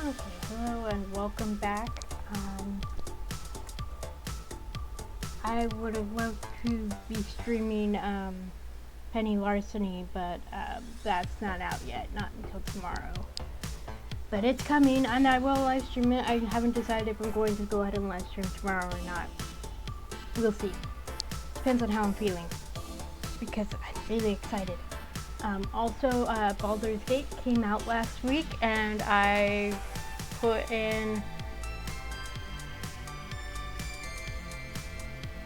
Okay, hello and welcome back. I would have loved to be streaming Penny Larceny, but that's not out yet, not until tomorrow. But it's coming, and I will live stream it. I haven't decided if I'm going to go ahead and live stream tomorrow or not. We'll see. Depends on how I'm feeling, because I'm really excited. Also, Baldur's Gate came out last week, and I put in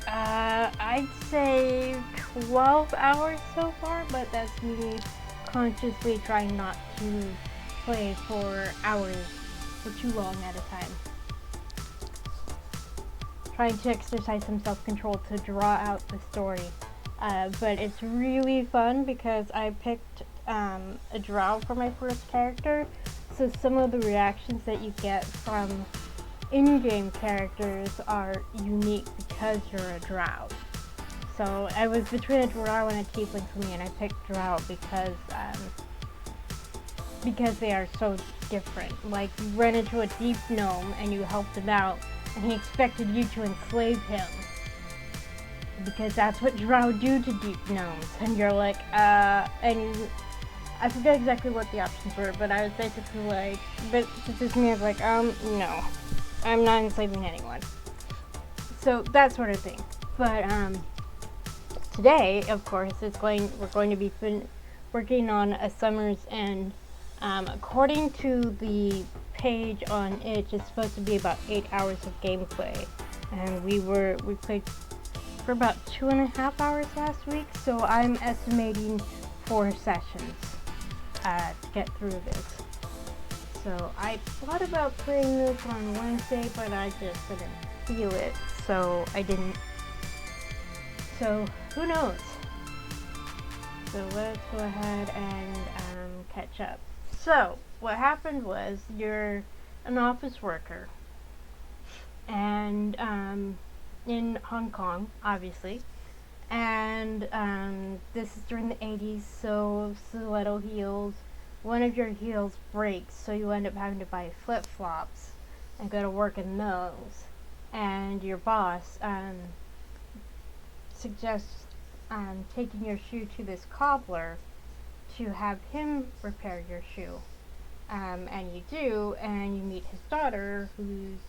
I'd say 12 hours so far, but that's me consciously trying not to play for hours for too long at a time. Trying to exercise some self-control to draw out the story. But it's really fun because I picked a drow for my first character, so some of the reactions that you get from in-game characters are unique because you're a drow. So I was between a drow and a tiefling for me, and I picked drow because they are so different. Like, you run into a deep gnome and you helped him out, and he expected you to enslave him, because that's what drow do to deep gnomes. And you're like, I forget exactly what the options were, but I was basically like, but to me I was like, no, I'm not enslaving anyone. So that sort of thing. But today, of course, we're going to be working on A Summer's End. According to the page on itch, it's supposed to be about 8 hours of gameplay, and we played for about 2.5 hours last week. So I'm estimating 4 sessions to get through this. So I thought about playing this on Wednesday, but I just didn't feel it, so I didn't. So who knows? So let's go ahead and catch up. So what happened was, you're an office worker, and in Hong Kong, obviously, and this is during the 80s, so stiletto heels. One of your heels breaks, so you end up having to buy flip-flops and go to work in those. And your boss suggests taking your shoe to this cobbler to have him repair your shoe. And you do, and you meet his daughter, who's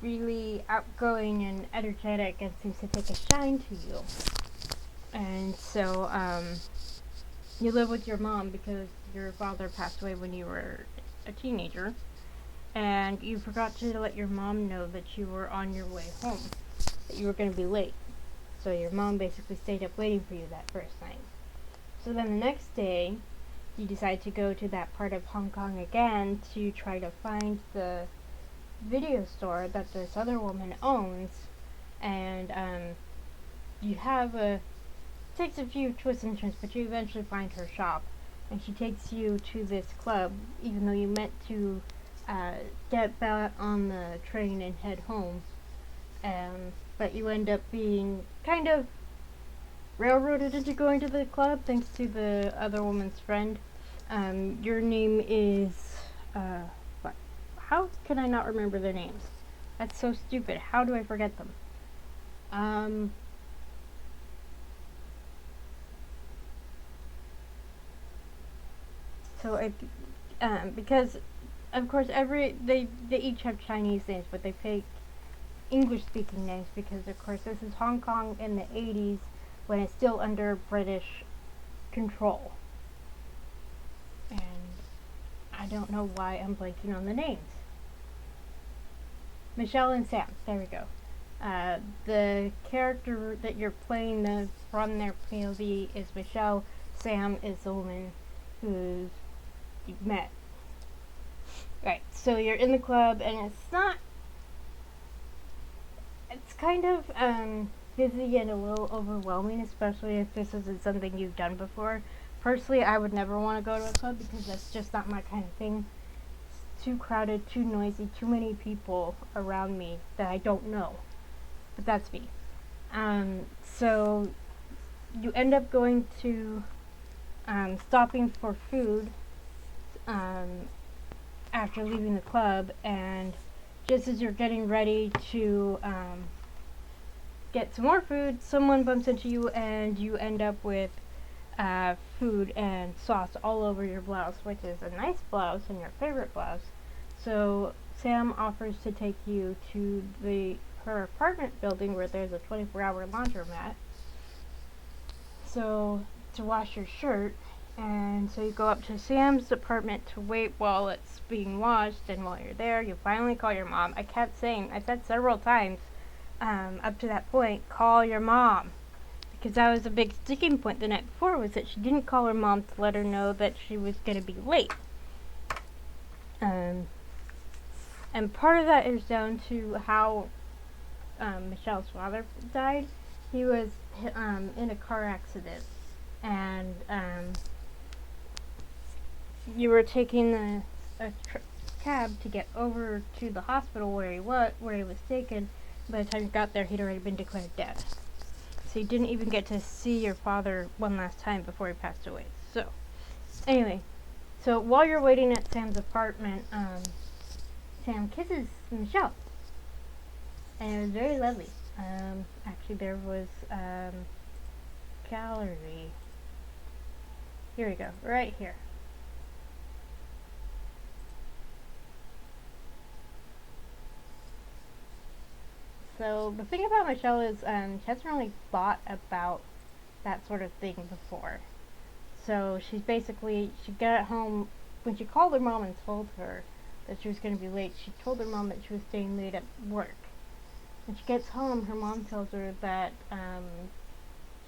really outgoing and energetic and seems to take a shine to you. And so you live with your mom because your father passed away when you were a teenager, and you forgot to let your mom know that you were on your way home, that you were going to be late. So your mom basically stayed up waiting for you that first night. So then the next day, you decide to go to that part of Hong Kong again to try to find the video store that this other woman owns, and you have takes a few twists and turns, but you eventually find her shop, and she takes you to this club, even though you meant to get back on the train and head home. But you end up being kind of railroaded into going to the club thanks to the other woman's friend. Your name is what? How can I not remember their names? That's so stupid. How do I forget them? So because of course they each have Chinese names, but they pick English speaking names because of course this is Hong Kong in the 80s, when it's still under British control. And I don't know why I'm blanking on the names. Michelle and Sam, there we go. The character that you're playing from their POV is Michelle. Sam is the woman who you've met. Right, so you're in the club, and it's kind of busy and a little overwhelming, especially if this isn't something you've done before. Personally, I would never want to go to a club because that's just not my kind of thing. It's too crowded, too noisy, too many people around me that I don't know. But that's me. So you end up going to stopping for food after leaving the club, and just as you're getting ready to get some more food, someone bumps into you and you end up with food and sauce all over your blouse, which is a nice blouse and your favorite blouse. So Sam offers to take you to her apartment building where there's a 24-hour laundromat. So to wash your shirt, and so you go up to Sam's apartment to wait while it's being washed, and while you're there, you finally call your mom. I said several times up to that point, call your mom. Because that was a big sticking point the night before, was that she didn't call her mom to let her know that she was going to be late. And part of that is down to how Michelle's father died. He was in a car accident, and you were taking a cab to get over to the hospital where he was taken. By the time you got there, he'd already been declared dead. So you didn't even get to see your father one last time before he passed away. So, anyway, so while you're waiting at Sam's apartment, Sam kisses Michelle, and it was very lovely. Actually, there was gallery. Here we go, right here. So the thing about Michelle is she hasn't really thought about that sort of thing before. So she got home, when she called her mom and told her that she was going to be late, she told her mom that she was staying late at work. When she gets home, her mom tells her that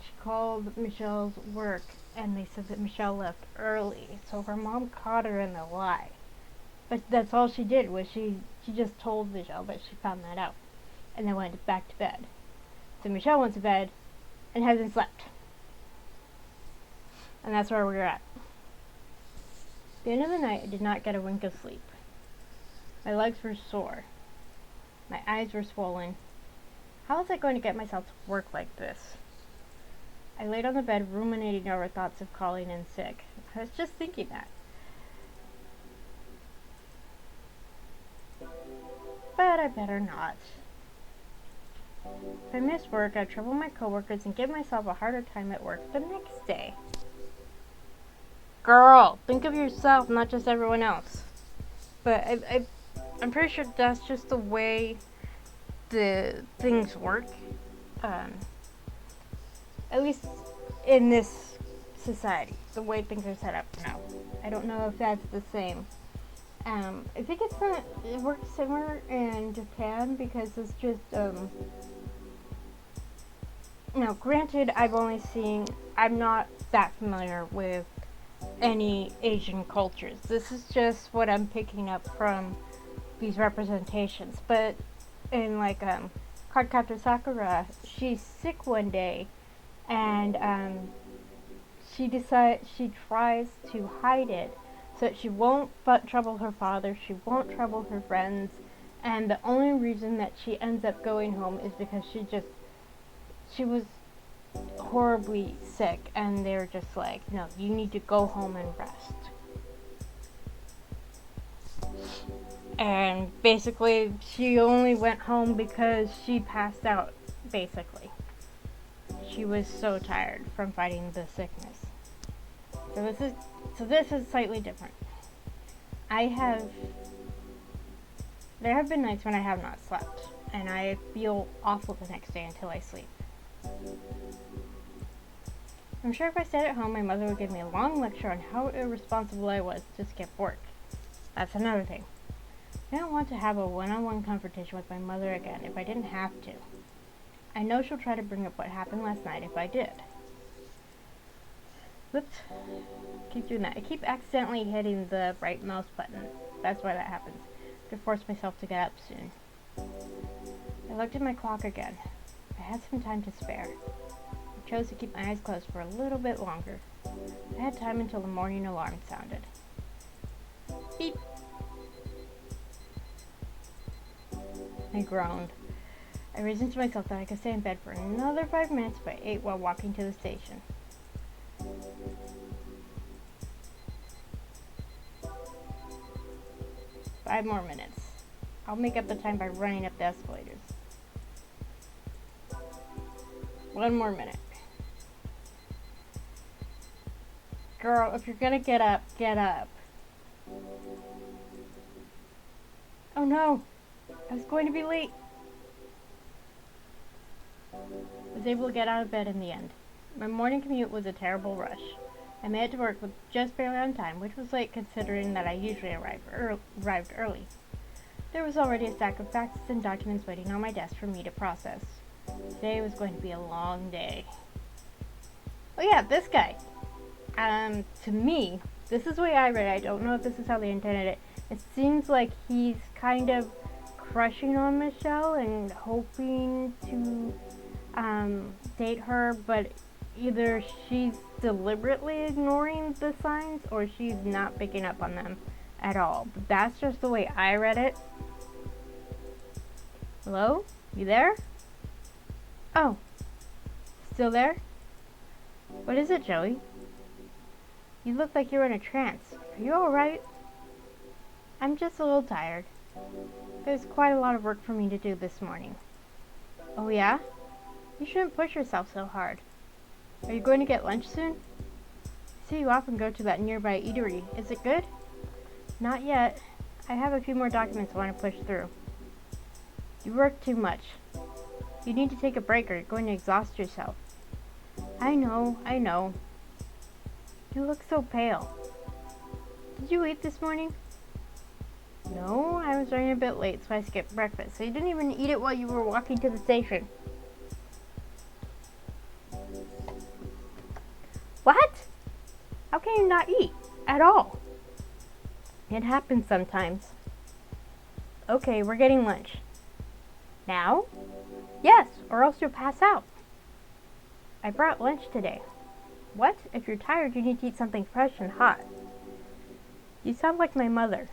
she called Michelle's work and they said that Michelle left early. So her mom caught her in the lie. But that's all she did, was she just told Michelle that she found that out. And then went back to bed. So Michelle went to bed and hasn't slept. And that's where we're at. At the end of the night, I did not get a wink of sleep. My legs were sore. My eyes were swollen. How was I going to get myself to work like this? I laid on the bed ruminating over thoughts of calling in sick. I was just thinking that. But I better not. If I miss work, I trouble my coworkers and give myself a harder time at work the next day. Girl, think of yourself, not just everyone else. But I'm pretty sure that's just the way the things work. At least in this society, the way things are set up now. I don't know if that's the same. I think it works similar in Japan, because it's just, now granted, I'm not that familiar with any Asian cultures. This is just what I'm picking up from these representations. But in Cardcaptor Sakura, she's sick one day, and she tries to hide it so that she won't trouble her father, she won't trouble her friends, and the only reason that she ends up going home is because she was horribly sick, and they're just like, no, you need to go home and rest. And basically, she only went home because she passed out, basically. She was so tired from fighting the sickness. So this is slightly different. There have been nights when I have not slept, and I feel awful the next day until I sleep. I'm sure if I stayed at home, my mother would give me a long lecture on how irresponsible I was to skip work. That's another thing. I don't want to have a one-on-one confrontation with my mother again if I didn't have to. I know she'll try to bring up what happened last night if I did. Whoops. Keep doing that. I keep accidentally hitting the right mouse button. That's why that happens. I have to force myself to get up soon. I looked at my clock again. I had some time to spare. I chose to keep my eyes closed for a little bit longer. I had time until the morning alarm sounded. Beep. I groaned. I reasoned to myself that I could stay in bed for another 5 minutes if I ate while walking to the station. 5 more minutes. I'll make up the time by running up the escalators. 1 more minute. Girl, if you're gonna get up, get up. Oh no! I was going to be late. I was able to get out of bed in the end. My morning commute was a terrible rush. I made it to work with just barely on time, which was late considering that I usually arrived early. There was already a stack of faxes and documents waiting on my desk for me to process. Today was going to be a long day. Oh yeah, this guy. To me, this is the way I read it. I don't know if this is how they intended it. It seems like he's kind of crushing on Michelle and hoping to date her, but either she's deliberately ignoring the signs or she's not picking up on them at all. But that's just the way I read it. Hello? You there? Oh. Still there? What is it, Joey? You look like you're in a trance. Are you alright? I'm just a little tired. There's quite a lot of work for me to do this morning. Oh yeah? You shouldn't push yourself so hard. Are you going to get lunch soon? I see you often go to that nearby eatery. Is it good? Not yet. I have a few more documents I want to push through. You work too much. You need to take a break or you're going to exhaust yourself. I know. You look so pale. Did you eat this morning? No, I was running a bit late, so I skipped breakfast. So you didn't even eat it while you were walking to the station. What? How can you not eat? At all? It happens sometimes. Okay, we're getting lunch. Now? Yes, or else you'll pass out. I brought lunch today. What? If you're tired, you need to eat something fresh and hot. You sound like my mother.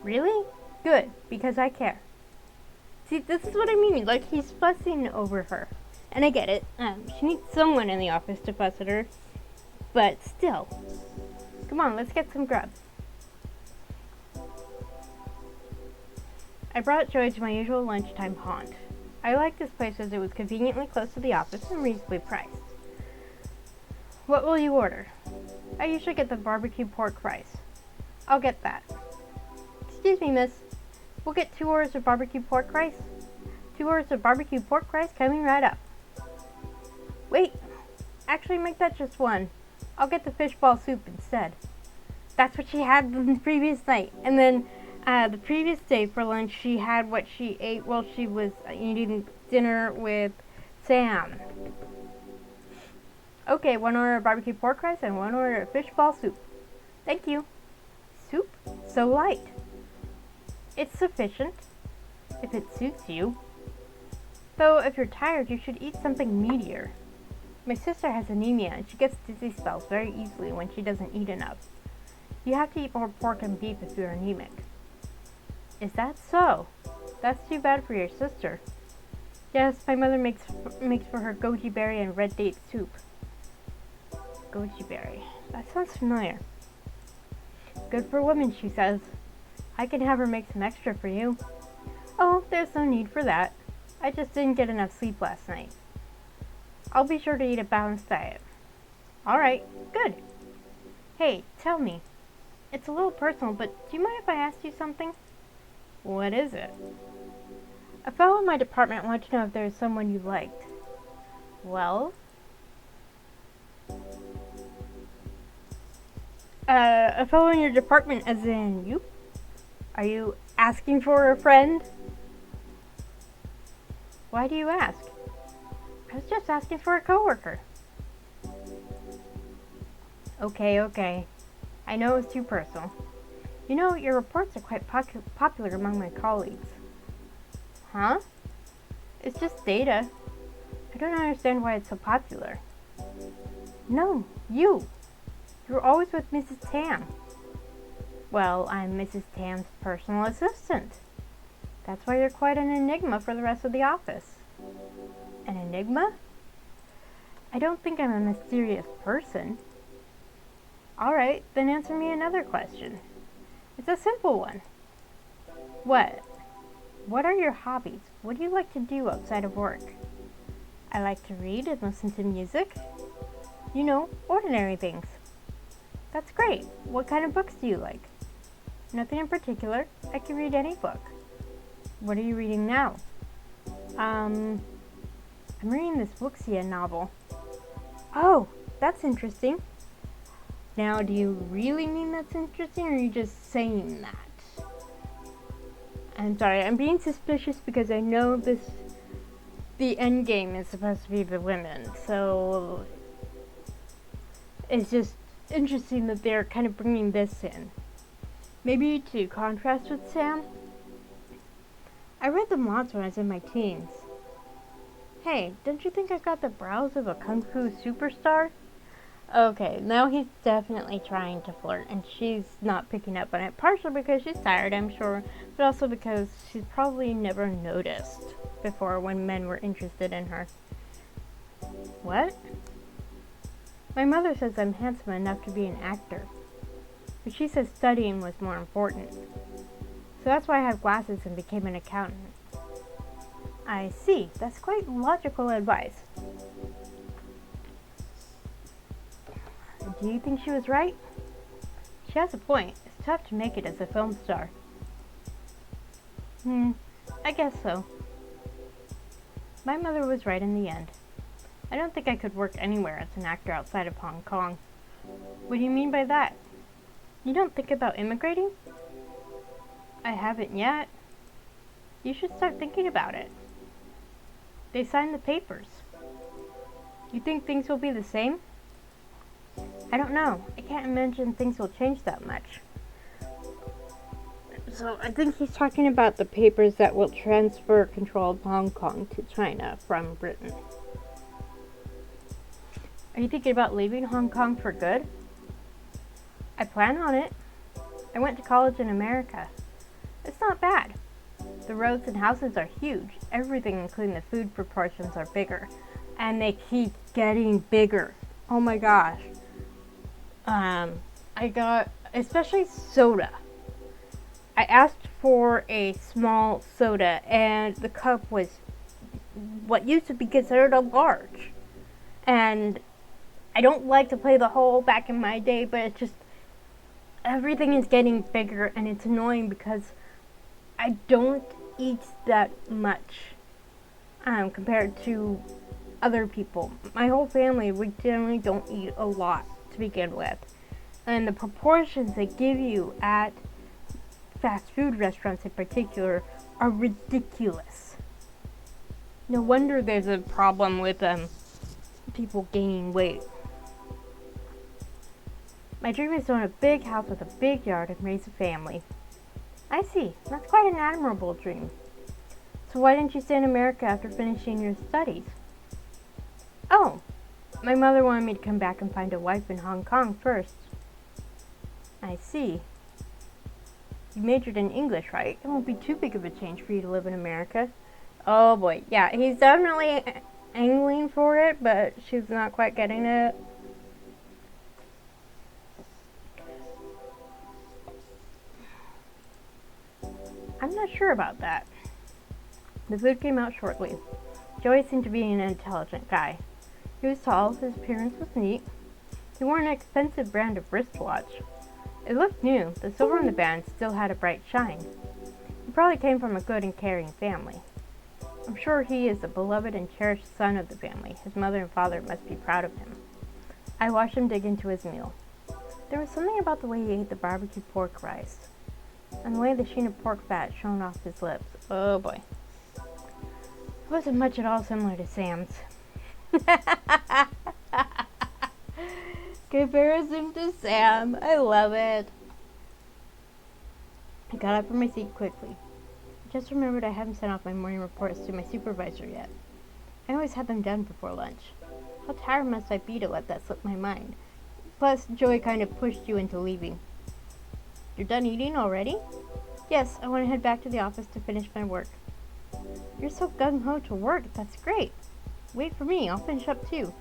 Really? Good, because I care. See, this is what I mean. Like, he's fussing over her. And I get it. She needs someone in the office to fuss at her. But still. Come on, let's get some grub. I brought Joey to my usual lunchtime haunt. I liked this place as it was conveniently close to the office and reasonably priced. What will you order? I usually get the barbecue pork rice. I'll get that. Excuse me, miss. We'll get 2 orders of barbecue pork rice. 2 orders of barbecue pork rice coming right up. Wait. Actually, make that just 1. I'll get the fishball soup instead. That's what she had the previous night. And then the previous day for lunch, she had what she ate while she was eating dinner with Sam. Okay, 1 order of barbecue pork rice and 1 order of fishball soup. Thank you. Soup? So light. It's sufficient, if it suits you. Though, if you're tired, you should eat something meatier. My sister has anemia and she gets dizzy spells very easily when she doesn't eat enough. You have to eat more pork and beef if you're anemic. Is that so? That's too bad for your sister. Yes, my mother makes for her goji berry and red date soup. Goji berry. That sounds familiar. Good for women, she says. I can have her make some extra for you. Oh, there's no need for that. I just didn't get enough sleep last night. I'll be sure to eat a balanced diet. Alright, good. Hey, tell me. It's a little personal, but do you mind if I ask you something? What is it? A fellow in my department wanted to know if there was someone you liked. Well? A fellow in your department as in you? Are you asking for a friend? Why do you ask? I was just asking for a coworker. Okay. I know it's too personal. You know, your reports are quite popular among my colleagues. Huh? It's just data. I don't understand why it's so popular. No, you. You're always with Mrs. Tam. Well, I'm Mrs. Tam's personal assistant. That's why you're quite an enigma for the rest of the office. An enigma? I don't think I'm a mysterious person. Alright, then answer me another question. It's a simple one. What? What are your hobbies? What do you like to do outside of work? I like to read and listen to music. You know, ordinary things. That's great. What kind of books do you like? Nothing in particular. I can read any book. What are you reading now? I'm reading this Wuxia novel. Oh, that's interesting. Now, do you really mean that's interesting, or are you just saying that? I'm sorry, I'm being suspicious because I know the end game is supposed to be the women, so it's just interesting that they're kind of bringing this in. Maybe to contrast with Sam. I read them lots when I was in my teens. Hey, don't you think I've got the brows of a kung fu superstar? Okay, now he's definitely trying to flirt, and she's not picking up on it, partially because she's tired, I'm sure, but also because she's probably never noticed before when men were interested in her. What? My mother says I'm handsome enough to be an actor, but she says studying was more important. So that's why I have glasses and became an accountant. I see, that's quite logical advice. Do you think she was right? She has a point. It's tough to make it as a film star. I guess so. My mother was right in the end. I don't think I could work anywhere as an actor outside of Hong Kong. What do you mean by that? You don't think about immigrating? I haven't yet. You should start thinking about it. They signed the papers. You think things will be the same? I don't know. I can't imagine things will change that much. So I think he's talking about the papers that will transfer control of Hong Kong to China from Britain. Are you thinking about leaving Hong Kong for good? I plan on it. I went to college in America. It's not bad. The roads and houses are huge. Everything, including the food proportions, are bigger. And they keep getting bigger. Oh my gosh. I got, especially soda. I asked for a small soda, and the cup was what used to be considered a large. And I don't like to play the whole back in my day, but it's just, everything is getting bigger, and it's annoying because I don't eat that much compared to other people. My whole family, we generally don't eat a lot to begin with. And the proportions they give you at fast food restaurants in particular are ridiculous. No wonder there's a problem with people gaining weight. My dream is to own a big house with a big yard and raise a family. I see. That's quite an admirable dream. So why didn't you stay in America after finishing your studies? Oh, my mother wanted me to come back and find a wife in Hong Kong first. I see. You majored in English, right? It won't be too big of a change for you to live in America. Oh boy, yeah, he's definitely angling for it, but she's not quite getting it. I'm not sure about that. The food came out shortly. Joey seemed to be an intelligent guy. He was tall, his appearance was neat. He wore an expensive brand of wristwatch. It looked new. The silver on the band still had a bright shine. He probably came from a good and caring family. I'm sure he is the beloved and cherished son of the family. His mother and father must be proud of him. I watched him dig into his meal. There was something about the way he ate the barbecue pork rice, and the way the sheen of pork fat shone off his lips. Oh boy. It wasn't much at all similar to Sam's. Comparison to Sam. I love it. I got up from my seat quickly. I just remembered I haven't sent off my morning reports to my supervisor yet. I always had them done before lunch. How tired must I be to let that slip my mind? Plus, Joey kind of pushed you into leaving. You're done eating already? Yes, I want to head back to the office to finish my work. You're so gung-ho to work. That's great. Wait for me. I'll finish up too.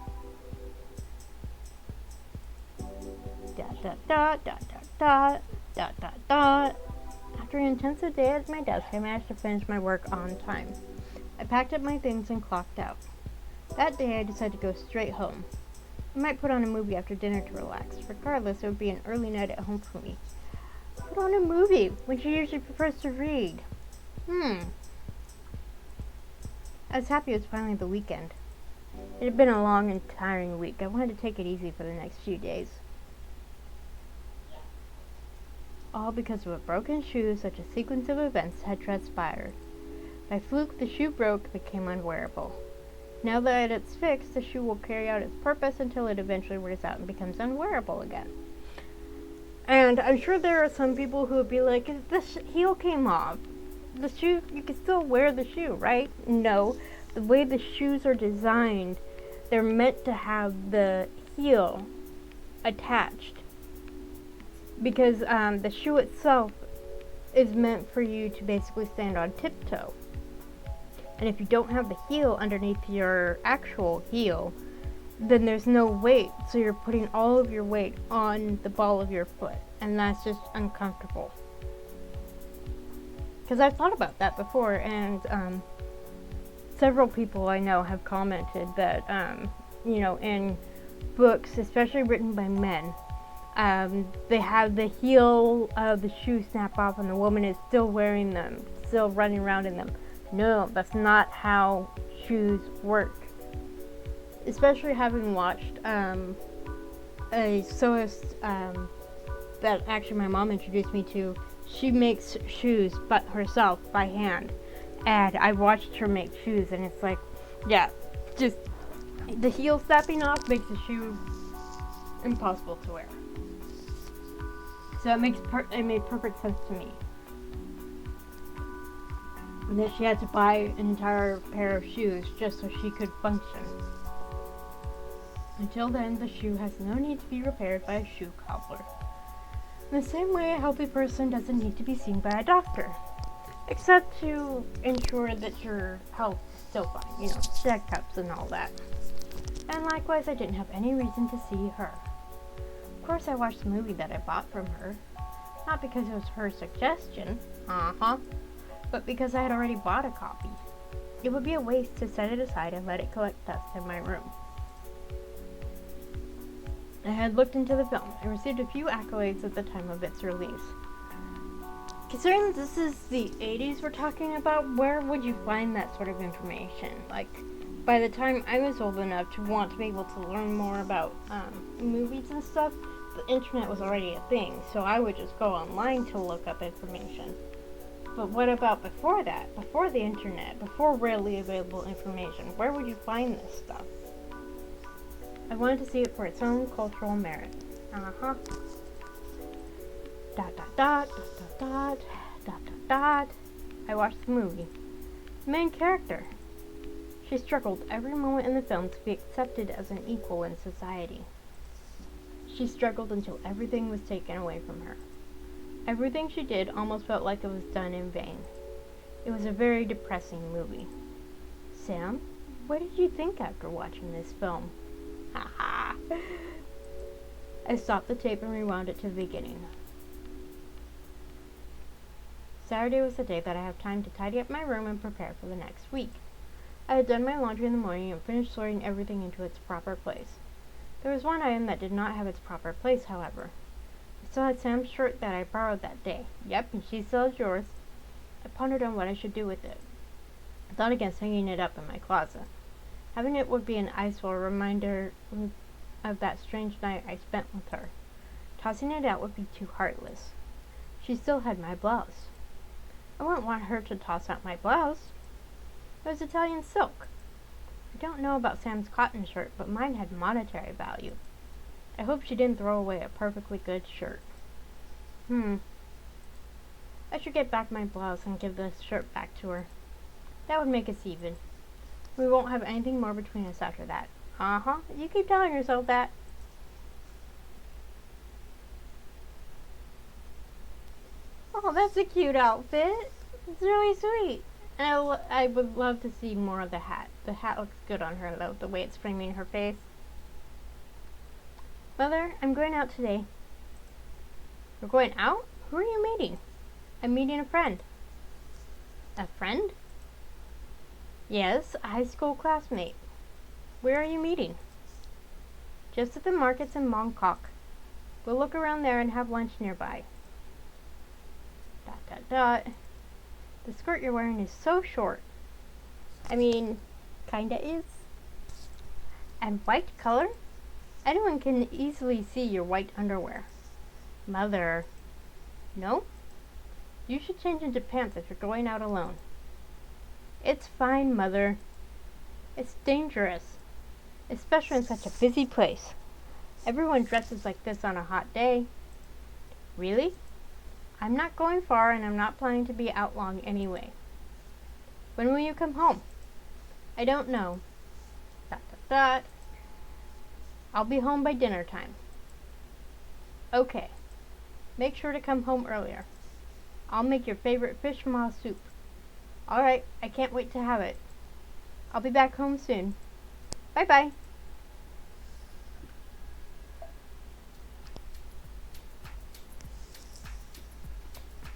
Dot, dot, dot, dot, dot, dot, dot, dot, dot. After an intensive day at my desk, I managed to finish my work on time. I packed up my things and clocked out. That day, I decided to go straight home. I might put on a movie after dinner to relax. Regardless, it would be an early night at home for me. Put on a movie when she usually prefers to read. I was happy it was finally the weekend. It had been a long and tiring week. I wanted to take it easy for the next few days. All because of a broken shoe, such a sequence of events had transpired. By fluke, the shoe broke, became unwearable. Now that it's fixed, the shoe will carry out its purpose until it eventually wears out and becomes unwearable again. And I'm sure there are some people who would be like, if the heel came off, the shoe, you can still wear the shoe, right? No. The way the shoes are designed, they're meant to have the heel attached. Because the shoe itself is meant for you to basically stand on tiptoe. And if you don't have the heel underneath your actual heel, then there's no weight. So you're putting all of your weight on the ball of your foot. And that's just uncomfortable. Because I've thought about that before, and several people I know have commented that, in books, especially written by men, they have the heel of the shoe snap off and the woman is still wearing them, still running around in them. No, that's not how shoes work. Especially having watched a sewist that actually my mom introduced me to. She makes shoes but herself by hand. And I watched her make shoes, and it's like, yeah, just the heel snapping off makes the shoe impossible to wear. So it made perfect sense to me. And that she had to buy an entire pair of shoes just so she could function. Until then, the shoe has no need to be repaired by a shoe cobbler. In the same way, a healthy person doesn't need to be seen by a doctor. Except to ensure that your health is still fine, checkups and all that. And likewise, I didn't have any reason to see her. Of course, I watched the movie that I bought from her. Not because it was her suggestion, but because I had already bought a copy. It would be a waste to set it aside and let it collect dust in my room. I had looked into the film and received a few accolades at the time of its release. Considering this is the 80s we're talking about, where would you find that sort of information? Like, by the time I was old enough to want to be able to learn more about movies and stuff, the internet was already a thing, so I would just go online to look up information. But what about before that? Before the internet, before readily available information, where would you find this stuff? I wanted to see it for its own cultural merit. I watched the movie. The main character. She struggled every moment in the film to be accepted as an equal in society. She struggled until everything was taken away from her. Everything she did almost felt like it was done in vain. It was a very depressing movie. Sam, what did you think after watching this film? Haha. I stopped the tape and rewound it to the beginning. Saturday was the day that I have time to tidy up my room and prepare for the next week. I had done my laundry in the morning and finished sorting everything into its proper place. There was one item that did not have its proper place, however. I still had Sam's shirt that I borrowed that day. Yep, and she still has yours. I pondered on what I should do with it. I thought against hanging it up in my closet. Having it would be an eyesore reminder of that strange night I spent with her. Tossing it out would be too heartless. She still had my blouse. I wouldn't want her to toss out my blouse. It was Italian silk. I don't know about Sam's cotton shirt, but mine had monetary value. I hope she didn't throw away a perfectly good shirt. I should get back my blouse and give the shirt back to her. That would make us even. We won't have anything more between us after that. You keep telling yourself that. Oh, that's a cute outfit. It's really sweet. And I would love to see more of the hat. The hat looks good on her, though, the way it's framing her face. Mother, I'm going out today. We're going out? Who are you meeting? I'm meeting a friend. A friend? Yes, a high school classmate. Where are you meeting? Just at the markets in Mongkok. We'll look around there and have lunch nearby. Dot dot dot. The skirt you're wearing is so short. I mean, kinda is. And white color? Anyone can easily see your white underwear. Mother. No? You should change into pants if you're going out alone. It's fine, Mother. It's dangerous, especially in such a busy place. Everyone dresses like this on a hot day. Really? I'm not going far and I'm not planning to be out long anyway. When will you come home? I don't know. Dot dot dot. I'll be home by dinner time. Okay. Make sure to come home earlier. I'll make your favorite fish maw soup. Alright, I can't wait to have it. I'll be back home soon. Bye bye.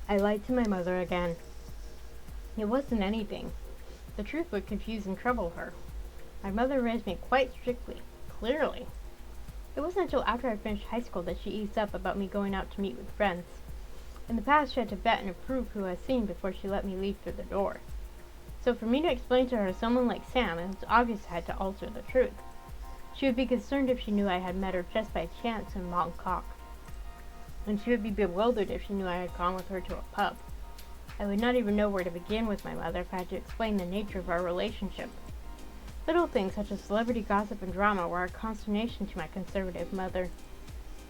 I lied to my mother again. It wasn't anything. The truth would confuse and trouble her. My mother raised me quite strictly, clearly. It wasn't until after I finished high school that she eased up about me going out to meet with friends. In the past, she had to vet and approve who I was seeing before she let me leave through the door. So for me to explain to her someone like Sam, it was obvious I had to alter the truth. She would be concerned if she knew I had met her just by chance in Mongkok. And she would be bewildered if she knew I had gone with her to a pub. I would not even know where to begin with my mother if I had to explain the nature of our relationship. Little things such as celebrity gossip and drama were a consternation to my conservative mother.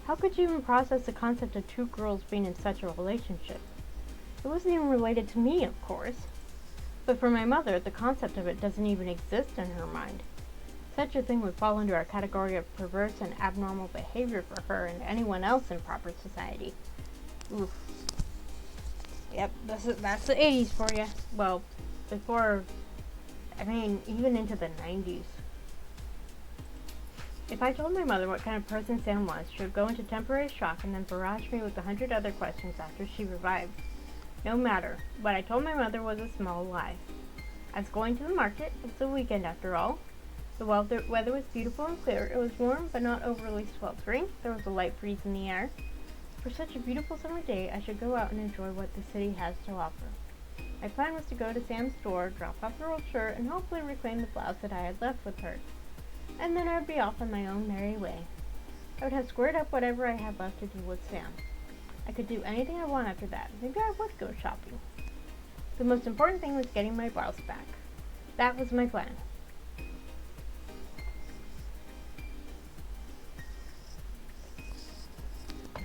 How could you even process the concept of two girls being in such a relationship? It wasn't even related to me, of course. But for my mother, the concept of it doesn't even exist in her mind. Such a thing would fall under a category of perverse and abnormal behavior for her and anyone else in proper society. Oof. Yep, that's the 80s for you. Well, even into the 90s. If I told my mother what kind of person Sam was, she would go into temporary shock and then barrage me with 100 other questions after she revived. No matter. What I told my mother was a small lie. I was going to the market. It was a weekend after all. The weather was beautiful and clear. It was warm, but not overly sweltering. There was a light breeze in the air. For such a beautiful summer day, I should go out and enjoy what the city has to offer. My plan was to go to Sam's store, drop off her old shirt, and hopefully reclaim the blouse that I had left with her. And then I would be off on my own merry way. I would have squared up whatever I had left to do with Sam. I could do anything I want after that. Maybe I would go shopping. The most important thing was getting my blouse back. That was my plan.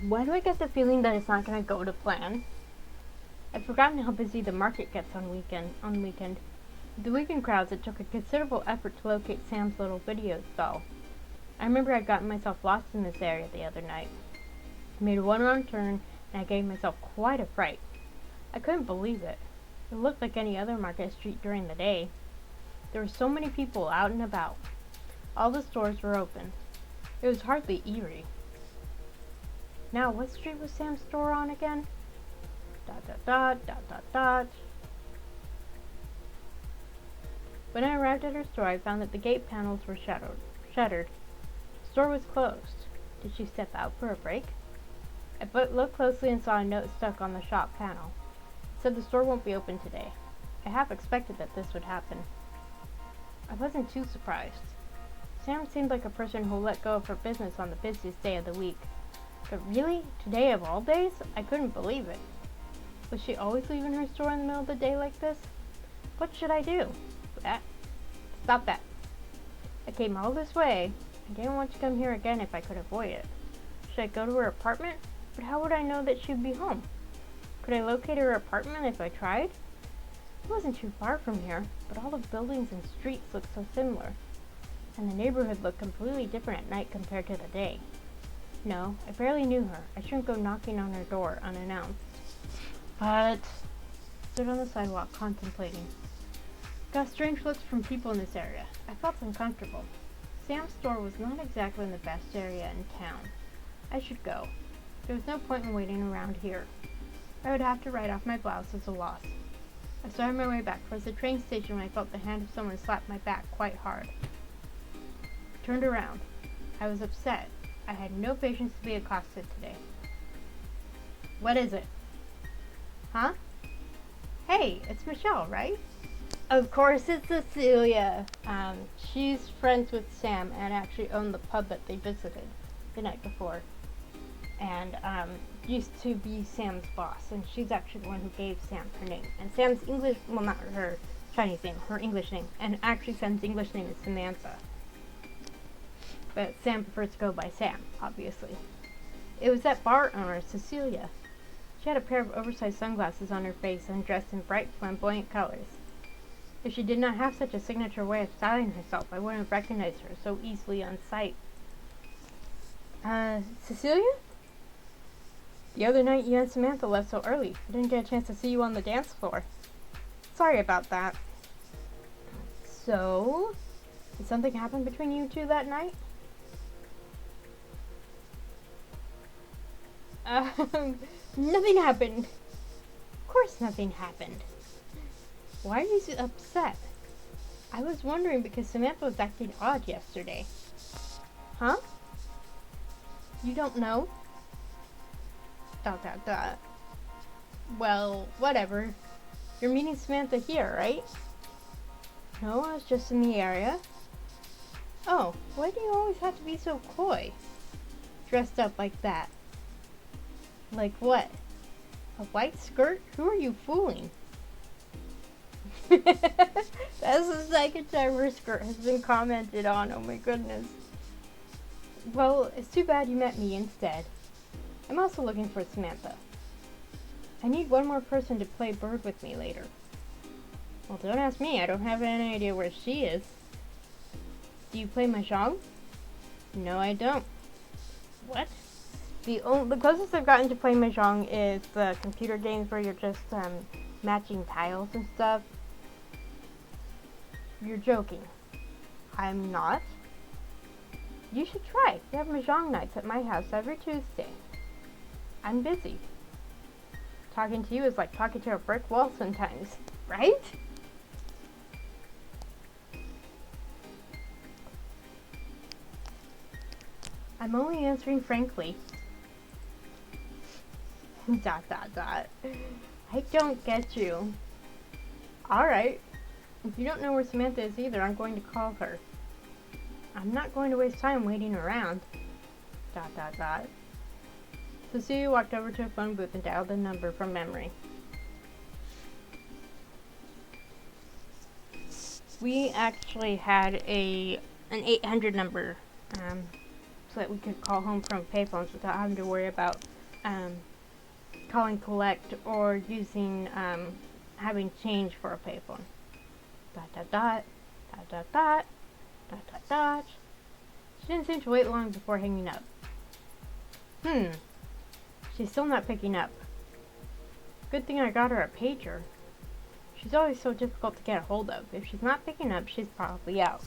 Why do I get the feeling that it's not going to go to plan? I've forgotten how busy the market gets on weekend. With the weekend crowds, it took a considerable effort to locate Sam's little video stall. I remember I'd gotten myself lost in this area the other night. I made one wrong turn, and I gave myself quite a fright. I couldn't believe it. It looked like any other market street during the day. There were so many people out and about. All the stores were open. It was hardly eerie. Now, what street was Sam's store on again? Dot dot dot dot dot dot. When I arrived at her store, I found that the gate panels were shuttered. The store was closed. Did she step out for a break? I looked closely and saw a note stuck on the shop panel. It said the store won't be open today. I half expected that this would happen. I wasn't too surprised. Sam seemed like a person who let go of her business on the busiest day of the week. But really? Today of all days? I couldn't believe it. Was she always leaving her store in the middle of the day like this? What should I do? Stop that. I came all this way. I didn't want to come here again if I could avoid it. Should I go to her apartment? But how would I know that she'd be home? Could I locate her apartment if I tried? It wasn't too far from here, but all the buildings and streets looked so similar. And the neighborhood looked completely different at night compared to the day. No, I barely knew her. I shouldn't go knocking on her door unannounced. But I stood on the sidewalk contemplating. Got strange looks from people in this area. I felt uncomfortable. Sam's store was not exactly in the best area in town. I should go. There was no point in waiting around here. I would have to write off my blouse as a loss. I started my way back towards the train station when I felt the hand of someone slap my back quite hard. I turned around. I was upset. I had no patience to be accosted today. What is it? Huh? Hey, it's Michelle, right? Of course it's Cecilia. She's friends with Sam and actually owned the pub that they visited the night before. And used to be Sam's boss, and she's actually the one who gave Sam her name. And Sam's English, well, not her Chinese name, her English name. And actually Sam's English name is Samantha. But Sam prefers to go by Sam, obviously. It was that bar owner, Cecilia. She had a pair of oversized sunglasses on her face and dressed in bright, flamboyant colors. If she did not have such a signature way of styling herself, I wouldn't have recognized her so easily on sight. Cecilia? The other night you and Samantha left so early. I didn't get a chance to see you on the dance floor. Sorry about that. So, did something happen between you two that night? Nothing happened. Of course nothing happened. Why are you so upset? I was wondering because Samantha was acting odd yesterday. Huh? You don't know? ... Well, whatever. You're meeting Samantha here, right? No, I was just in the area. Oh, why do you always have to be so coy? Dressed up like that. Like what? A white skirt? Who are you fooling? That's the second time her skirt has been commented on, oh my goodness. Well, it's too bad you met me instead. I'm also looking for Samantha. I need one more person to play bird with me later. Well, don't ask me, I don't have any idea where she is. Do you play Mahjong? No, I don't. What? The closest I've gotten to playing Mahjong is the computer games where you're just matching tiles and stuff. You're joking. I'm not. You should try. We have Mahjong nights at my house every Tuesday. I'm busy. Talking to you is like talking to a brick wall sometimes, right? I'm only answering frankly. ... I don't get you. Alright. If you don't know where Samantha is either, I'm going to call her. I'm not going to waste time waiting around. ... Cecilia walked over to a phone booth and dialed a number from memory. We actually had an 800 number so that we could call home from payphones without having to worry about calling collect or using having change for a payphone. ... She didn't seem to wait long before hanging up. She's still not picking up. Good thing I got her a pager. She's always so difficult to get a hold of. If she's not picking up, she's probably out.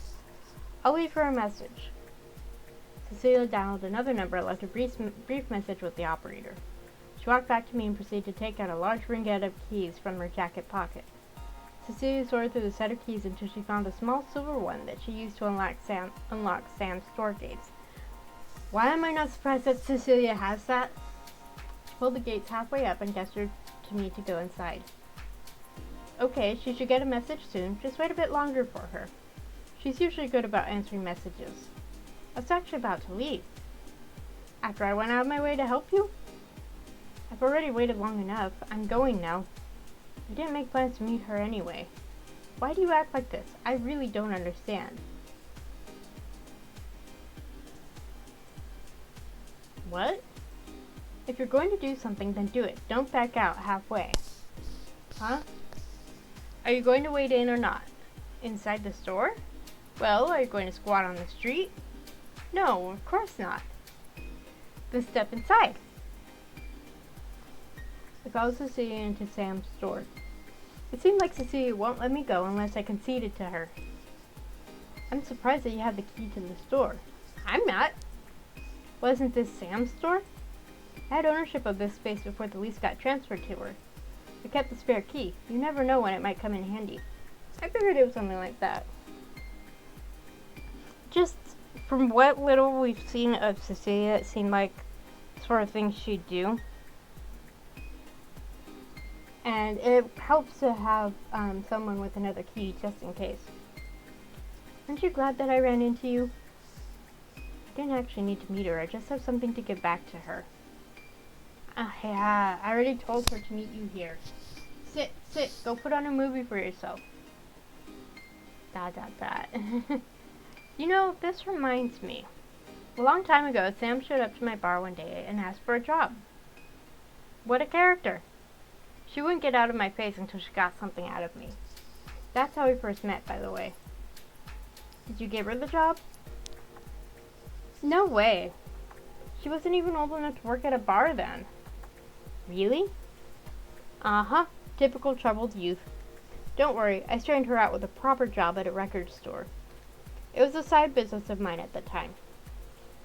I'll leave her a message. Cecilia dialed another number and left a brief message with the operator. She walked back to me and proceeded to take out a large ringette of keys from her jacket pocket. Cecilia sorted through the set of keys until she found a small silver one that she used to unlock Sam's store gates. Why am I not surprised that Cecilia has that? She pulled the gates halfway up and gestured to me to go inside. Okay, she should get a message soon. Just wait a bit longer for her. She's usually good about answering messages. I was actually about to leave. After I went out of my way to help you? I've already waited long enough. I'm going now. I didn't make plans to meet her anyway. Why do you act like this? I really don't understand. What? If you're going to do something, then do it. Don't back out halfway. Huh? Are you going to wait in or not? Inside the store? Well, are you going to squat on the street? No, of course not. Then step inside. I followed Cecilia into Sam's store. It seemed like Cecilia won't let me go unless I conceded to her. I'm surprised that you have the key to the store. I'm not. Wasn't this Sam's store? I had ownership of this space before the lease got transferred to her. I kept the spare key. You never know when it might come in handy. I figured it was something like that. Just from what little we've seen of Cecilia, it seemed like the sort of thing she'd do. And it helps to have someone with another key just in case. Aren't you glad that I ran into you? I didn't actually need to meet her. I just have something to give back to her. Yeah, I already told her to meet you here. Sit. Go put on a movie for yourself. ... You know, this reminds me. A long time ago, Sam showed up to my bar one day and asked for a job. What a character. She wouldn't get out of my face until she got something out of me. That's how we first met, by the way. Did you give her the job? No way. She wasn't even old enough to work at a bar then. Really? Uh-huh. Typical troubled youth. Don't worry, I straightened her out with a proper job at a record store. It was a side business of mine at the time.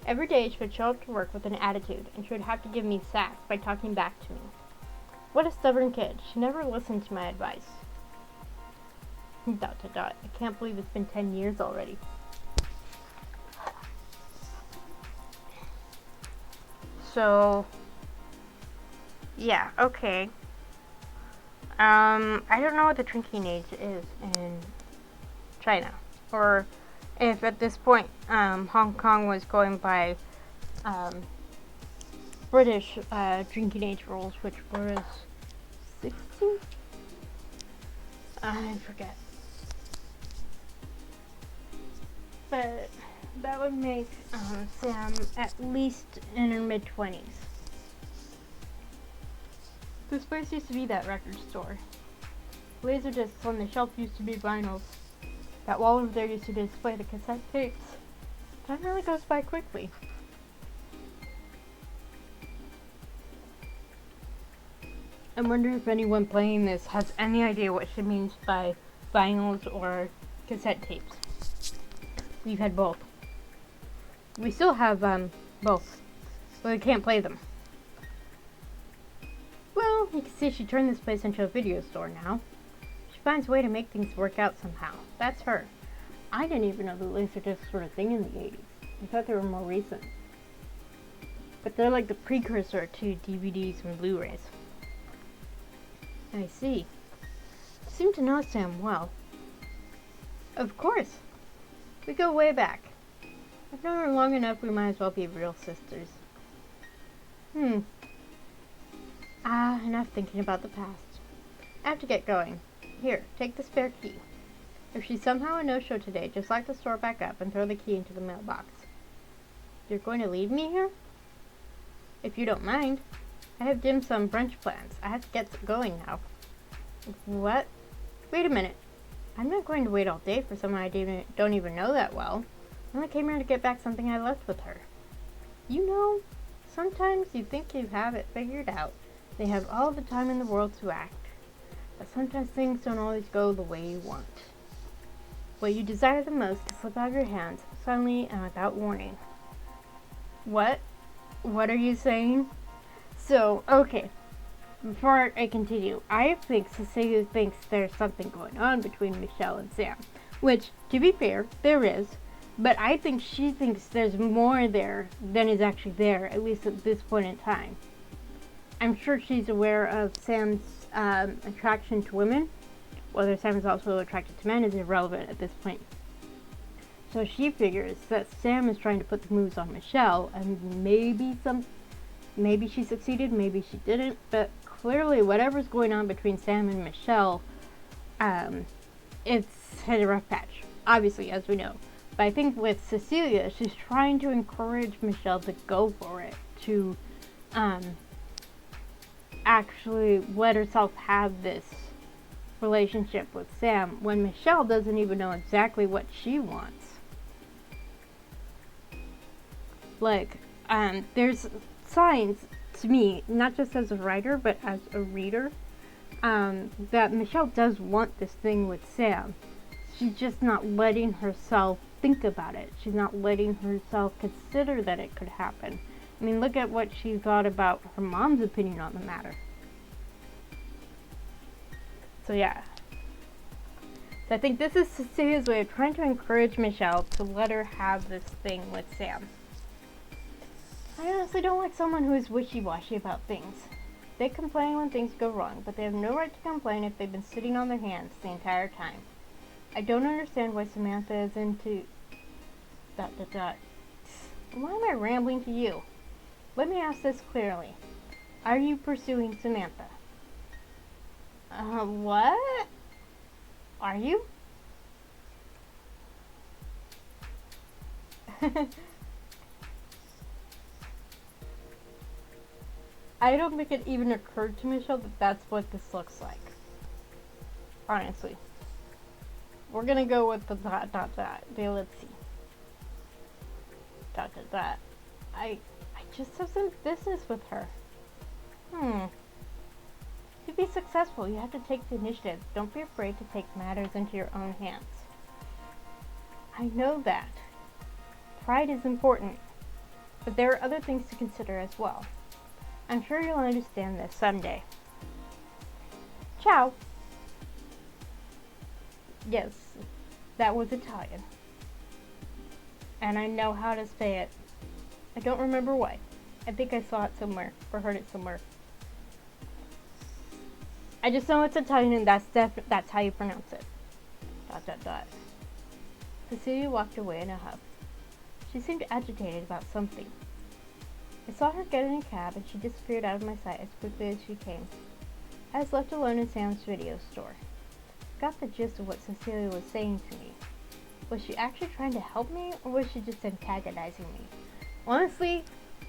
Every day she would show up to work with an attitude, and she would have to give me sass by talking back to me. What a stubborn kid. She never listened to my advice. ... I can't believe it's been 10 years already. So, yeah, okay. I don't know what the drinking age is in China, or if at this point, Hong Kong was going by, British, drinking age rules, which was 16? I forget. But that would make, Sam at least in her mid-20s. This place used to be that record store. Laserdiscs on the shelf used to be vinyls. That wall over there used to display the cassette tapes. Time really goes by quickly. I wonder if anyone playing this has any idea what she means by vinyls or cassette tapes. We've had both. We still have, both, but we can't play them. Well, you can see she turned this place into a video store now. She finds a way to make things work out somehow. That's her. I didn't even know the Laserdiscs were a thing in the 80s. I thought they were more recent. But they're like the precursor to DVDs and Blu-rays. I see. You seem to know Sam well. Of course. We go way back. I've known her long enough we might as well be real sisters. Enough thinking about the past. I have to get going. Here, take the spare key. If she's somehow a no-show today, just lock the store back up and throw the key into the mailbox. You're going to leave me here? If you don't mind. I have dim sum brunch plans. I have to get going now. What? Wait a minute. I'm not going to wait all day for someone I don't even know that well. I only came here to get back something I left with her. You know, sometimes you think you have it figured out. They have all the time in the world to act. But sometimes things don't always go the way you want. What you desire the most to slip out of your hands, suddenly and without warning. What? What are you saying? So, okay. Before I continue, I think Cecilia thinks there's something going on between Michelle and Sam. Which, to be fair, there is. But I think she thinks there's more there than is actually there, at least at this point in time. I'm sure she's aware of Sam's attraction to women. Whether Sam is also attracted to men is irrelevant at this point. So she figures that Sam is trying to put the moves on Michelle, and maybe she succeeded, maybe she didn't, but clearly whatever's going on between Sam and Michelle, it's hit a rough patch, obviously, as we know. But I think with Cecilia, she's trying to encourage Michelle to go for it, to actually let herself have this relationship with Sam when Michelle doesn't even know exactly what she wants. Like, there's signs to me, not just as a writer, but as a reader, that Michelle does want this thing with Sam. She's just not letting herself think about it. She's not letting herself consider that it could happen. I mean, look at what she thought about her mom's opinion on the matter. So yeah. So I think this is Cecilia's way of trying to encourage Michelle to let her have this thing with Sam. I honestly don't like someone who is wishy-washy about things. They complain when things go wrong, but they have no right to complain if they've been sitting on their hands the entire time. I don't understand why Samantha is into... ... Why am I rambling to you? Let me ask this clearly. Are you pursuing Samantha? What? Are you? I don't think it even occurred to Michelle that that's what this looks like. Honestly. We're gonna go with the ... Okay, let's see. ... I just have some business with her. To be successful, you have to take the initiative. Don't be afraid to take matters into your own hands. I know that. Pride is important, but there are other things to consider as well. I'm sure you'll understand this someday. Ciao. Yes, that was Italian. And I know how to say it. I don't remember why. I think I saw it somewhere, or heard it somewhere. I just know it's Italian and that's how you pronounce it. ... Cecilia walked away in a huff. She seemed agitated about something. I saw her get in a cab and she disappeared out of my sight as quickly as she came. I was left alone in Sam's video store. I got the gist of what Cecilia was saying to me. Was she actually trying to help me, or was she just antagonizing me? Honestly,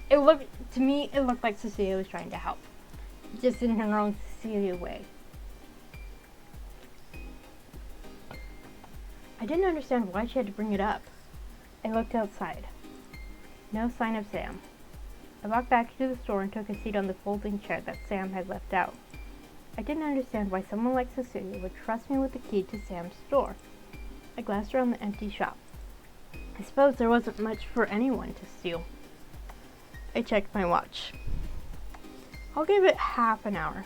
it looked like Cecilia was trying to help. Just in her own Cecilia way. I didn't understand why she had to bring it up. I looked outside. No sign of Sam. I walked back into the store and took a seat on the folding chair that Sam had left out. I didn't understand why someone like Cecilia would trust me with the key to Sam's store. I glanced around the empty shop. I suppose there wasn't much for anyone to steal. I checked my watch. I'll give it half an hour.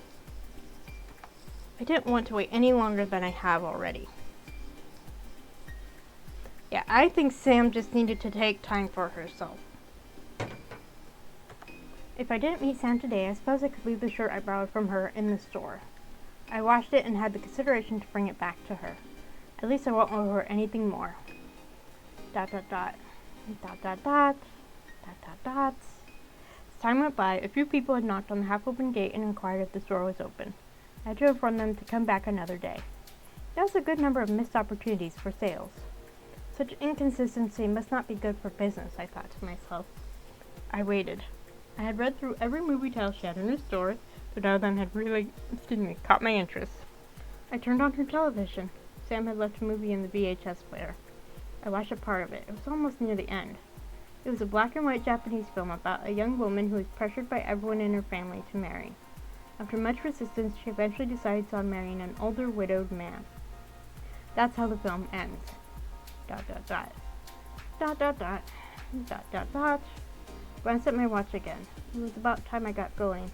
I didn't want to wait any longer than I have already. Yeah, I think Sam just needed to take time for herself. If I didn't meet Sam today, I suppose I could leave the shirt I borrowed from her in the store. I washed it and had the consideration to bring it back to her. At least I won't owe her anything more. ... As time went by, a few people had knocked on the half-open gate and inquired if the store was open. I had to inform them to come back another day. There was a good number of missed opportunities for sales. Such inconsistency must not be good for business, I thought to myself. I waited. I had read through every movie title she had in her store, but none of them had really, caught my interest. I turned on her television. Sam had left a movie in the VHS player. I watched a part of it. It was almost near the end. It was a black and white Japanese film about a young woman who was pressured by everyone in her family to marry. After much resistance, she eventually decides on marrying an older widowed man. That's how the film ends. ... Glanced at my watch again. It was about time I got going.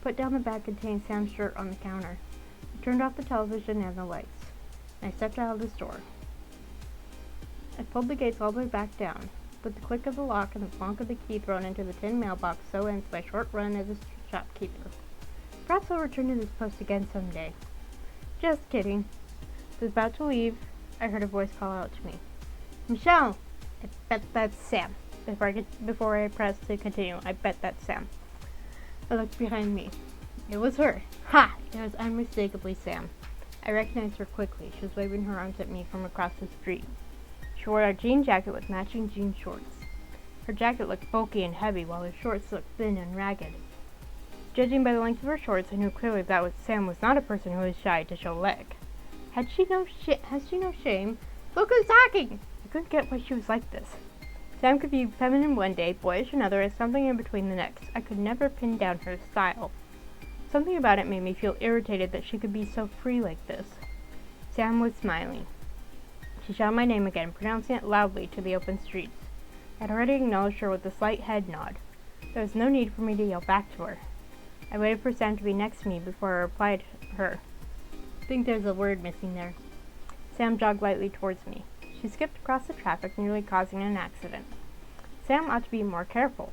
Put down the bag containing Sam's shirt on the counter. I turned off the television and the lights. I stepped out of the store. I pulled the gates all the way back down. With the click of the lock and the plonk of the key thrown into the tin mailbox, so ends my short run as a shopkeeper. Perhaps I'll return to this post again someday. Just kidding. I was about to leave. I heard a voice call out to me. Michelle! I bet that's Sam. Before I pressed to continue, I bet that's Sam. I looked behind me. It was her. Ha! It was unmistakably Sam. I recognized her quickly. She was waving her arms at me from across the street. She wore a jean jacket with matching jean shorts. Her jacket looked bulky and heavy, while her shorts looked thin and ragged. Judging by the length of her shorts, I knew clearly that Sam was not a person who was shy to show leg. Has she no shame? Look who's talking! I couldn't get why she was like this. Sam could be feminine one day, boyish another, and something in between the next. I could never pin down her style. Something about it made me feel irritated that she could be so free like this. Sam was smiling. She shouted my name again, pronouncing it loudly to the open streets. I had already acknowledged her with a slight head nod. There was no need for me to yell back to her. I waited for Sam to be next to me before I replied to her. I think there's a word missing there. Sam jogged lightly towards me. She skipped across the traffic, nearly causing an accident. Sam ought to be more careful.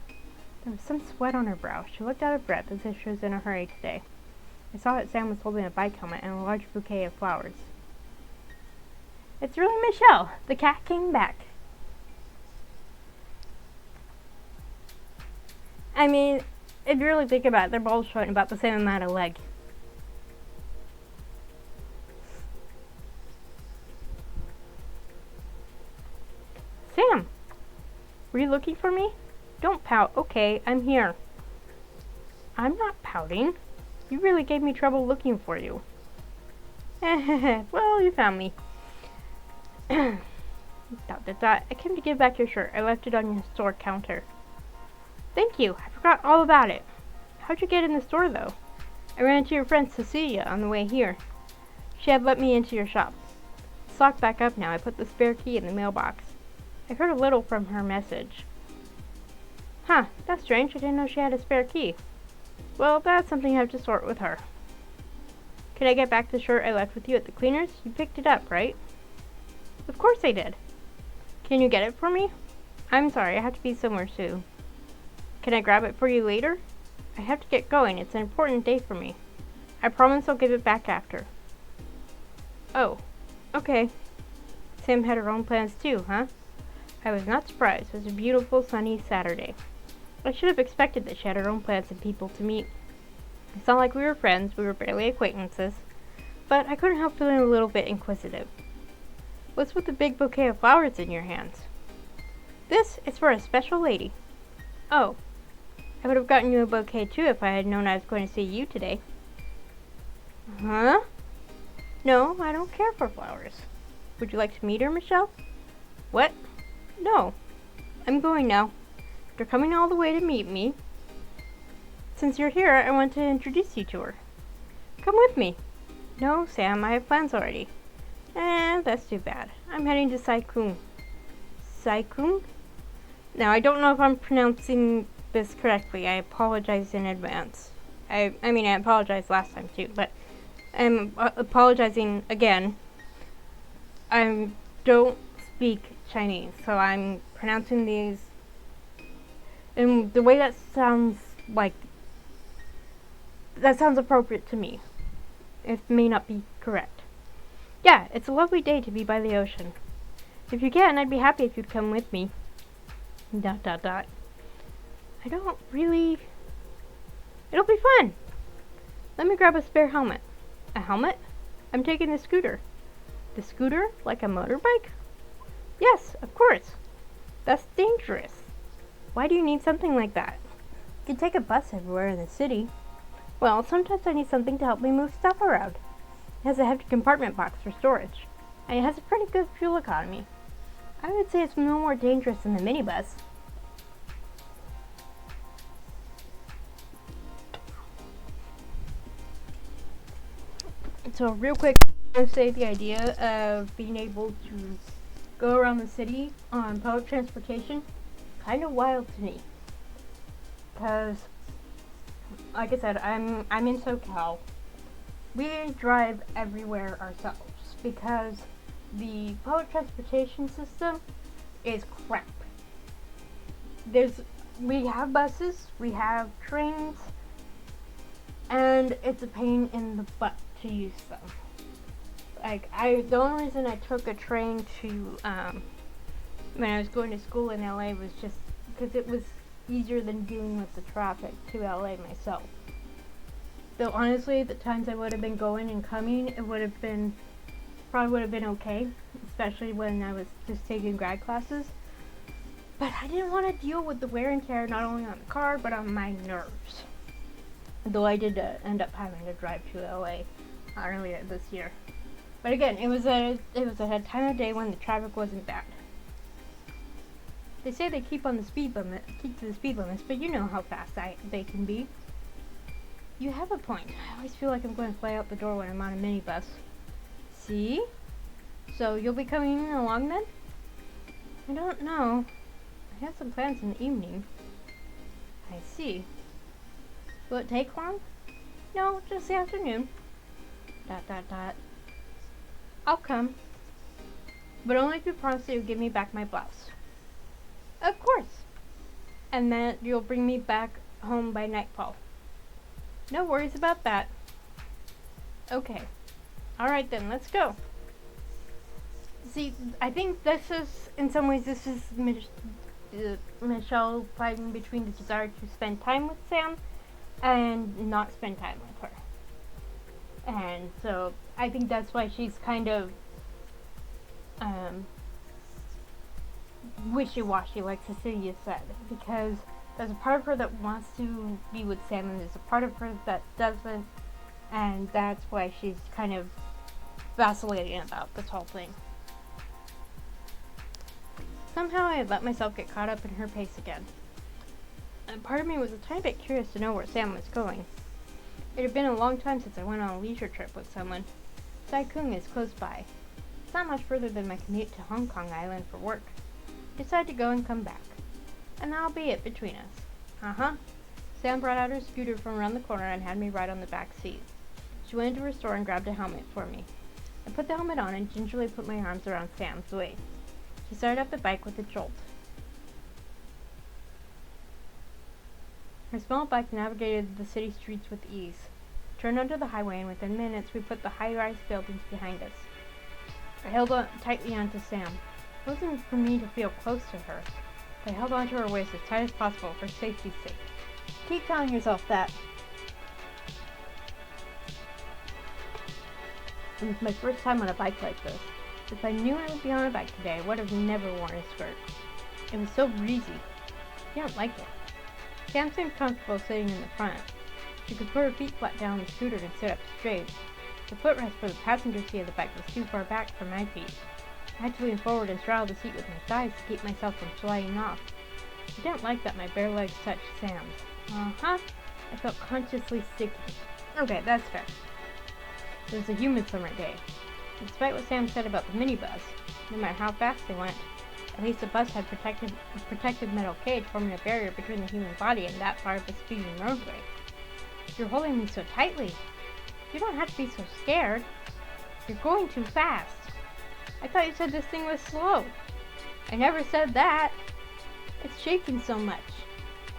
There was some sweat on her brow. She looked out of breath as if she was in a hurry today. I saw that Sam was holding a bike helmet and a large bouquet of flowers. It's really Michelle. The cat came back. I mean, if you really think about it, they're both showing about the same amount of leg. Sam, were you looking for me? Don't pout. Okay, I'm here. I'm not pouting. You really gave me trouble looking for you. Well, you found me. I came to give back your shirt. I left it on your store counter. Thank you. I forgot all about it. How'd you get in the store, though? I ran into your friend Cecilia on the way here. She had let me into your shop. It's locked back up now. I put the spare key in the mailbox. I heard a little from her message. Huh, that's strange. I didn't know she had a spare key. Well, that's something I have to sort with her. Can I get back the shirt I left with you at the cleaners? You picked it up, right? Of course I did. Can you get it for me? I'm sorry, I have to be somewhere soon. Can I grab it for you later? I have to get going. It's an important day for me. I promise I'll give it back after. Oh, okay. Sam had her own plans too, huh? I was not surprised. It was a beautiful, sunny Saturday. I should have expected that she had her own plans and people to meet. It's not like we were friends. We were barely acquaintances. But I couldn't help feeling a little bit inquisitive. What's with the big bouquet of flowers in your hands? This is for a special lady. Oh, I would have gotten you a bouquet too if I had known I was going to see you today. Huh? No, I don't care for flowers. Would you like to meet her, Michelle? What? No. I'm going now. You're coming all the way to meet me. Since you're here, I want to introduce you to her. Come with me. No, Sam, I have plans already. That's too bad. I'm heading to Saikung. Saikung? Now, I don't know if I'm pronouncing this correctly. I apologize in advance. I mean, I apologized last time too, but I'm apologizing again. I don't speak Chinese, so I'm pronouncing these in the way that sounds appropriate to me. It may not be correct. Yeah, it's a lovely day to be by the ocean. If you can, I'd be happy if you'd come with me. ... I don't really... It'll be fun! Let me grab a spare helmet. A helmet? I'm taking the scooter. The scooter? Like a motorbike? Yes, of course. That's dangerous. Why do you need something like that? You can take a bus everywhere in the city. Well, sometimes I need something to help me move stuff around. It has a hefty compartment box for storage. And it has a pretty good fuel economy. I would say it's no more dangerous than the minibus. So real quick, I want to say the idea of being able to go around the city on public transportation, kind of wild to me. Because, like I said, I'm in SoCal. We drive everywhere ourselves because the public transportation system is crap. We have buses, we have trains, and it's a pain in the butt to use them. The only reason I took a train to, when I was going to school in LA was just because it was easier than dealing with the traffic to LA myself. Though honestly, the times I would have been going and coming, it probably would have been okay, especially when I was just taking grad classes. But I didn't want to deal with the wear and tear not only on the car, but on my nerves. Though I did end up having to drive to LA earlier this year. But again, it was a time of day when the traffic wasn't bad. They say they keep to the speed limits, but you know how fast they can be. You have a point. I always feel like I'm going to fly out the door when I'm on a minibus. See? So you'll be coming along then? I don't know. I have some plans in the evening. I see. Will it take long? No, just the afternoon. Dot dot dot. I'll come, but only if you promise that you'll give me back my blouse. Of course. And then you'll bring me back home by nightfall. No worries about that. Okay. Alright then, let's go. See, I think this is, in some ways, this is Michelle fighting between the desire to spend time with Sam and not spend time with her. And so, I think that's why she's kind of wishy-washy, like Cecilia said, because there's a part of her that wants to be with Sam and there's a part of her that doesn't, and that's why she's kind of vacillating about this whole thing. Somehow I had let myself get caught up in her pace again. And part of me was a tiny bit curious to know where Sam was going. It had been a long time since I went on a leisure trip with someone. Sai Kung is close by. It's not much further than my commute to Hong Kong Island for work. I decided to go and come back. And that'll be it between us. Uh-huh. Sam brought out her scooter from around the corner and had me ride on the back seat. She went into her store and grabbed a helmet for me. I put the helmet on and gingerly put my arms around Sam's waist. She started up the bike with a jolt. Her small bike navigated the city streets with ease. Turned onto the highway, and within minutes we put the high-rise buildings behind us. I held on tightly onto Sam. It wasn't for me to feel close to her, but I held onto her waist as tight as possible for safety's sake. Keep telling yourself that. It was my first time on a bike like this. If I knew I would be on a bike today, I would have never worn a skirt. It was so breezy. I didn't like it. Sam seemed comfortable sitting in the front. She could put her feet flat down on the scooter and sit up straight. The footrest for the passenger seat of the bike was too far back for my feet. I had to lean forward and straddle the seat with my thighs to keep myself from sliding off. I didn't like that my bare legs touched Sam's. Uh-huh. I felt consciously sticky. Okay, that's fair. It was a humid summer day. Despite what Sam said about the minibus, no matter how fast they went, at least the bus had a protective metal cage forming a barrier between the human body and that part of the speeding roadway. You're holding me so tightly. You don't have to be so scared. You're going too fast. I thought you said this thing was slow. I never said that. It's shaking so much.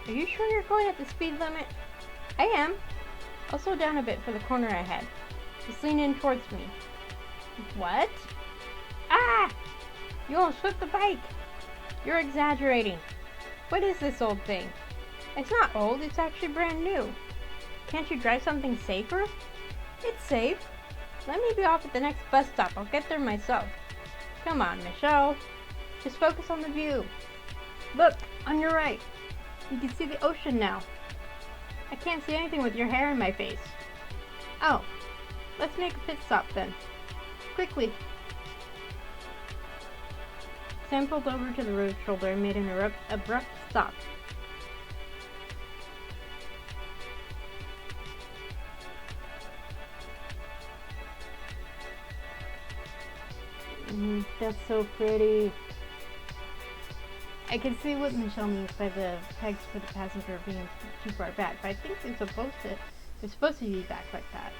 Are you sure you're going at the speed limit? I am. I'll slow down a bit for the corner ahead. Just lean in towards me. What? Ah! You almost flipped the bike. You're exaggerating. What is this old thing? It's not old, it's actually brand new. Can't you drive something safer? It's safe. Let me be off at the next bus stop. I'll get there myself. Come on, Michelle. Just focus on the view. Look, on your right. You can see the ocean now. I can't see anything with your hair in my face. Oh, let's make a pit stop then. Quickly. Sam pulled over to the road shoulder and made an abrupt stop. That's so pretty. I can see what Michelle means by the pegs for the passenger being too far back, but I think they're supposed to be back like that.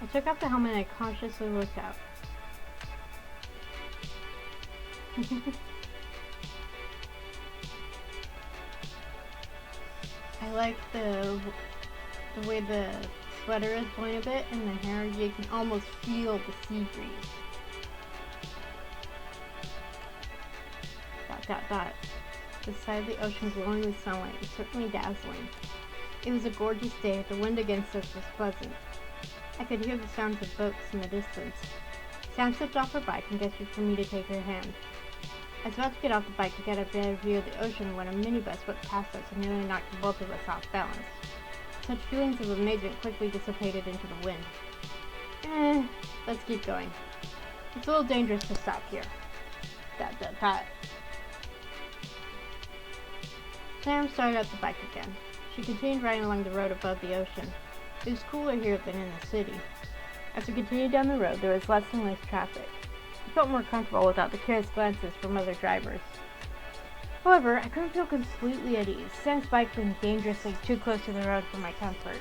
I took off the helmet and I cautiously looked out. I like the way the sweater is blowing a bit and the hair, you can almost feel the sea breeze. Dot dot dot. The side of the ocean glowing with sunlight was certainly dazzling. It was a gorgeous day, the wind against us was pleasant. I could hear the sounds of boats in the distance. Sam slipped off her bike and gestured for me to take her hand. I was about to get off the bike to get a better view of the ocean when a minibus whipped past us and nearly knocked the both of us off balance. Such feelings of amazement quickly dissipated into the wind. Let's keep going. It's a little dangerous to stop here. Dot dot dot. Sam started up the bike again. She continued riding along the road above the ocean. It was cooler here than in the city. As we continued down the road, there was less and less traffic. I felt more comfortable without the curious glances from other drivers. However, I couldn't feel completely at ease. Sam's bike being dangerously too close to the road for my comfort.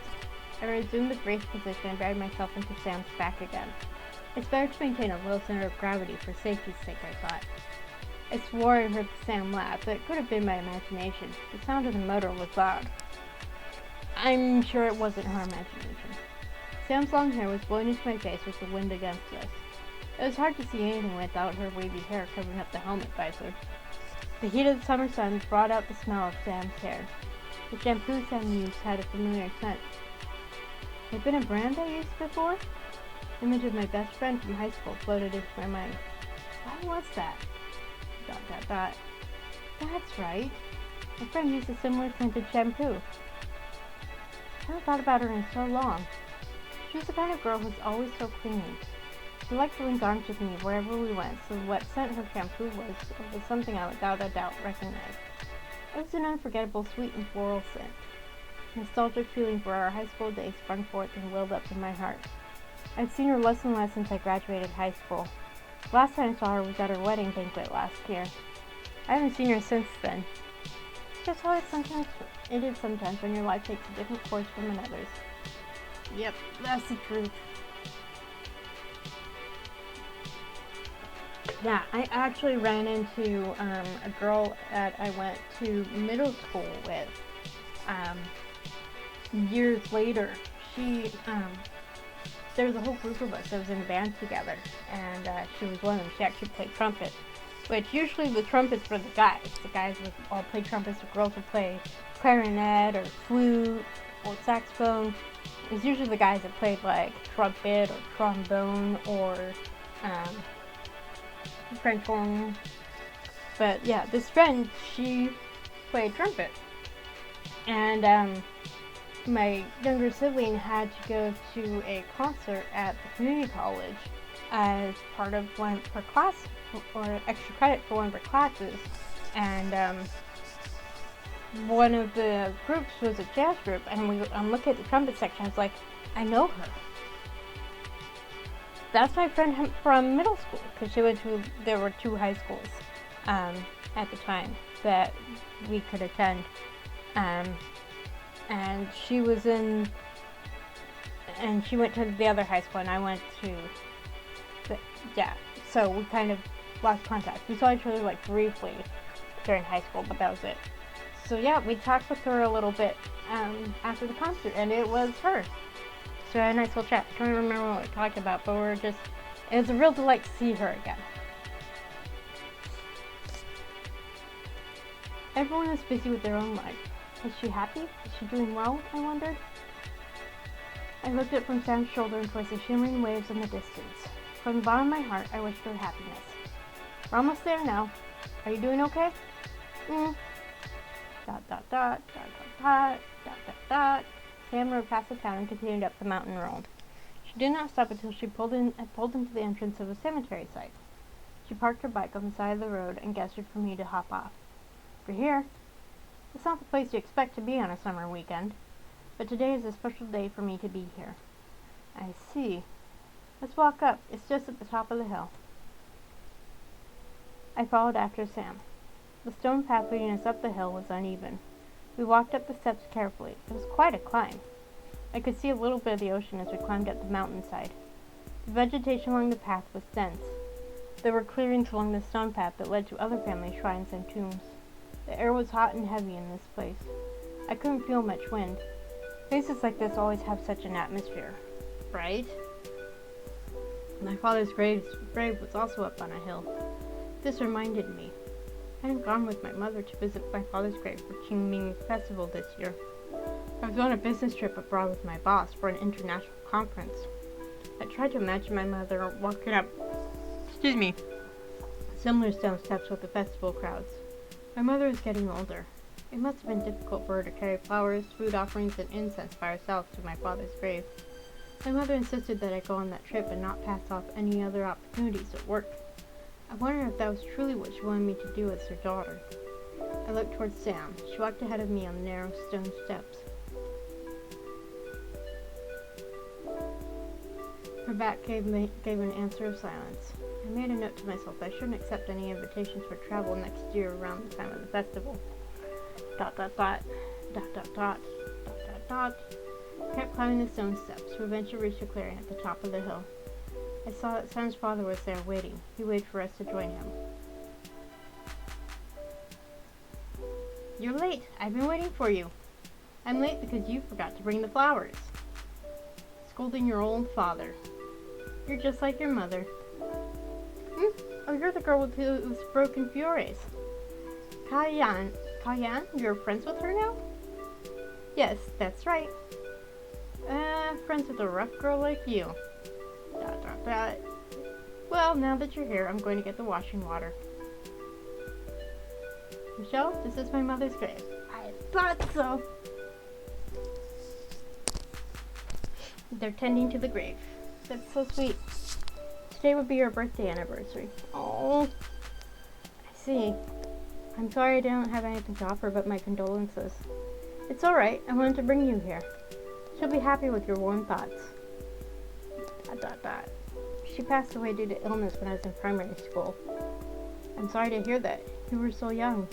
I resumed the race position and buried myself into Sam's back again. It's better to maintain a low center of gravity for safety's sake, I thought. I swore I heard Sam laugh, but it could have been my imagination. The sound of the motor was loud. I'm sure it wasn't her imagination. Sam's long hair was blowing into my face with the wind against us. It was hard to see anything without her wavy hair covering up the helmet visor. The heat of the summer sun brought out the smell of Sam's hair. The shampoo Sam used had a familiar scent. It had been a brand I used before? The image of my best friend from high school floated into my mind. What was that? ... That's right. My friend used a similar scented shampoo. I haven't thought about her in so long. She was the kind of girl who's always so clingy. She liked to link arms with me wherever we went, so what scent her shampoo was something I would without a doubt recognize. It was an unforgettable sweet and floral scent. A nostalgic feeling for our high school days sprung forth and welled up in my heart. I'd seen her less and less since I graduated high school. The last time I saw her was at her wedding banquet last year. I haven't seen her since then. Just how it is sometimes when your life takes a different course from another's. Yep, that's the truth. Yeah, I actually ran into a girl that I went to middle school with years later. There was a whole group of us that was in a band together, and she was one of them. She actually played trumpet, which usually the trumpet's for the guys. The guys would all play trumpets, the girls would play clarinet or flute or saxophone. It was usually the guys that played like trumpet or trombone or French horn. But yeah, this friend, she played trumpet. And my younger sibling had to go to a concert at the community college as part of one of her class, or extra credit for one of her classes. And one of the groups was a jazz group, and I'm looking at the trumpet section. I was like, I know her. That's my friend from middle school, because there were 2 high schools at the time that we could attend. And she was and she went to the other high school, and I went to so we kind of lost contact. We saw each other like briefly during high school, but that was it. So yeah, we talked with her a little bit after the concert, and it was her. So we had a nice little chat. I don't remember what we talked about, but it was a real delight to see her again. Everyone is busy with their own life. Is she happy? Is she doing well? I wondered. I looked up from Sam's shoulder and towards the shimmering waves in the distance. From the bottom of my heart, I wished her happiness. We're almost there now. Are you doing okay? Sam rode past the town and continued up the mountain road. She did not stop until she pulled into the entrance of a cemetery site. She parked her bike on the side of the road and gestured for me to hop off. We're here. It's not the place you expect to be on a summer weekend, but today is a special day for me to be here. I see. Let's walk up. It's just at the top of the hill. I followed after Sam. The stone path leading us up the hill was uneven. We walked up the steps carefully. It was quite a climb. I could see a little bit of the ocean as we climbed up the mountainside. The vegetation along the path was dense. There were clearings along the stone path that led to other family shrines and tombs. The air was hot and heavy in this place. I couldn't feel much wind. Places like this always have such an atmosphere, right? My father's grave was also up on a hill. This reminded me. I hadn't gone with my mother to visit my father's grave for Qingming Festival this year. I was on a business trip abroad with my boss for an international conference. I tried to imagine my mother walking up, similar stone steps with the festival crowds. My mother was getting older. It must have been difficult for her to carry flowers, food offerings, and incense by herself to my father's grave. My mother insisted that I go on that trip and not pass off any other opportunities at work. I wondered if that was truly what she wanted me to do as her daughter. I looked towards Sam. She walked ahead of me on the narrow stone steps. Her back gave an answer of silence. I made a note to myself that I shouldn't accept any invitations for travel next year around the time of the festival. Dot dot dot. Dot dot dot. Dot dot dot. I kept climbing the stone steps, who eventually reached a clearing at the top of the hill. I saw that Sam's father was there waiting. He waited for us to join him. You're late. I've been waiting for you. I'm late because you forgot to bring the flowers. Scolding your old father. You're just like your mother. Oh, you're the girl with who's broken Fiores. Kayan, you're friends with her now? Yes, that's right. Friends with a rough girl like you. Dot dot dot. Well, now that you're here, I'm going to get the washing water. Michelle, this is my mother's grave. I thought so. They're tending to the grave. That's so sweet. Today would be your birthday anniversary. Oh, I see. I'm sorry I don't have anything to offer but my condolences. It's alright. I wanted to bring you here. She'll be happy with your warm thoughts. Dot dot dot. She passed away due to illness when I was in primary school. I'm sorry to hear that. You were so young.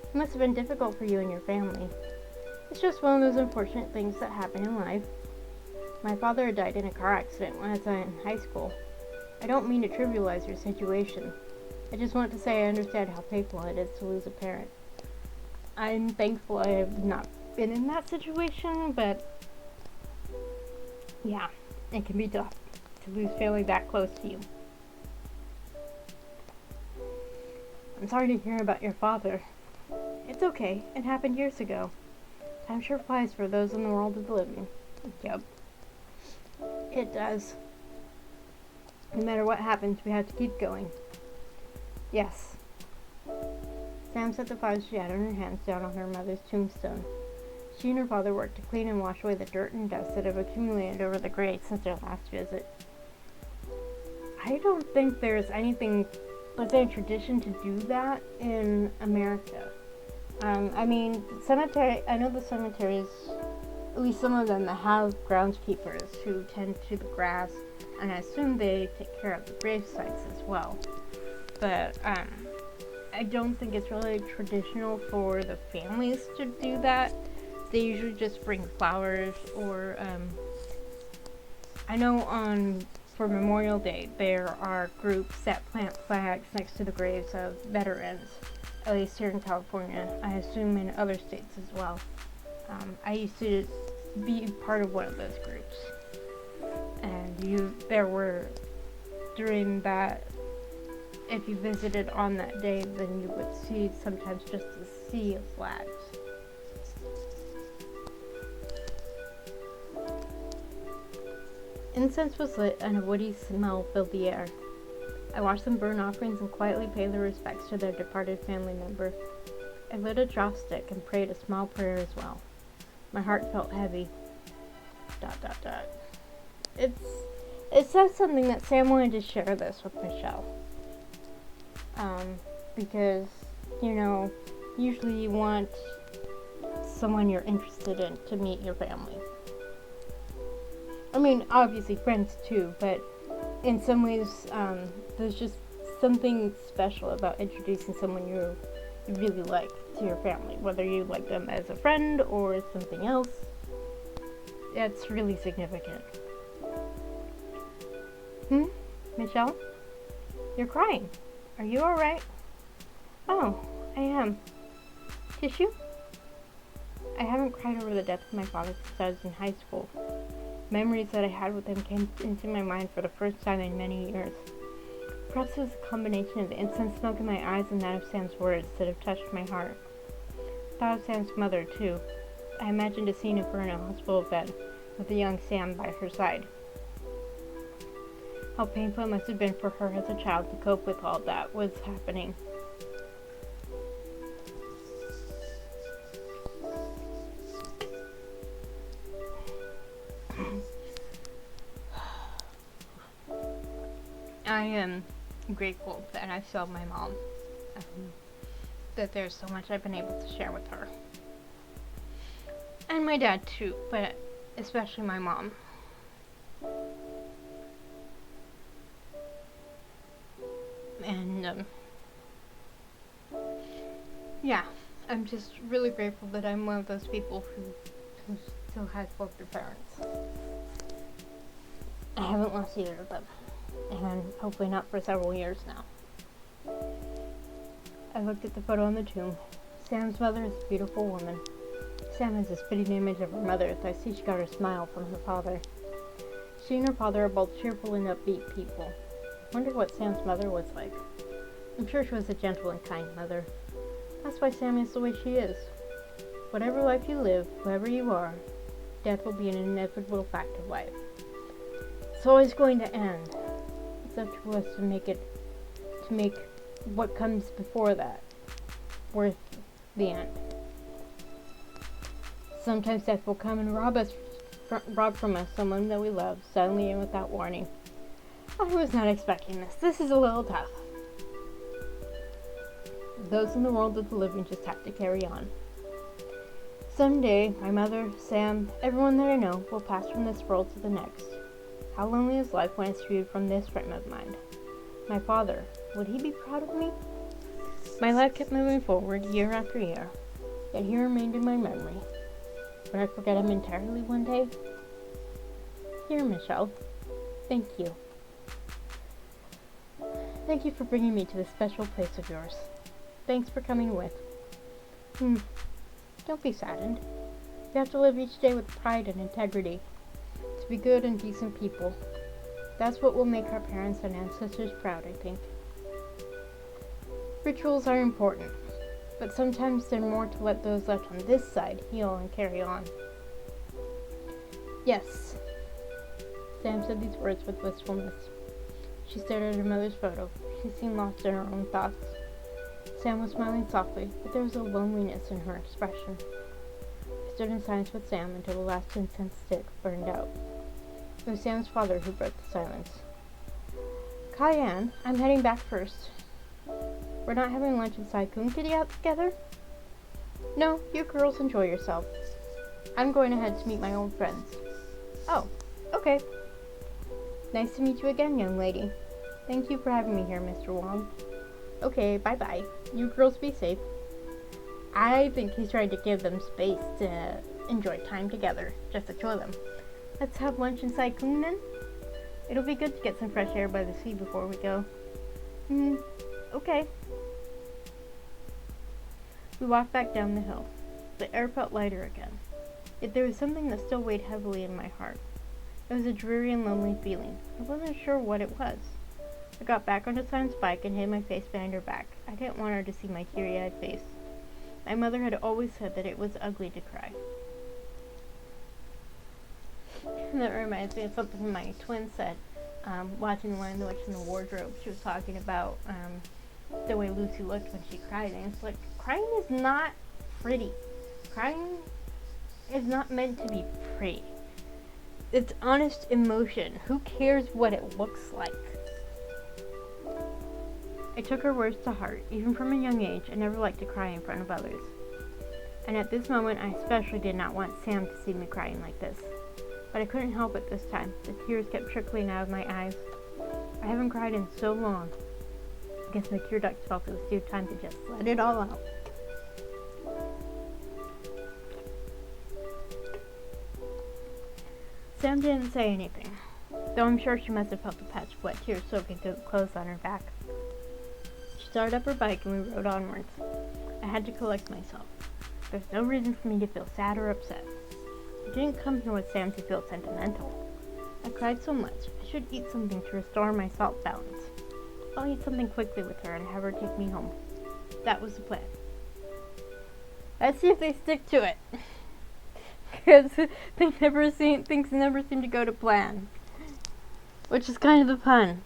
It must have been difficult for you and your family. It's just one of those unfortunate things that happen in life. My father died in a car accident when I was in high school. I don't mean to trivialize your situation. I just want to say I understand how painful it is to lose a parent. I'm thankful I have not been in that situation, but yeah, it can be tough to lose family that close to you. I'm sorry to hear about your father. It's okay, it happened years ago. Time sure flies for those in the world of the living. Yep. It does. No matter what happens, we have to keep going. Yes. Sam set the flowers she had in her hands down on her mother's tombstone. She and her father worked to clean and wash away the dirt and dust that have accumulated over the grave since their last visit. I don't think there's anything, let's say, a tradition to do that in America. I mean, I know the cemeteries, at least some of them, that have groundskeepers who tend to the grass, and I assume they take care of the grave sites as well. But I don't think it's really traditional for the families to do that. They usually just bring flowers, or I know for Memorial Day there are groups that plant flags next to the graves of veterans, at least here in California. I assume in other states as well. I used to be part of one of those groups, and there were, during that, if you visited on that day, then you would see sometimes just a sea of flags. Incense was lit and a woody smell filled the air. I watched them burn offerings and quietly pay their respects to their departed family member. I lit a joss stick and prayed a small prayer as well. My heart felt heavy. Dot dot dot. It says something that Sam wanted to share this with Michelle. Because, usually you want someone you're interested in to meet your family. I mean, obviously friends too, but in some ways, there's just something special about introducing someone you really like to your family, whether you like them as a friend or something else. That's really significant. Michelle? You're crying. Are you alright? Oh, I am. Tissue? I haven't cried over the death of my father since I was in high school. Memories that I had with him came into my mind for the first time in many years. Perhaps it was a combination of the incense smoke in my eyes and that of Sam's words that have touched my heart. I thought of Sam's mother, too. I imagined a scene of her in a hospital bed, with the young Sam by her side. How painful it must have been for her as a child to cope with all that was happening. I am grateful that I saw my mom, that there's so much I've been able to share with her. And my dad too, but especially my mom. And yeah, I'm just really grateful that I'm one of those people who still has both their parents. I haven't lost either of them, and hopefully not for several years now. I looked at the photo on the tomb. Sam's mother is a beautiful woman. Sam has a spitting image of her mother, though I see she got her smile from her father. She and her father are both cheerful and upbeat people. I wonder what Sam's mother was like. I'm sure she was a gentle and kind mother. That's why Sam is the way she is. Whatever life you live, whoever you are, death will be an inevitable fact of life. It's always going to end. It's up to us to make what comes before that worth the end. Sometimes death will come and rob from us someone that we love, suddenly and without warning. I was not expecting this. This is a little tough. Those in the world of the living just have to carry on. Someday, my mother, Sam, everyone that I know will pass from this world to the next. How lonely is life when it's viewed from this frame of mind? My father, would he be proud of me? My life kept moving forward year after year, yet he remained in my memory. Would I forget him entirely one day? Dear Michelle, thank you. Thank you for bringing me to this special place of yours. Thanks for coming with. Don't be saddened. We have to live each day with pride and integrity. To be good and decent people. That's what will make our parents and ancestors proud, I think. Rituals are important, but sometimes they're more to let those left on this side heal and carry on. Yes. Sam said these words with wistfulness. She stared at her mother's photo. She seemed lost in her own thoughts. Sam was smiling softly, but there was a loneliness in her expression. I stood in silence with Sam until the last incense stick burned out. It was Sam's father who broke the silence. Cayenne, I'm heading back first. We're not having lunch inside Kunkity out together? No, you girls enjoy yourself. I'm going ahead to meet my old friends. Oh, okay. Nice to meet you again, young lady. Thank you for having me here, Mr. Wong. Okay, bye-bye. You girls be safe. I think he's trying to give them space to enjoy time together, just the two of them. Let's have lunch inside Kung then? It'll be good to get some fresh air by the sea before we go. Okay. We walked back down the hill. The air felt lighter again. Yet there was something that still weighed heavily in my heart. It was a dreary and lonely feeling. I wasn't sure what it was. I got back onto Sam's bike and hid my face behind her back. I didn't want her to see my teary-eyed face. My mother had always said that it was ugly to cry. And that reminds me of something my twin said. Watching Lion, the Witch, and the Wardrobe, she was talking about the way Lucy looked when she cried. And it's like, crying is not pretty. Crying is not meant to be pretty. It's honest emotion. Who cares what it looks like? I took her words to heart. Even from a young age, I never liked to cry in front of others. And at this moment, I especially did not want Sam to see me crying like this. But I couldn't help it this time. The tears kept trickling out of my eyes. I haven't cried in so long. I guess my tear ducts felt it was due time to just let it all out. Sam didn't say anything, though I'm sure she must have felt the patch of wet tears soaking through the clothes on her back. She started up her bike and we rode onwards. I had to collect myself. There's no reason for me to feel sad or upset. I didn't come here with Sam to feel sentimental. I cried so much, I should eat something to restore my salt balance. I'll eat something quickly with her and have her take me home. That was the plan. Let's see if they stick to it. Because things never seem to go to plan. Which is kind of the fun.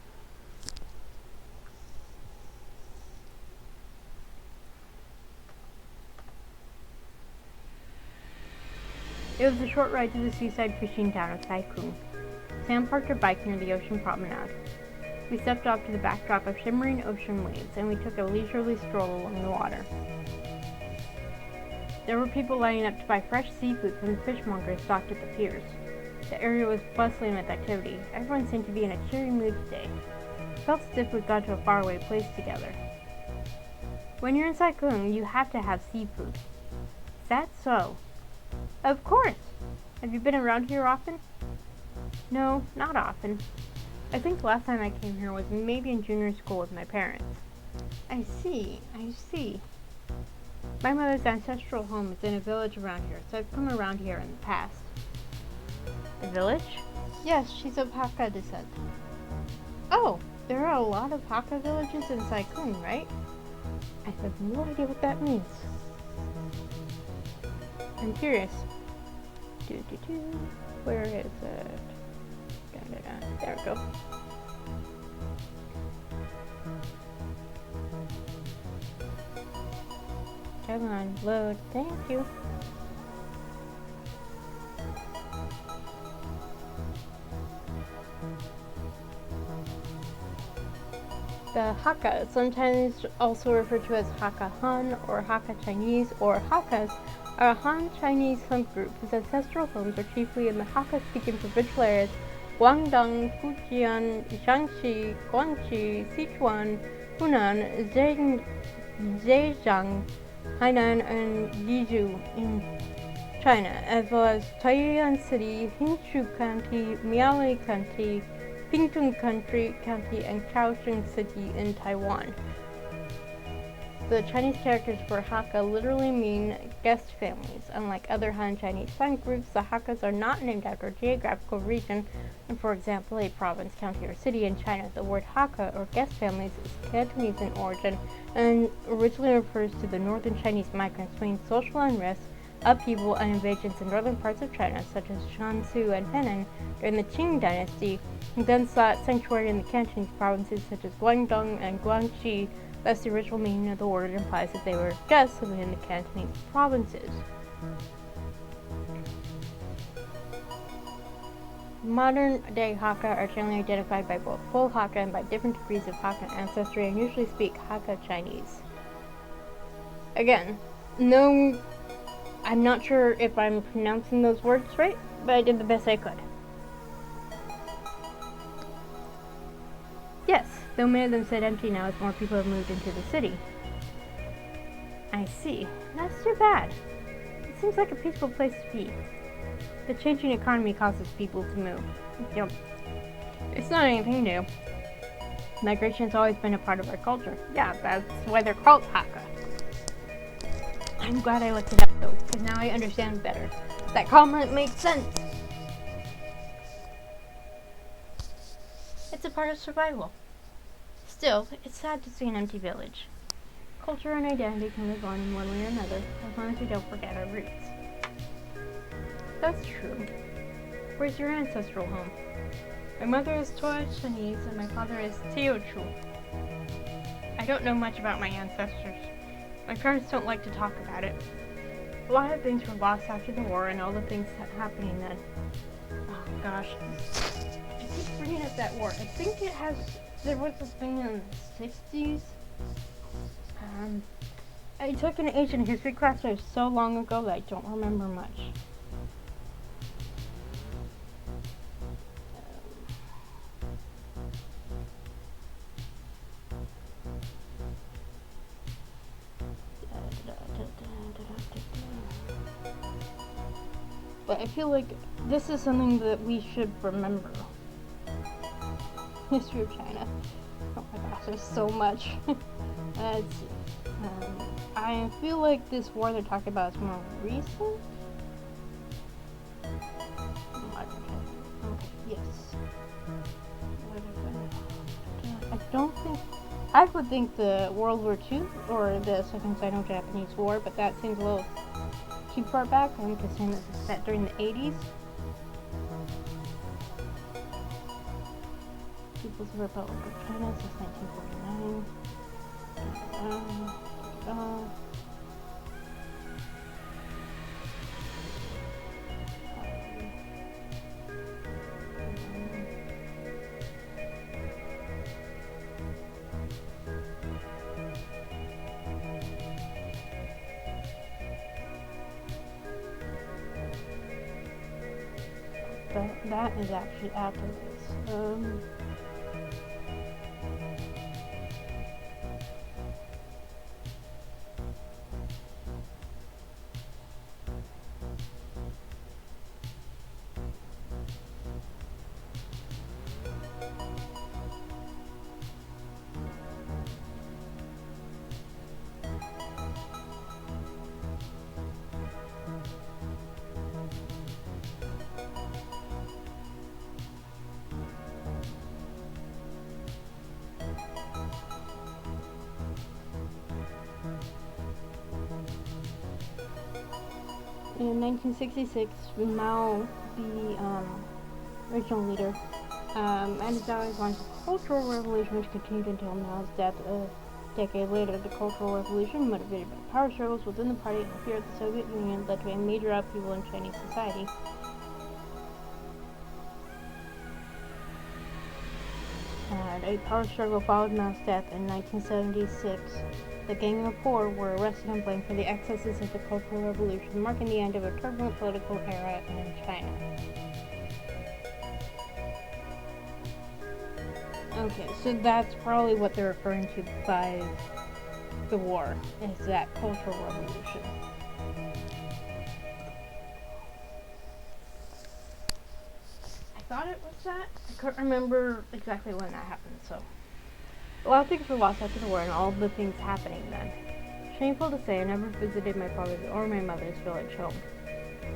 It was a short ride to the seaside fishing town of Tai Kung. Sam parked her bike near the ocean promenade. We stepped off to the backdrop of shimmering ocean waves, and we took a leisurely stroll along the water. There were people lining up to buy fresh seafood from the fishmongers stocked at the piers. The area was bustling with activity. Everyone seemed to be in a cheery mood today. felt as if we'd gone to a faraway place together. When you're in Saigon, you have to have seafood. Is that so? Of course! Have you been around here often? No, not often. I think the last time I came here was maybe in junior school with my parents. I see. My mother's ancestral home is in a village around here, so I've come around here in the past. A village? Yes, she's of Hakka descent. Oh, there are a lot of Hakka villages in Saigon, right? I have no idea what that means. I'm curious. Where is it? There we go. Come on, load. Thank you. The Hakka, sometimes also referred to as Hakka Han or Hakka Chinese or Hakkas, are a Han Chinese subgroup whose ancestral homes are chiefly in the Hakka-speaking provincial areas Guangdong, Fujian, Jiangxi, Guangxi, Sichuan, Hunan, Zhejiang, Hainan, and Guizhou in China, as well as Taiyuan City, Hsinchu County, Miaoli County, Pingtung County, and Kaohsiung City in Taiwan. The Chinese characters for Hakka literally mean guest families. Unlike other Han Chinese subgroups, the Hakkas are not named after a geographical region, and for example, a province, county, or city in China. The word Hakka, or guest families, is Cantonese in origin and originally refers to the northern Chinese migrants fleeing social unrest, upheaval, and invasions in northern parts of China, such as Shansu and Henan, during the Qing dynasty, and then sought sanctuary in the Cantonese provinces such as Guangdong and Guangxi. Thus, the original meaning of the word implies that they were guests within the Cantonese provinces. Modern-day Hakka are generally identified by both full Hakka and by different degrees of Hakka ancestry and usually speak Hakka Chinese. Again, no, I'm not sure if I'm pronouncing those words right, but I did the best I could. Yes, though many of them sit empty now as more people have moved into the city. I see. That's too bad. It seems like a peaceful place to be. The changing economy causes people to move. It's not anything new. Migration has always been a part of our culture. Yeah, that's why they're called Hakka. I'm glad I looked it up though, because now I understand better. That comment makes sense. It's a part of survival. Still, it's sad to see an empty village. Culture and identity can live on in one way or another, as long as we don't forget our roots. That's true. Where's your ancestral home? My mother is Toa Chinese and my father is Teochew. I don't know much about my ancestors. My parents don't like to talk about it. A lot of things were lost after the war and all the things that happening then. Oh gosh. I keep bringing up that war. I think there was this thing in the 60s. I took an Asian history class, but it was so long ago that I don't remember much. But I feel like this is something that we should remember. History of China. Oh my gosh, there's so much. Let's see. I feel like this war they're talking about is more recent. Okay, yes. I don't think. I would think the World War II or the Second Sino-Japanese War, but that seems a little too far back. I'm considering this is set during the 80s. People's Republic of China since 1949. That is actually after this. In 1966, Mao, the original leader, and his allies launched a cultural revolution which continued until Mao's death a decade later. The Cultural Revolution, motivated by power struggles within the party and fear of the Soviet Union, led to a major upheaval in Chinese society. And a power struggle followed Mao's death in 1976. The Gang of Four were arrested and blamed for the excesses of the Cultural Revolution, marking the end of a turbulent political era in China. Okay, so that's probably what they're referring to by the war, is that Cultural Revolution. I thought it was that. I couldn't remember exactly when that happened, so. A lot of things were lost after the war and all the things happening then. Shameful to say, I never visited my father's or my mother's village home.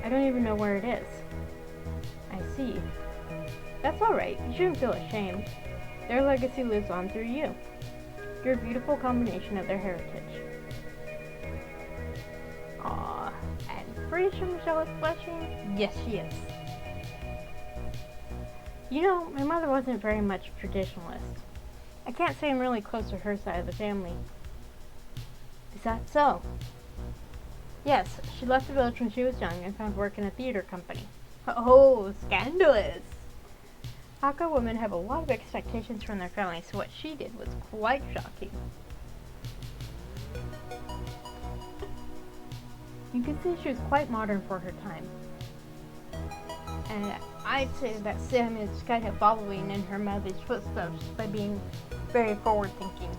I don't even know where it is. I see. That's alright, you shouldn't feel ashamed. Their legacy lives on through you. You're a beautiful combination of their heritage. Aww. And pretty sure Michelle is blushing? Yes, she is. You know, my mother wasn't very much traditionalist. I can't say I'm really close to her side of the family. Is that so? Yes, she left the village when she was young and found work in a theater company. Oh, scandalous! Hakka women have a lot of expectations from their families, so what she did was quite shocking. You can see she was quite modern for her time. And I'd say that Sam is kind of following in her mother's footsteps by being very forward-thinking.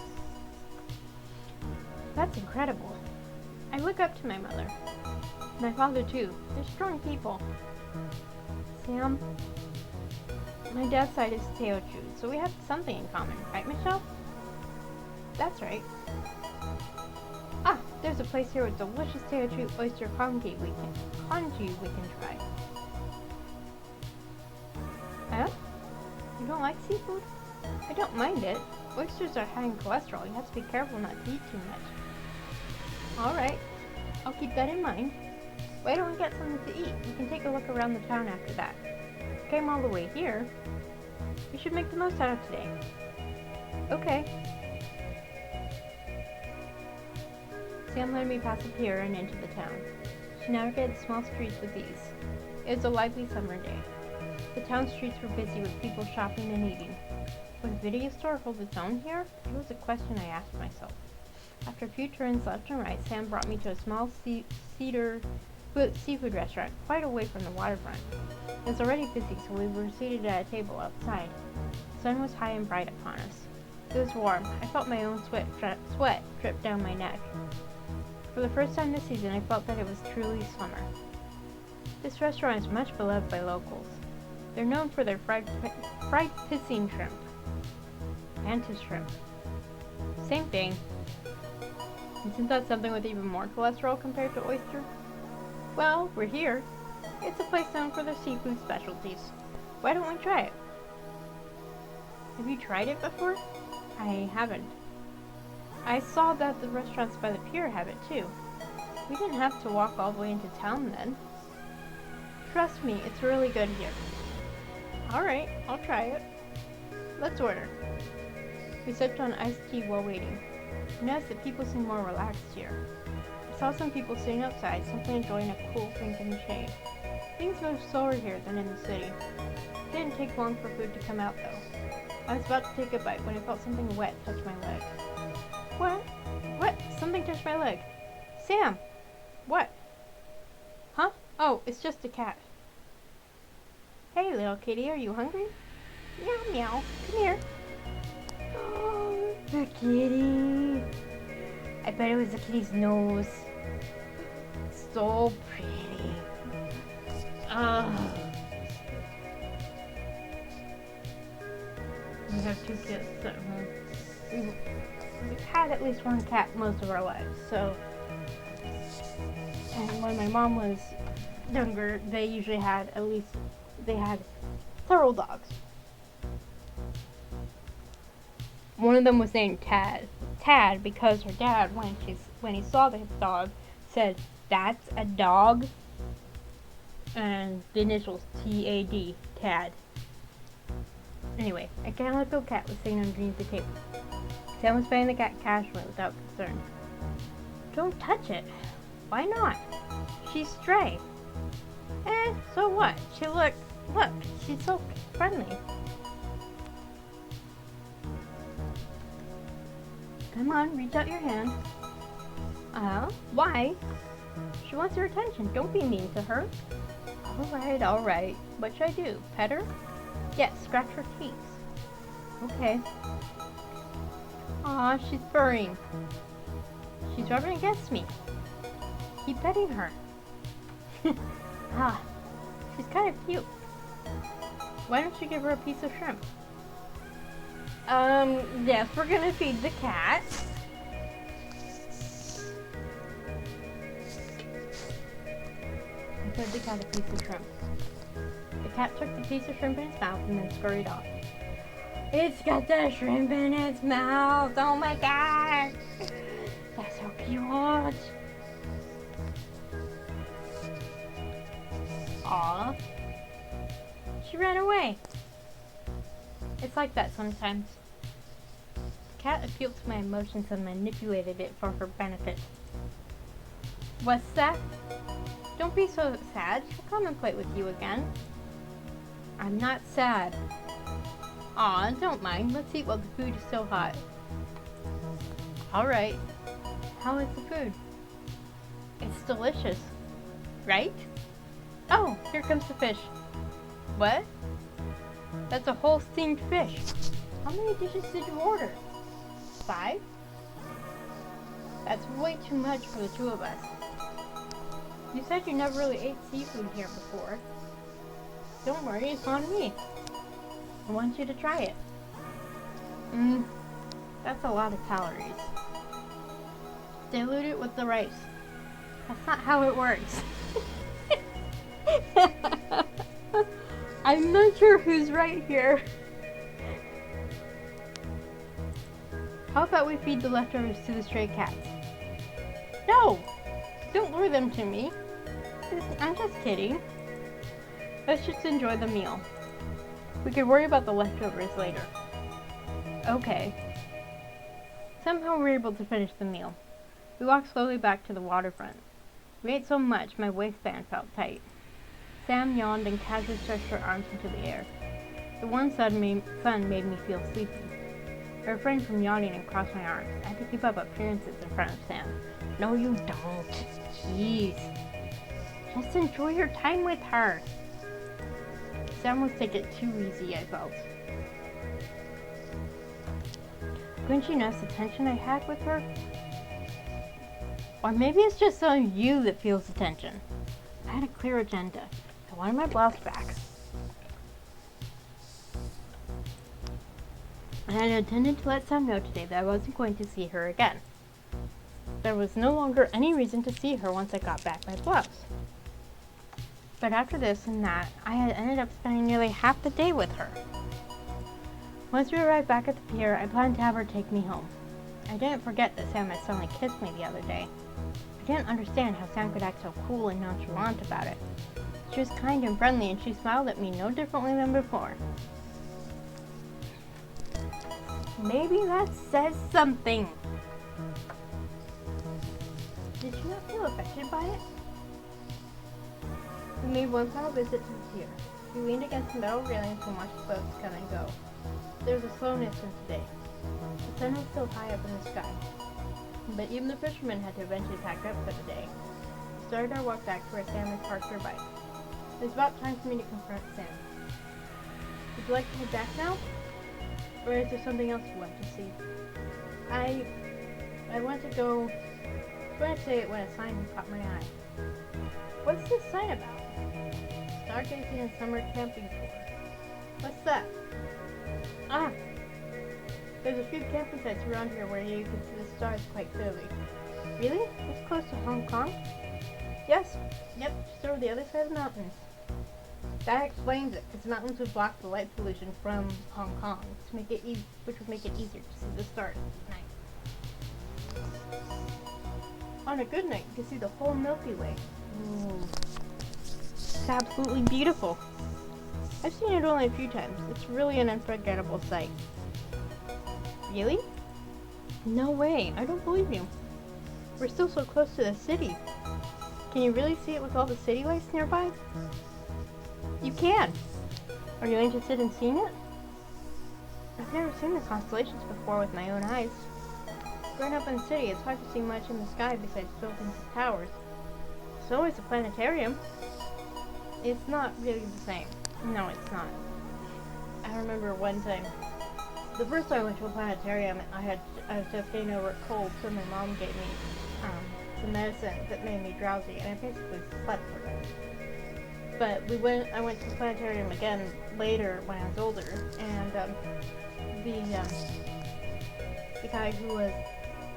That's incredible. I look up to my mother. My father too. They're strong people. Sam, my dad's side is Teochew, so we have something in common, right, Michelle? That's right. Ah, there's a place here with delicious Teochew oyster congee we can try. Huh? You don't like seafood? I don't mind it. Oysters are high in cholesterol. You have to be careful not to eat too much. Alright, I'll keep that in mind. Why don't we get something to eat? We can take a look around the town after that. Came all the way here. We should make the most out of today. Okay. Sam led me past the pier and into the town. She navigated small streets with ease. It was a lively summer day. The town streets were busy with people shopping and eating. Would a video store hold its own here? It was a question I asked myself. After a few turns left and right, Sam brought me to a small seafood restaurant, quite away from the waterfront. It was already busy, so we were seated at a table outside. The sun was high and bright upon us. It was warm. I felt my own sweat drip down my neck. For the first time this season, I felt that it was truly summer. This restaurant is much beloved by locals. They're known for their fried piscine shrimp. Mantis shrimp. Same thing. Isn't that something with even more cholesterol compared to oyster? Well, we're here. It's a place known for their seafood specialties. Why don't we try it? Have you tried it before? I haven't. I saw that the restaurants by the pier have it too. We didn't have to walk all the way into town then. Trust me, it's really good here. Alright, I'll try it. Let's order. We sipped on iced tea while waiting. I noticed that people seem more relaxed here. I saw some people sitting outside, simply enjoying a cool drink in the shade. Things move slower here than in the city. It didn't take long for food to come out though. I was about to take a bite when I felt something wet touch my leg. What? What? Something touched my leg. Sam! What? Huh? Oh, it's just a cat. Hey, little kitty, are you hungry? Meow, meow. Come here. Oh, the kitty. I bet it was the kitty's nose. So pretty. We have 2 cats at home. We've had at least 1 cat most of our lives, so. And when my mom was younger, they usually had they had several dogs. One of them was named Tad because her dad, when he saw the dog, said, "That's a dog." And the initials TAD, Tad. Anyway, a calico cat was sitting underneath the table. Sam was petting the cat casually without concern. Don't touch it. Why not? She's stray. So what? Look, she's so friendly. Come on, reach out your hand. Why? She wants your attention. Don't be mean to her. Alright. What should I do? Pet her? Yes, scratch her teeth. Okay. Aw, she's purring. She's rubbing against me. Keep petting her. She's kind of cute. Why don't you give her a piece of shrimp? Yes, we're gonna feed the cat. I fed the cat a piece of shrimp. The cat took the piece of shrimp in its mouth and then scurried off. It's got the shrimp in its mouth! Oh my god! That's so cute! Aw. She ran away. It's like that sometimes. The cat appealed to my emotions and manipulated it for her benefit. What's that? Don't be so sad. She'll come and play with you again. I'm not sad. Aw, don't mind. Let's eat while the food is so hot. Alright. How is the food? It's delicious. Right? Oh, here comes the fish. What? That's a whole steamed fish. How many dishes did you order? 5? That's way too much for the 2 of us. You said you never really ate seafood here before. Don't worry, it's on me. I want you to try it. That's a lot of calories. Dilute it with the rice. That's not how it works. I'm not sure who's right here. How about we feed the leftovers to the stray cats? No! Don't lure them to me. I'm just kidding. Let's just enjoy the meal. We could worry about the leftovers later. Okay. Somehow we were able to finish the meal. We walked slowly back to the waterfront. We ate so much, my waistband felt tight. Sam yawned and casually stretched her arms into the air. The warm sun made me feel sleepy. I refrained from yawning and crossed my arms. I had to keep up appearances in front of Sam. No, you don't. Jeez. Just enjoy your time with her. Sam was taking it too easy, I felt. Couldn't you notice the tension I had with her? Or maybe it's just only you that feels the tension. I had a clear agenda. I wanted my blouse back. And I intended to let Sam know today that I wasn't going to see her again. There was no longer any reason to see her once I got back my blouse. But after this and that, I had ended up spending nearly half the day with her. Once we arrived back at the pier, I planned to have her take me home. I didn't forget that Sam had suddenly kissed me the other day. I didn't understand how Sam could act so cool and nonchalant about it. She was kind and friendly, and she smiled at me no differently than before. Maybe that says something. Did she not feel affected by it? We made one final visit to the pier. We leaned against the metal railings and watched the boats come and go. There was a slowness in today. The sun was still high up in the sky, but even the fishermen had to eventually pack up for the day. We started our walk back to where Sam had parked her bike. It was about time for me to confront Sam. Would you like to head back now? Or is there something else you want to see? I want to go... I want to say it when a sign caught my eye. What's this sign about? Stargazing and summer camping tour. What's that? There's a few camping sites around here where you can see the stars quite clearly. Really? It's close to Hong Kong? Yes. Yep, just over the other side of the mountains. That explains it, because the mountains would block the light pollution from Hong Kong, which would make it easier to see the stars at night. On a good night, you can see the whole Milky Way. Ooh. It's absolutely beautiful. I've seen it only a few times. It's really an unforgettable sight. Really? No way. I don't believe you. We're still so close to the city. Can you really see it with all the city lights nearby? You can. Are you interested in seeing it? I've never seen the constellations before with my own eyes. Growing up in the city, it's hard to see much in the sky besides buildings and towers. There's always a planetarium. It's not really the same. No, it's not. I remember one time, the first time I went to a planetarium, I was just getting over a cold, so my mom gave me some medicine that made me drowsy, and I basically slept for it. But I went to the planetarium again later when I was older, and the guy who was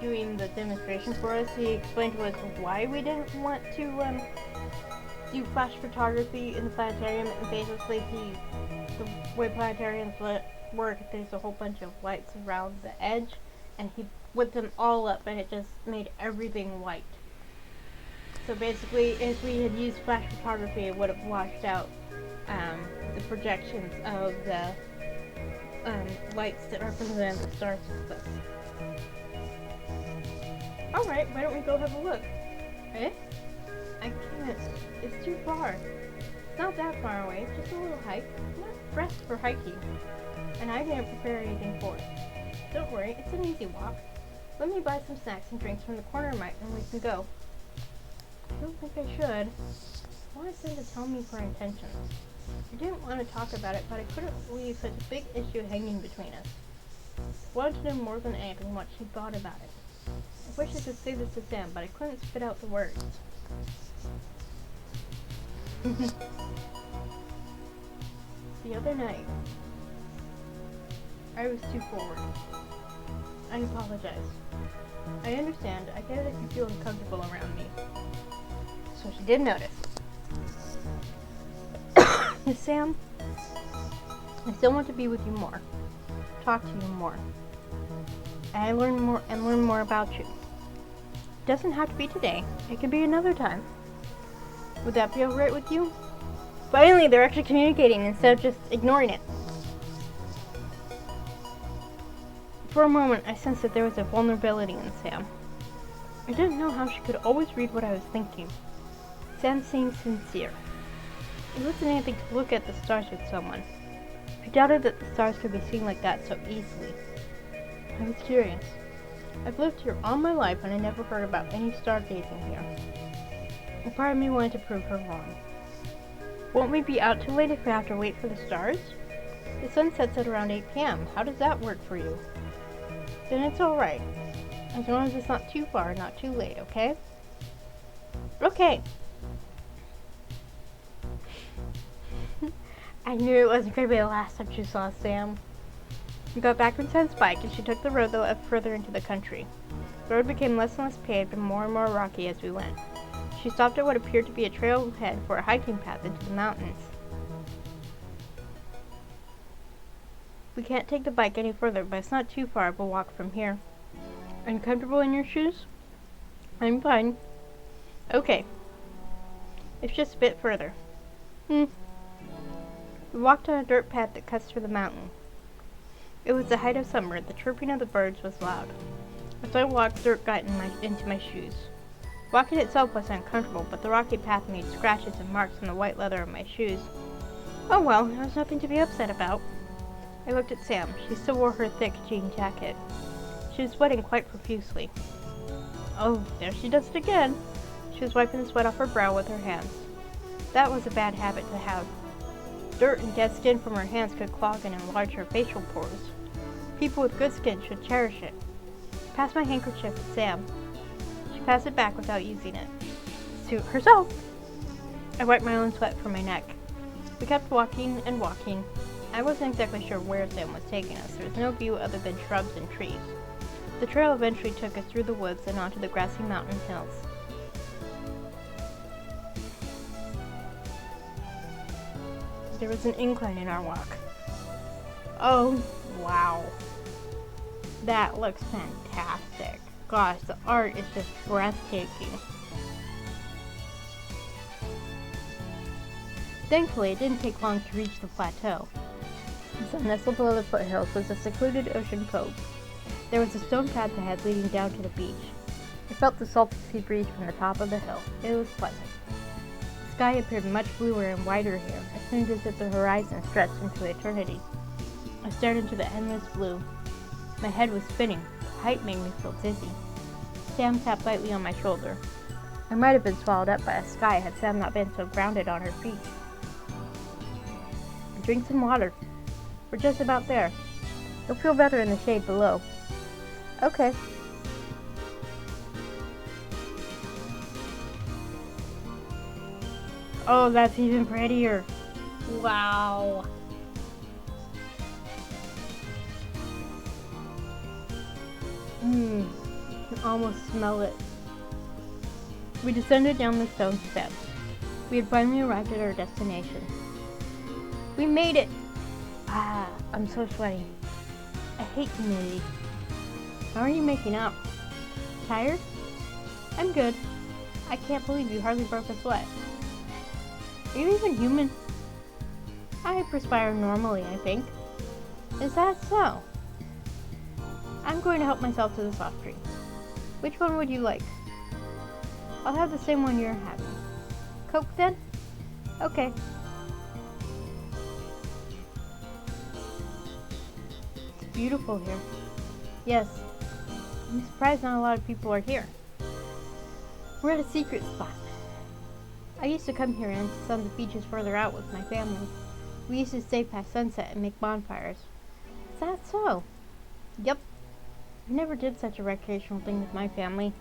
doing the demonstration for us, he explained to us why we didn't want to do flash photography in the planetarium, and basically the way planetariums work, there's a whole bunch of lights around the edge, and he whipped them all up, and it just made everything white. So basically, if we had used flash photography, it would have washed out the projections of the lights that represent the star system. Alright, why don't we go have a look? Eh? I can't. It's too far. It's not that far away, just a little hike. I'm not dressed for hiking, and I didn't prepare anything for it. Don't worry, it's an easy walk. Let me buy some snacks and drinks from the corner mart and we can go. I don't think I should. I wanted them to tell me her intentions. I didn't want to talk about it, but I couldn't leave such a big issue hanging between us. I wanted to know more than anything what she thought about it. I wish I could say this to Sam, but I couldn't spit out the words. The other night, I was too forward. I apologize. I understand. I get it if you feel uncomfortable around me. So she did notice. Sam, I still want to be with you more. Talk to you more. And learn more about you. It doesn't have to be today. It can be another time. Would that be alright with you? Finally, they're actually communicating instead of just ignoring it. For a moment, I sensed that there was a vulnerability in Sam. I didn't know how she could always read what I was thinking. Sam seemed sincere. It wasn't anything to look at the stars with someone. I doubted that the stars could be seen like that so easily. I was curious. I've lived here all my life and I never heard about any stargazing here. A part of me wanted to prove her wrong. Won't we be out too late if we have to wait for the stars? The sun sets at around 8 p.m. How does that work for you? Then it's alright. As long as it's not too far, not too late, okay? Okay. I knew it wasn't going to be the last time she saw Sam. We got back on Sam's bike and she took the road that led further into the country. The road became less and less paved and more rocky as we went. She stopped at what appeared to be a trailhead for a hiking path into the mountains. We can't take the bike any further, but it's not too far. We'll walk from here. Are you comfortable in your shoes? I'm fine. Okay. It's just a bit further. We walked on a dirt path that cuts through the mountain. It was the height of summer. The chirping of the birds was loud. As I walked, dirt got into my shoes. Walking itself was uncomfortable, but the rocky path made scratches and marks on the white leather of my shoes. Oh well, there was nothing to be upset about. I looked at Sam. She still wore her thick jean jacket. She was sweating quite profusely. Oh, there she does it again. She was wiping the sweat off her brow with her hands. That was a bad habit to have. Dirt and dead skin from her hands could clog and enlarge her facial pores. People with good skin should cherish it. I passed my handkerchief to Sam. She passed it back without using it. Suit herself! I wiped my own sweat from my neck. We kept walking and walking. I wasn't exactly sure where Sam was taking us. There was no view other than shrubs and trees. The trail eventually took us through the woods and onto the grassy mountain hills. There was an incline in our walk. Oh, wow. That looks fantastic. Gosh, the art is just breathtaking. Thankfully, it didn't take long to reach the plateau. So nestled below the foothills was a secluded ocean cove. There was a stone path ahead leading down to the beach. I felt the salty sea breeze from the top of the hill. It was pleasant. The sky appeared much bluer and wider here. It seemed as if the horizon stretched into eternity. I stared into the endless blue. My head was spinning. The height made me feel dizzy. Sam tapped lightly on my shoulder. I might have been swallowed up by a sky had Sam not been so grounded on her feet. Drink some water. We're just about there. You'll feel better in the shade below. Okay. Oh, that's even prettier. Wow. I can almost smell it. We descended down the stone steps. We had finally arrived at our destination. We made it! Ah, I'm so sweaty. I hate humidity. How are you making out? Tired? I'm good. I can't believe you hardly broke a sweat. Are you even human? I perspire normally, I think. Is that so? I'm going to help myself to the soft drink. Which one would you like? I'll have the same one you're having. Coke then? Okay. It's beautiful here. Yes. I'm surprised not a lot of people are here. We're at a secret spot. I used to come here and to some of the beaches further out with my family. We used to stay past sunset and make bonfires. Is that so? Yep. I never did such a recreational thing with my family.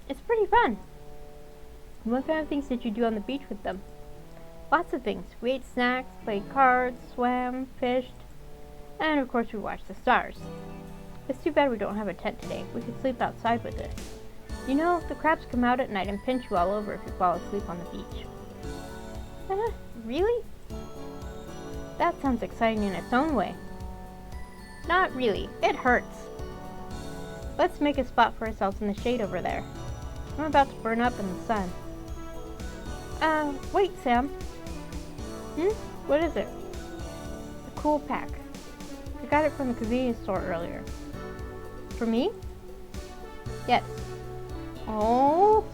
It's pretty fun. What kind of things did you do on the beach with them? Lots of things. We ate snacks, played cards, swam, fished, and of course we watched the stars. It's too bad we don't have a tent today. We could sleep outside with it. You know, the crabs come out at night and pinch you all over if you fall asleep on the beach. Really? That sounds exciting in its own way. Not really. It hurts. Let's make a spot for ourselves in the shade over there. I'm about to burn up in the sun. Wait, Sam. What is it? A cool pack. I got it from the convenience store earlier. For me? Yes. Oh.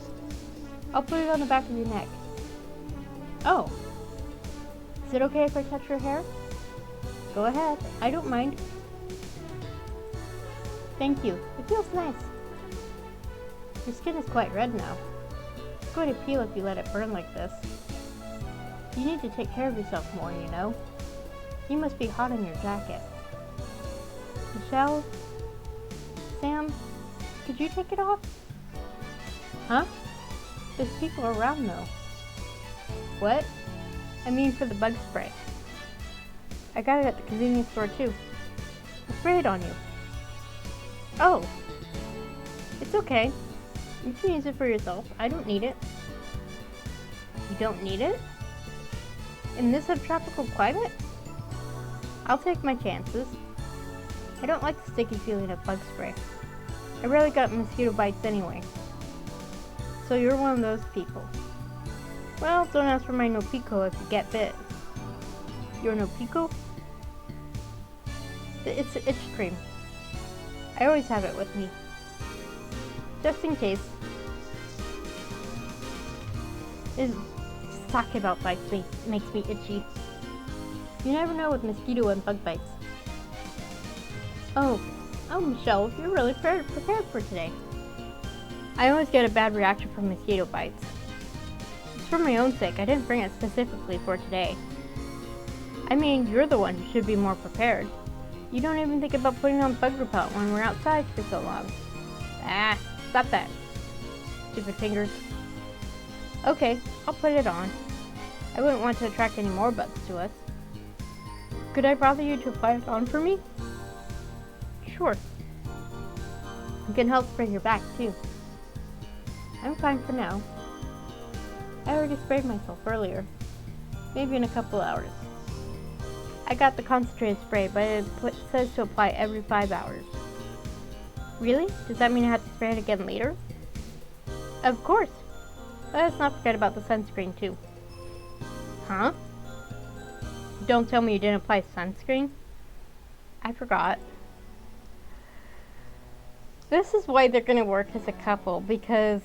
I'll put it on the back of your neck. Oh. Is it okay if I touch your hair? Go ahead. I don't mind. Thank you. It feels nice. Your skin is quite red now. It's going to peel if you let it burn like this. You need to take care of yourself more, you know. You must be hot in your jacket. Michelle? Sam? Could you take it off? Huh? There's people around though. What? I mean for the bug spray. I got it at the convenience store too. I'll spray it on you. Oh. It's okay. You can use it for yourself. I don't need it. You don't need it? In this subtropical climate? I'll take my chances. I don't like the sticky feeling of bug spray. I rarely got mosquito bites anyway. So you're one of those people. Well, don't ask for my no pico if you get bit. Your no pico? It's itch cream. I always have it with me. Just in case. Talking about bites makes me itchy. You never know with mosquito and bug bites. Oh, Michelle, you're really prepared for today. I always get a bad reaction from mosquito bites. It's for my own sake. I didn't bring it specifically for today. I mean, you're the one who should be more prepared. You don't even think about putting on bug repellent when we're outside for so long. Ah, stop that. Stupid fingers. Okay, I'll put it on. I wouldn't want to attract any more bugs to us. Could I bother you to apply it on for me? Sure. You can help spray your back too. I'm fine for now. I already sprayed myself earlier. Maybe in a couple hours. I got the concentrated spray, but it says to apply every 5 hours. Really? Does that mean I have to spray it again later? Of course. Let's not forget about the sunscreen too. Huh? Don't tell me you didn't apply sunscreen. I forgot. This is why they're gonna work as a couple, because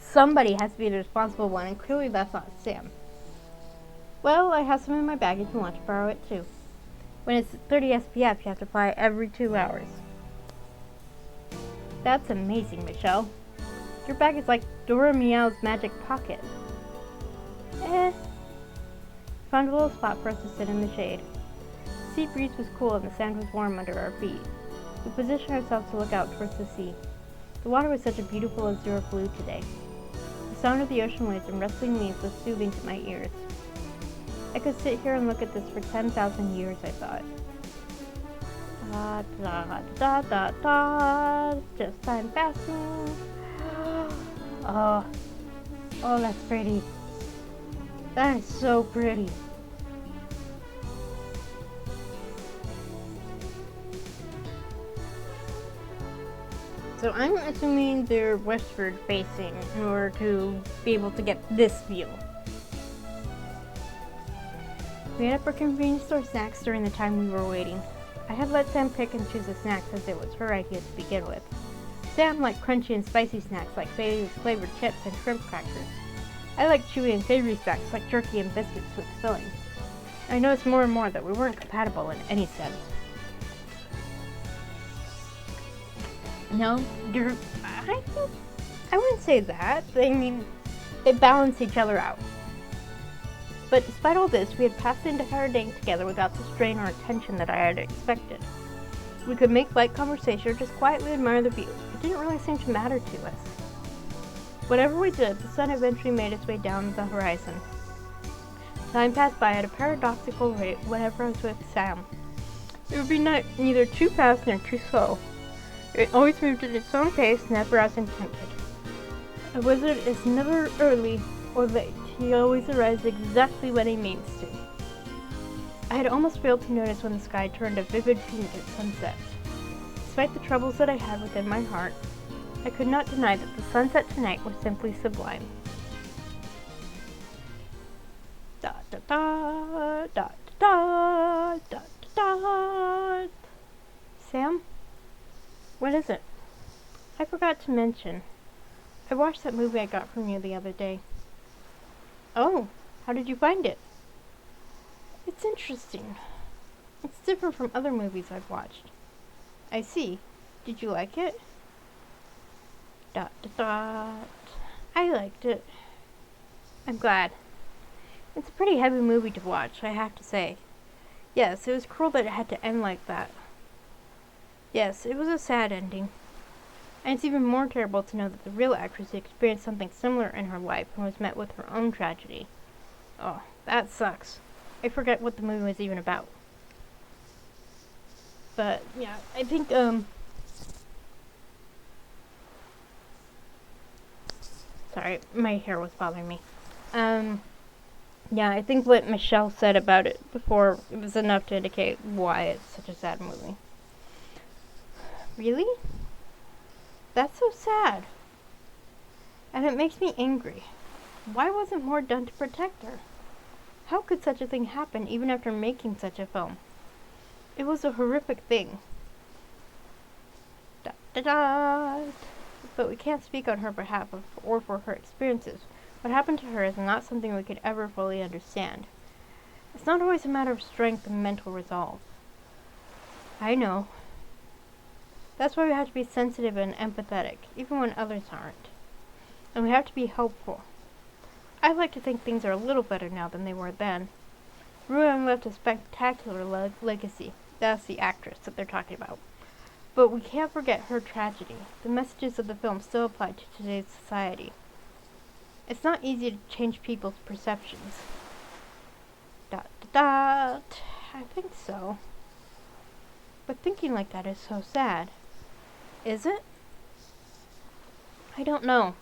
somebody has to be the responsible one, and clearly that's not Sam. Well, I have some in my bag if you want to borrow it too. When it's 30 SPF, you have to apply every 2 hours. That's amazing, Michelle. Your bag is like Dora Meow's magic pocket. Found a little spot for us to sit in the shade. The sea breeze was cool and the sand was warm under our feet. We positioned ourselves to look out towards the sea. The water was such a beautiful azure blue today. The sound of the ocean waves and rustling leaves was soothing to my ears. I could sit here and look at this for 10,000 years, I thought. Da da da da da, just time passing. Oh, that's pretty. That is so pretty. So I'm assuming they're westward facing in order to be able to get this view. We had up our convenience store snacks during the time we were waiting. I had let Sam pick and choose the snacks as it was her idea to begin with. Sam liked crunchy and spicy snacks like flavored chips and shrimp crackers. I liked chewy and savory snacks like jerky and biscuits with filling. I noticed more and more that we weren't compatible in any sense. No, I wouldn't say that. I mean, they balance each other out. But despite all this, we had passed the entire day together without the strain or attention that I had expected. We could make light conversation or just quietly admire the view. It didn't really seem to matter to us. Whatever we did, the sun eventually made its way down the horizon. Time passed by at a paradoxical rate whenever I was with Sam. It would be neither too fast nor too slow. It always moved at its own pace, never as intended. A wizard is never early or late. He always arrives exactly when he means to. I had almost failed to notice when the sky turned a vivid pink at sunset. Despite the troubles that I had within my heart, I could not deny that the sunset tonight was simply sublime. Da da da da da da da da. Sam? What is it? I forgot to mention. I watched that movie I got from you the other day. Oh, how did you find it? It's interesting. It's different from other movies I've watched. I see. Did you like it? Dot dot dot. I liked it. I'm glad. It's a pretty heavy movie to watch, I have to say. Yes, it was cruel that it had to end like that. Yes, it was a sad ending. And it's even more terrible to know that the real actress experienced something similar in her life and was met with her own tragedy. Oh, that sucks. I forget what the movie was even about. But, yeah, I think, sorry, my hair was bothering me. Yeah, I think what Michelle said about it before, it was enough to indicate why it's such a sad movie. Really? That's so sad. And it makes me angry. Why wasn't more done to protect her? How could such a thing happen even after making such a film? It was a horrific thing. Da da da. But we can't speak on her behalf or for her experiences. What happened to her is not something we could ever fully understand. It's not always a matter of strength and mental resolve. I know. That's why we have to be sensitive and empathetic, even when others aren't. And we have to be hopeful. I like to think things are a little better now than they were then. Ruan left a spectacular legacy. That's the actress that they're talking about. But we can't forget her tragedy. The messages of the film still apply to today's society. It's not easy to change people's perceptions. Dot dot dot. I think so. But thinking like that is so sad. Is it? I don't know.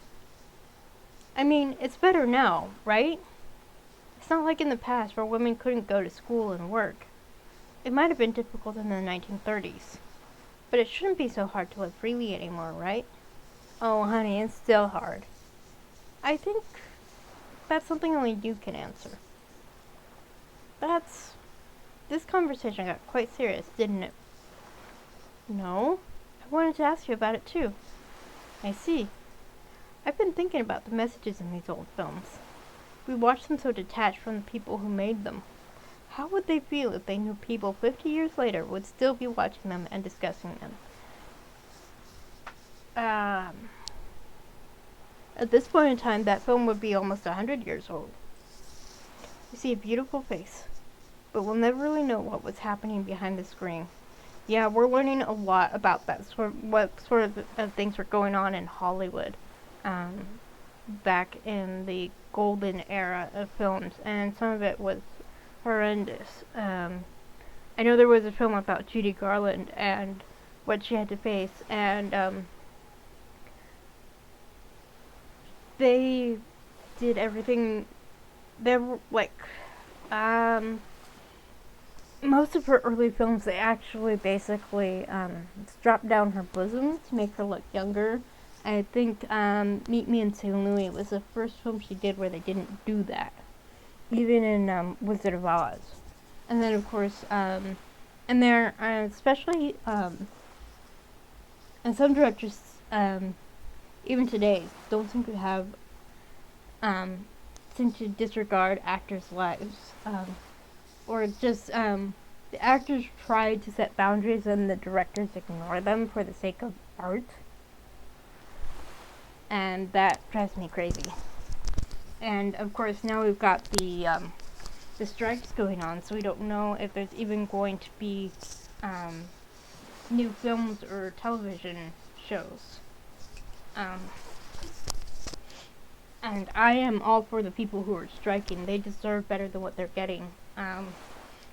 I mean, it's better now, right? It's not like in the past where women couldn't go to school and work. It might have been difficult in the 1930s. But it shouldn't be so hard to live freely anymore, right? Oh, honey, it's still hard. I think That's something only you can answer. This conversation got quite serious, didn't it? No, I wanted to ask you about it too. I see. I've been thinking about the messages in these old films. We watch them so detached from the people who made them. How would they feel if they knew people 50 years later would still be watching them and discussing them? At this point in time, that film would be almost 100 years old. We see a beautiful face, but we'll never really know what was happening behind the screen. Yeah, we're learning a lot about what sort of things were going on in Hollywood back in the golden era of films, and some of it was horrendous. I know there was a film about Judy Garland and what she had to face, and they did everything. They were like, most of her early films, they actually basically strapped down her bosom to make her look younger. I think Meet Me in St. Louis was the first film she did where they didn't do that, even in Wizard of Oz. And then, of course, and there, especially, and some directors, even today, don't seem to have, seem to disregard actors' lives, or just, the actors try to set boundaries and the directors ignore them for the sake of art. And that drives me crazy. And of course, now we've got the strikes going on, so we don't know if there's even going to be new films or television shows. And I am all for the people who are striking. They deserve better than what they're getting.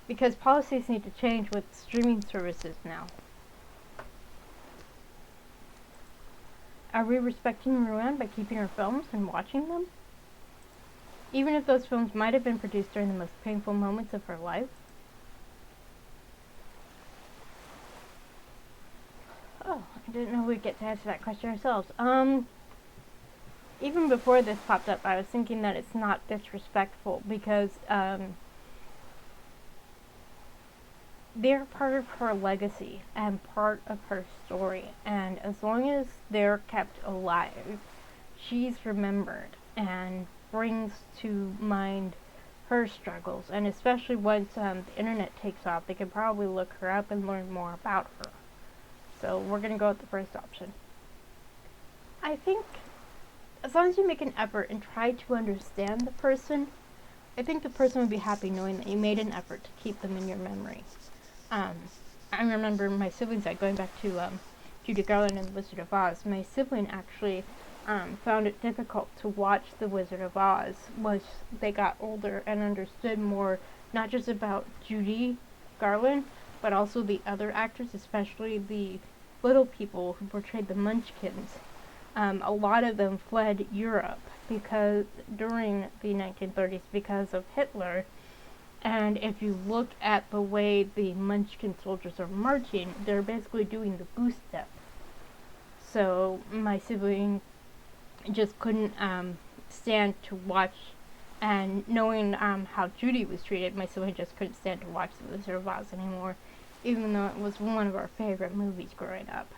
Because policies need to change with streaming services now. Are we respecting Ruan by keeping her films and watching them? Even if those films might have been produced during the most painful moments of her life? Oh, I didn't know we'd get to answer that question ourselves. Even before this popped up, I was thinking that it's not disrespectful because, they're part of her legacy and part of her story, and as long as they're kept alive, she's remembered and brings to mind her struggles, and especially once the internet takes off, they can probably look her up and learn more about her. So we're going to go with the first option. I think as long as you make an effort and try to understand the person, I think the person would be happy knowing that you made an effort to keep them in your memory. I remember my siblings, going back to Judy Garland and The Wizard of Oz, my sibling actually found it difficult to watch The Wizard of Oz once they got older and understood more, not just about Judy Garland, but also the other actors, especially the little people who portrayed the Munchkins. A lot of them fled Europe because during the 1930s because of Hitler. And if you look at the way the Munchkin soldiers are marching, they're basically doing the goose step. So my sibling just couldn't stand to watch, and knowing how Judy was treated, my sibling just couldn't stand to watch The Wizard of Oz anymore, even though it was one of our favorite movies growing up.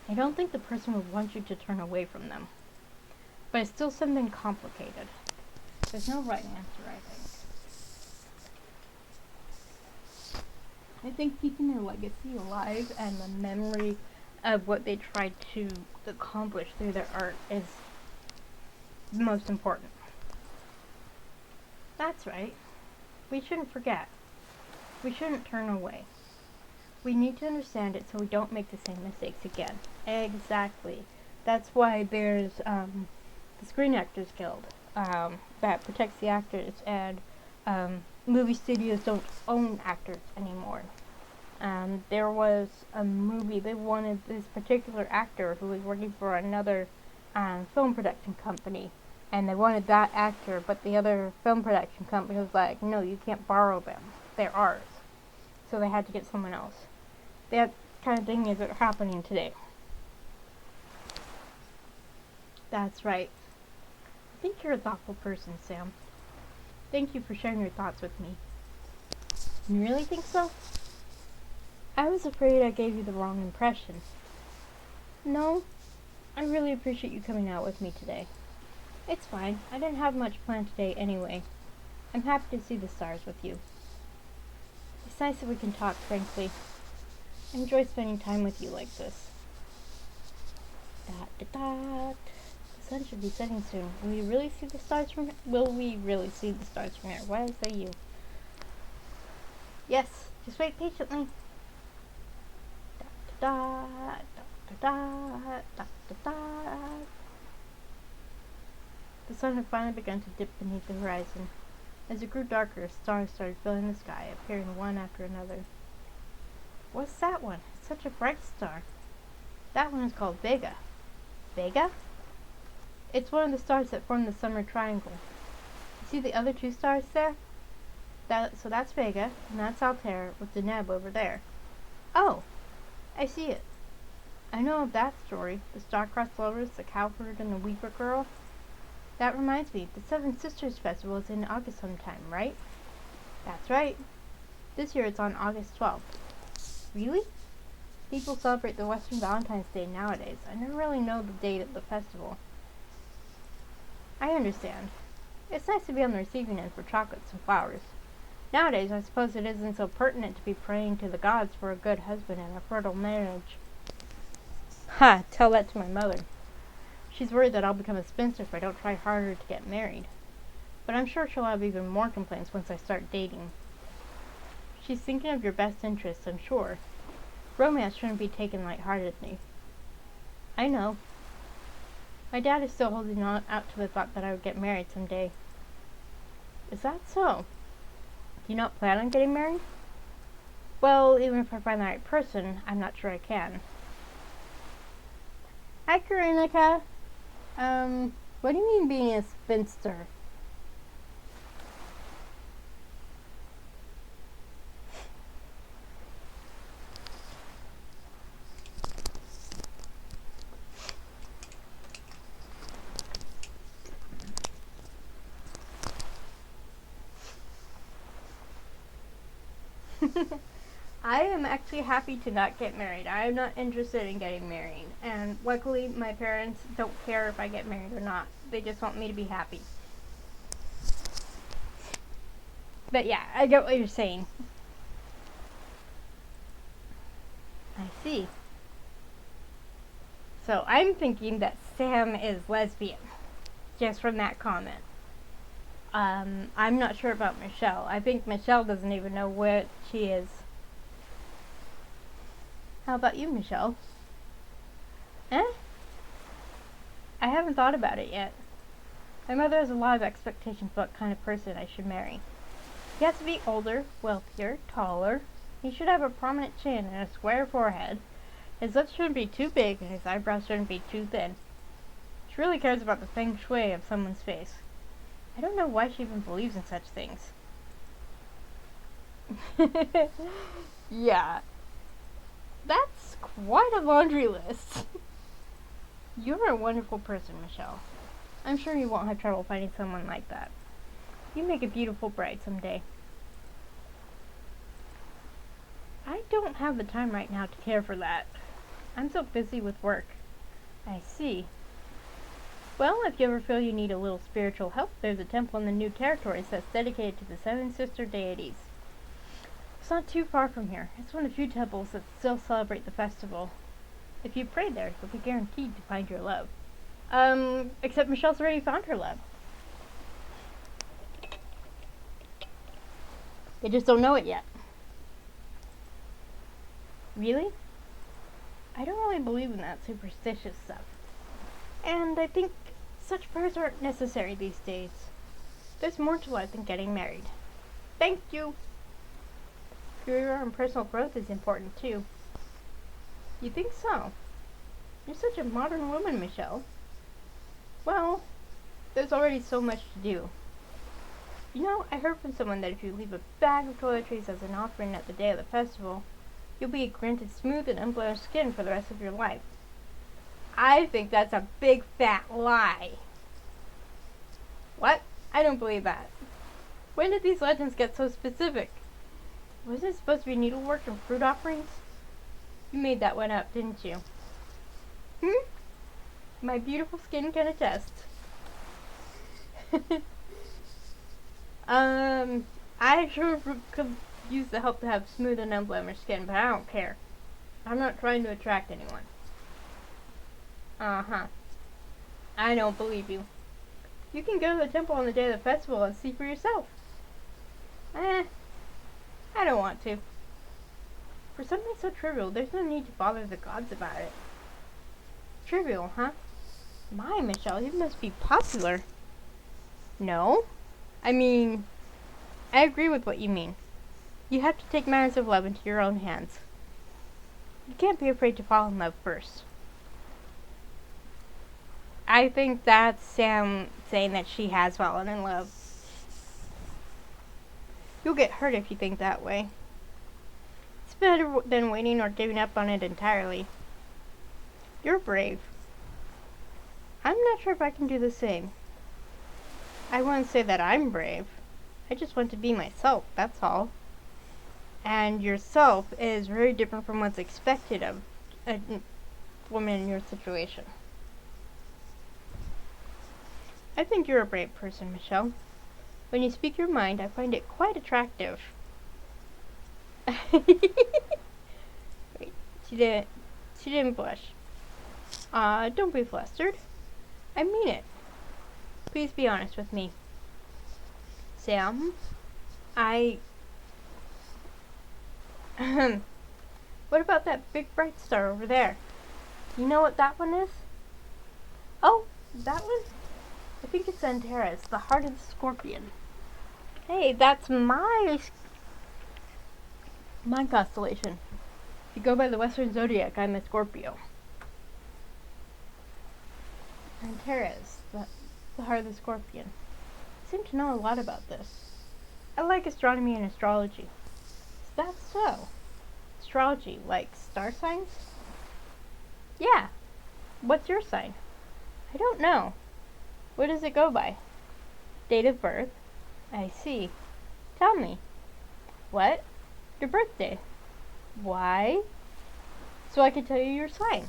I don't think the person would want you to turn away from them. But it's still something complicated. There's no right answer, I think. I think keeping their legacy alive and the memory of what they tried to accomplish through their art is the most important. That's right. We shouldn't forget. We shouldn't turn away. We need to understand it so we don't make the same mistakes again. Exactly. That's why there's the Screen Actors Guild that protects the actors, and movie studios don't own actors anymore. There was a movie, they wanted this particular actor who was working for another film production company, and they wanted that actor, but the other film production company was like, no, you can't borrow them, they're ours. So they had to get someone else. That kind of thing is happening today. That's right. I think you're a thoughtful person, Sam. Thank you for sharing your thoughts with me. You really think so? I was afraid I gave you the wrong impression. No, I really appreciate you coming out with me today. It's fine. I didn't have much planned today anyway. I'm happy to see the stars with you. It's nice that we can talk frankly. I enjoy spending time with you like this. Dot dot dot. The sun should be setting soon. Will we really see the stars from here? Why did I say you? Yes, just wait patiently. Dot dot dot dot dot dot dot. The sun had finally begun to dip beneath the horizon. As it grew darker, stars started filling the sky, appearing one after another. What's that one? It's such a bright star. That one is called Vega. Vega? It's one of the stars that form the summer triangle. You see the other two stars there? So that's Vega, and that's Altair, with Deneb over there. Oh, I see it. I know of that story, the star-crossed lovers, the cowherd, and the weaver girl. That reminds me, the Seven Sisters Festival is in August sometime, right? That's right. This year it's on August 12th. Really? People celebrate the Western Valentine's Day nowadays. I never really know the date of the festival. I understand. It's nice to be on the receiving end for chocolates and flowers. Nowadays, I suppose it isn't so pertinent to be praying to the gods for a good husband and a fertile marriage. Ha! Tell that to my mother. She's worried that I'll become a spinster if I don't try harder to get married. But I'm sure she'll have even more complaints once I start dating. She's thinking of your best interests, I'm sure. Romance shouldn't be taken lightheartedly. I know. My dad is still holding on out to the thought that I would get married someday. Is that so? Do you not plan on getting married? Well, even if I find the right person, I'm not sure I can. Hi, Karinika. What do you mean being a spinster? I am actually happy to not get married. I am not interested in getting married. And luckily, my parents don't care if I get married or not. They just want me to be happy. But yeah, I get what you're saying. I see. So I'm thinking that Sam is lesbian, just from that comment. I'm not sure about Michelle. I think Michelle doesn't even know what she is. How about you, Michelle? Eh? I haven't thought about it yet. My mother has a lot of expectations about what kind of person I should marry. He has to be older, wealthier, taller. He should have a prominent chin and a square forehead. His lips shouldn't be too big and his eyebrows shouldn't be too thin. She really cares about the feng shui of someone's face. I don't know why she even believes in such things. Yeah. That's quite a laundry list. You're a wonderful person, Michelle. I'm sure you won't have trouble finding someone like that. You make a beautiful bride someday. I don't have the time right now to care for that. I'm so busy with work. I see. Well, if you ever feel you need a little spiritual help, there's a temple in the New Territories that's dedicated to the Seven Sister Deities. It's not too far from here. It's one of the few temples that still celebrate the festival. If you pray there, you'll be guaranteed to find your love. Except Michelle's already found her love. They just don't know it yet. Really? I don't really believe in that superstitious stuff. And I think such prayers aren't necessary these days. There's more to life than getting married. Thank you! Career and personal growth is important too. You think so? You're such a modern woman, Michelle. Well, there's already so much to do. You know, I heard from someone that if you leave a bag of toiletries as an offering at the day of the festival, you'll be granted smooth and unblemished skin for the rest of your life. I think that's a big fat lie. What? I don't believe that. When did these legends get so specific? Was it supposed to be needlework and fruit offerings? You made that one up, didn't you? My beautiful skin can attest. I sure could use the help to have smooth and unblemished skin, but I don't care. I'm not trying to attract anyone. Uh-huh. I don't believe you. You can go to the temple on the day of the festival and see for yourself. I don't want to. For something so trivial, there's no need to bother the gods about it. Trivial, huh? My, Michelle, you must be popular. No. I mean, I agree with what you mean. You have to take matters of love into your own hands. You can't be afraid to fall in love first. I think that's Sam saying that she has fallen in love. You'll get hurt if you think that way. It's better than waiting or giving up on it entirely. You're brave. I'm not sure if I can do the same. I wouldn't say that I'm brave. I just want to be myself, that's all. And yourself is very different from what's expected of a woman in your situation. I think you're a brave person, Michelle. When you speak your mind, I find it quite attractive. Wait, she didn't blush. Don't be flustered. I mean it. Please be honest with me. Sam, what about that big bright star over there? You know what that one is? Oh, that one? I think it's Antares, the heart of the scorpion. Hey, that's my constellation. If you go by the Western Zodiac, I'm a Scorpio. Antares, the heart of the scorpion. I seem to know a lot about this. I like astronomy and astrology. Is that so? Astrology, like star signs? Yeah. What's your sign? I don't know. What does it go by? Date of birth? I see. Tell me. What? Your birthday. Why? So I can tell you your sign.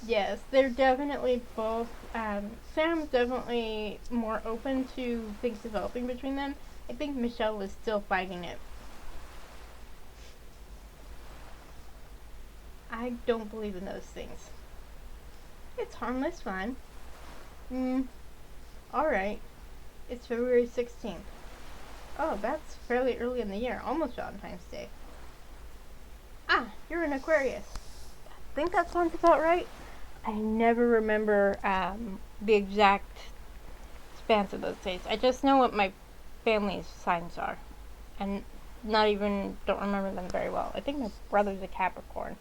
Yes, they're definitely both. Sam's definitely more open to things developing between them. I think Michelle is still fighting it. I don't believe in those things. It's harmless fun. Alright. It's February 16th. Oh, that's fairly early in the year. Almost Valentine's Day. Ah, you're an Aquarius. I think that sounds about right. I never remember the exact spans of those days. I just know what my family's signs are. And don't remember them very well. I think my brother's a Capricorn.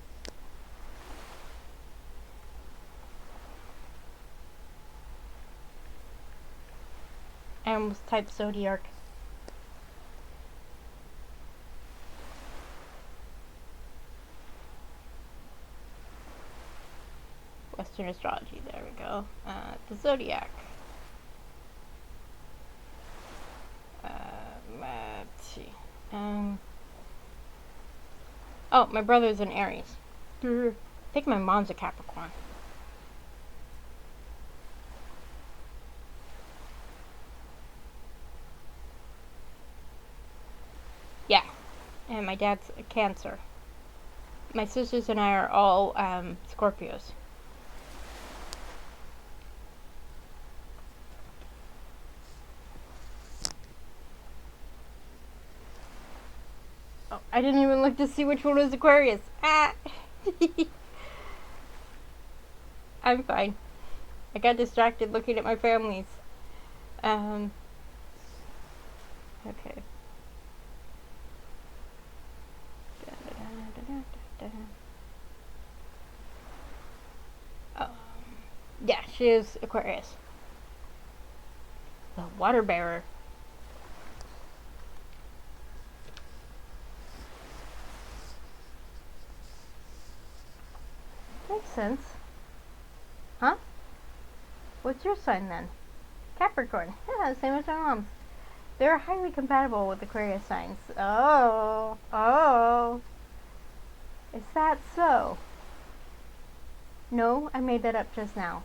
And was type zodiac. Western astrology, there we go. The zodiac. Let's see. Oh, my brother's an Aries. I think my mom's a Capricorn. Yeah, and my dad's a Cancer. My sisters and I are all Scorpios. Oh, I didn't even look to see which one was Aquarius. Ah! I'm fine. I got distracted looking at my families. Okay. Oh. Yeah, she is Aquarius. The water bearer. I makes sense. Huh? What's your sign then? Capricorn. Yeah, the same as my mom's. They're highly compatible with Aquarius signs. Oh. Is that so? No, I made that up just now.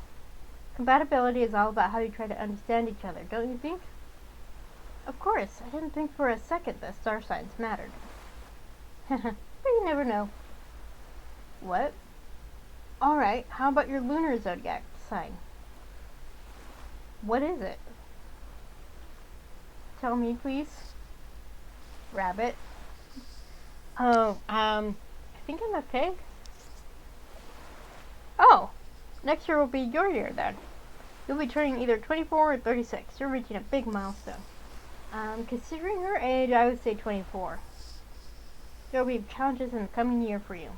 Compatibility is all about how you try to understand each other, don't you think? Of course, I didn't think for a second that star signs mattered. But you never know. What? Alright, how about your lunar zodiac sign? What is it? Tell me, please. Rabbit. Oh, I think I'm a pig. Oh, next year will be your year then. You'll be turning either 24 or 36. You're reaching a big milestone. Considering your age, I would say 24. There will be challenges in the coming year for you.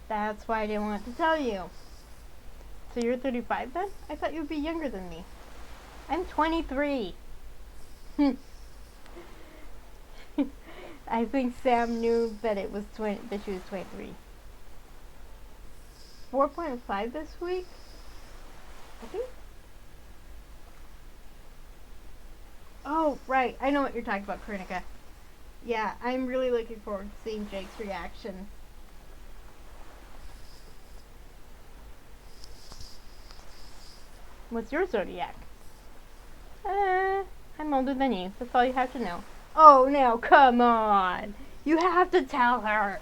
That's why I didn't want to tell you. So you're 35 then? I thought you'd be younger than me. I'm 23. I think Sam knew that it was that she was 23. 4.5 this week? I think. Oh, right. I know what you're talking about, Krunika. Yeah, I'm really looking forward to seeing Jake's reaction. What's your zodiac? I'm older than you. That's all you have to know. Oh, now, come on. You have to tell her.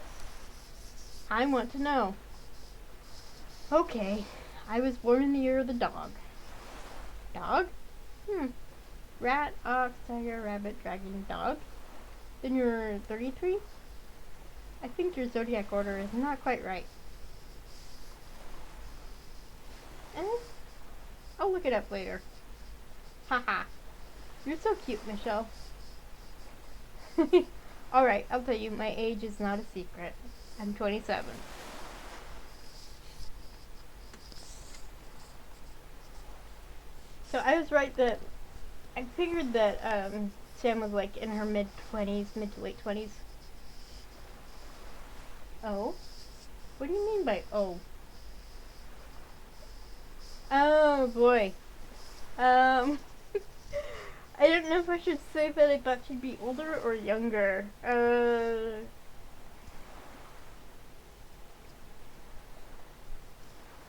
I want to know. Okay. I was born in the year of the dog. Dog? Rat, ox, tiger, rabbit, dragon, dog. Then you're 33? I think your zodiac order is not quite right. I'll look it up later. Haha. You're so cute, Michelle. Alright, I'll tell you, my age is not a secret. I'm 27. So I was right that I figured that Sam was like in her mid to late 20s. Oh? What do you mean by oh? Oh boy. I don't know if I should say that I thought she'd be older or younger.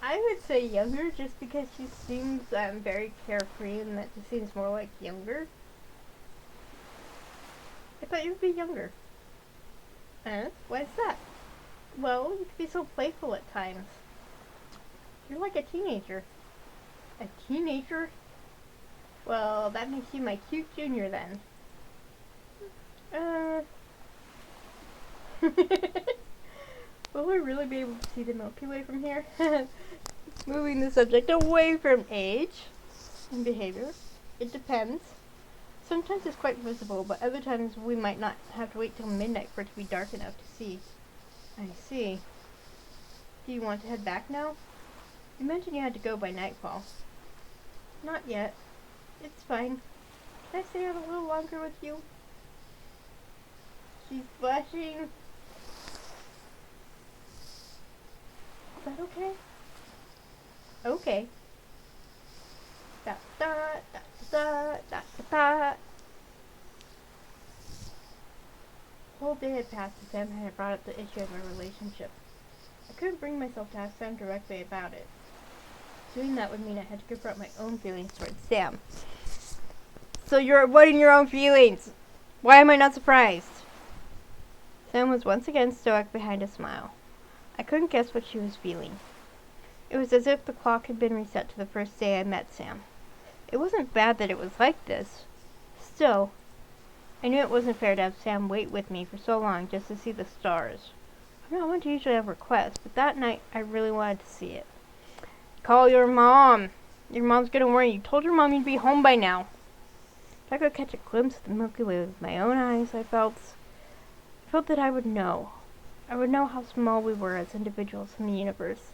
I would say younger just because she seems very carefree and that just seems more like younger. I thought you'd be younger. Why is that? Well, you could be so playful at times. You're like a teenager. A teenager? Well, that makes you my cute junior then. Will we really be able to see the Milky Way from here? Moving the subject away from age and behavior. It depends. Sometimes it's quite visible, but other times we might not have to wait till midnight for it to be dark enough to see. I see. Do you want to head back now? You mentioned you had to go by nightfall. Not yet. It's fine. Can I stay here a little longer with you? She's blushing. Is that okay? Okay. Da da da da da da. The whole day had passed and Sam had brought up the issue of our relationship. I couldn't bring myself to ask Sam directly about it. Doing that would mean I had to confront my own feelings towards Sam. So you're avoiding your own feelings. Why am I not surprised? Sam was once again stoic behind a smile. I couldn't guess what she was feeling. It was as if the clock had been reset to the first day I met Sam. It wasn't bad that it was like this. Still, I knew it wasn't fair to have Sam wait with me for so long just to see the stars. I'm not one to usually have requests, but that night I really wanted to see it. Call your mom. Your mom's gonna worry. You told your mom you'd be home by now. If I could catch a glimpse of the Milky Way with my own eyes, I felt that I would know. I would know how small we were as individuals in the universe,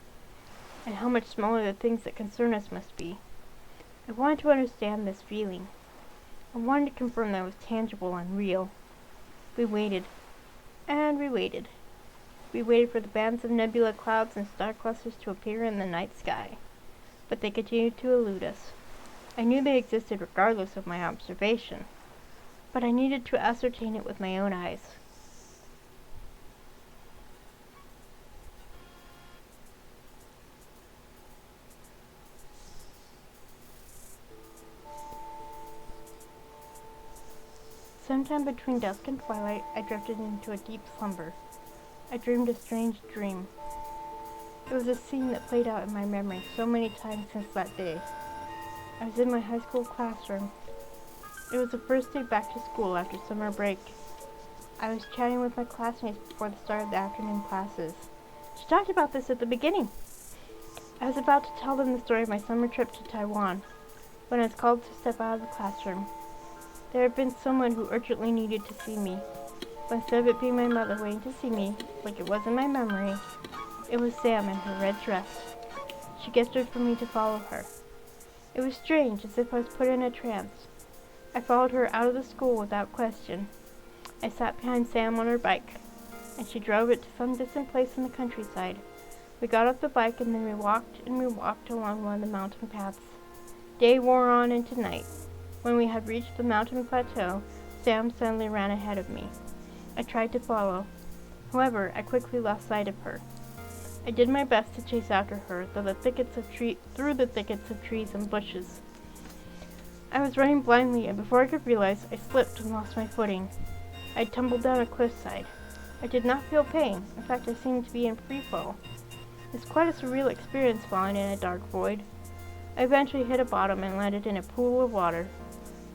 and how much smaller the things that concern us must be. I wanted to understand this feeling. I wanted to confirm that it was tangible and real. We waited, and we waited. We waited for the bands of nebula clouds and star clusters to appear in the night sky, but they continued to elude us. I knew they existed regardless of my observation, but I needed to ascertain it with my own eyes. Sometime between dusk and twilight, I drifted into a deep slumber. I dreamed a strange dream. It was a scene that played out in my memory so many times since that day. I was in my high school classroom. It was the first day back to school after summer break. I was chatting with my classmates before the start of the afternoon classes. She talked about this at the beginning. I was about to tell them the story of my summer trip to Taiwan when I was called to step out of the classroom. There had been someone who urgently needed to see me, but instead of it being my mother waiting to see me, like it was in my memory, it was Sam in her red dress. She gestured for me to follow her. It was strange, as if I was put in a trance. I followed her out of the school without question. I sat behind Sam on her bike, and she drove it to some distant place in the countryside. We got off the bike and then we walked along one of the mountain paths. Day wore on into night. When we had reached the mountain plateau, Sam suddenly ran ahead of me. I tried to follow. However, I quickly lost sight of her. I did my best to chase after her through the thickets of trees and bushes. I was running blindly, and before I could realize, I slipped and lost my footing. I tumbled down a cliffside. I did not feel pain. In fact, I seemed to be in free fall. It's quite a surreal experience falling in a dark void. I eventually hit a bottom and landed in a pool of water.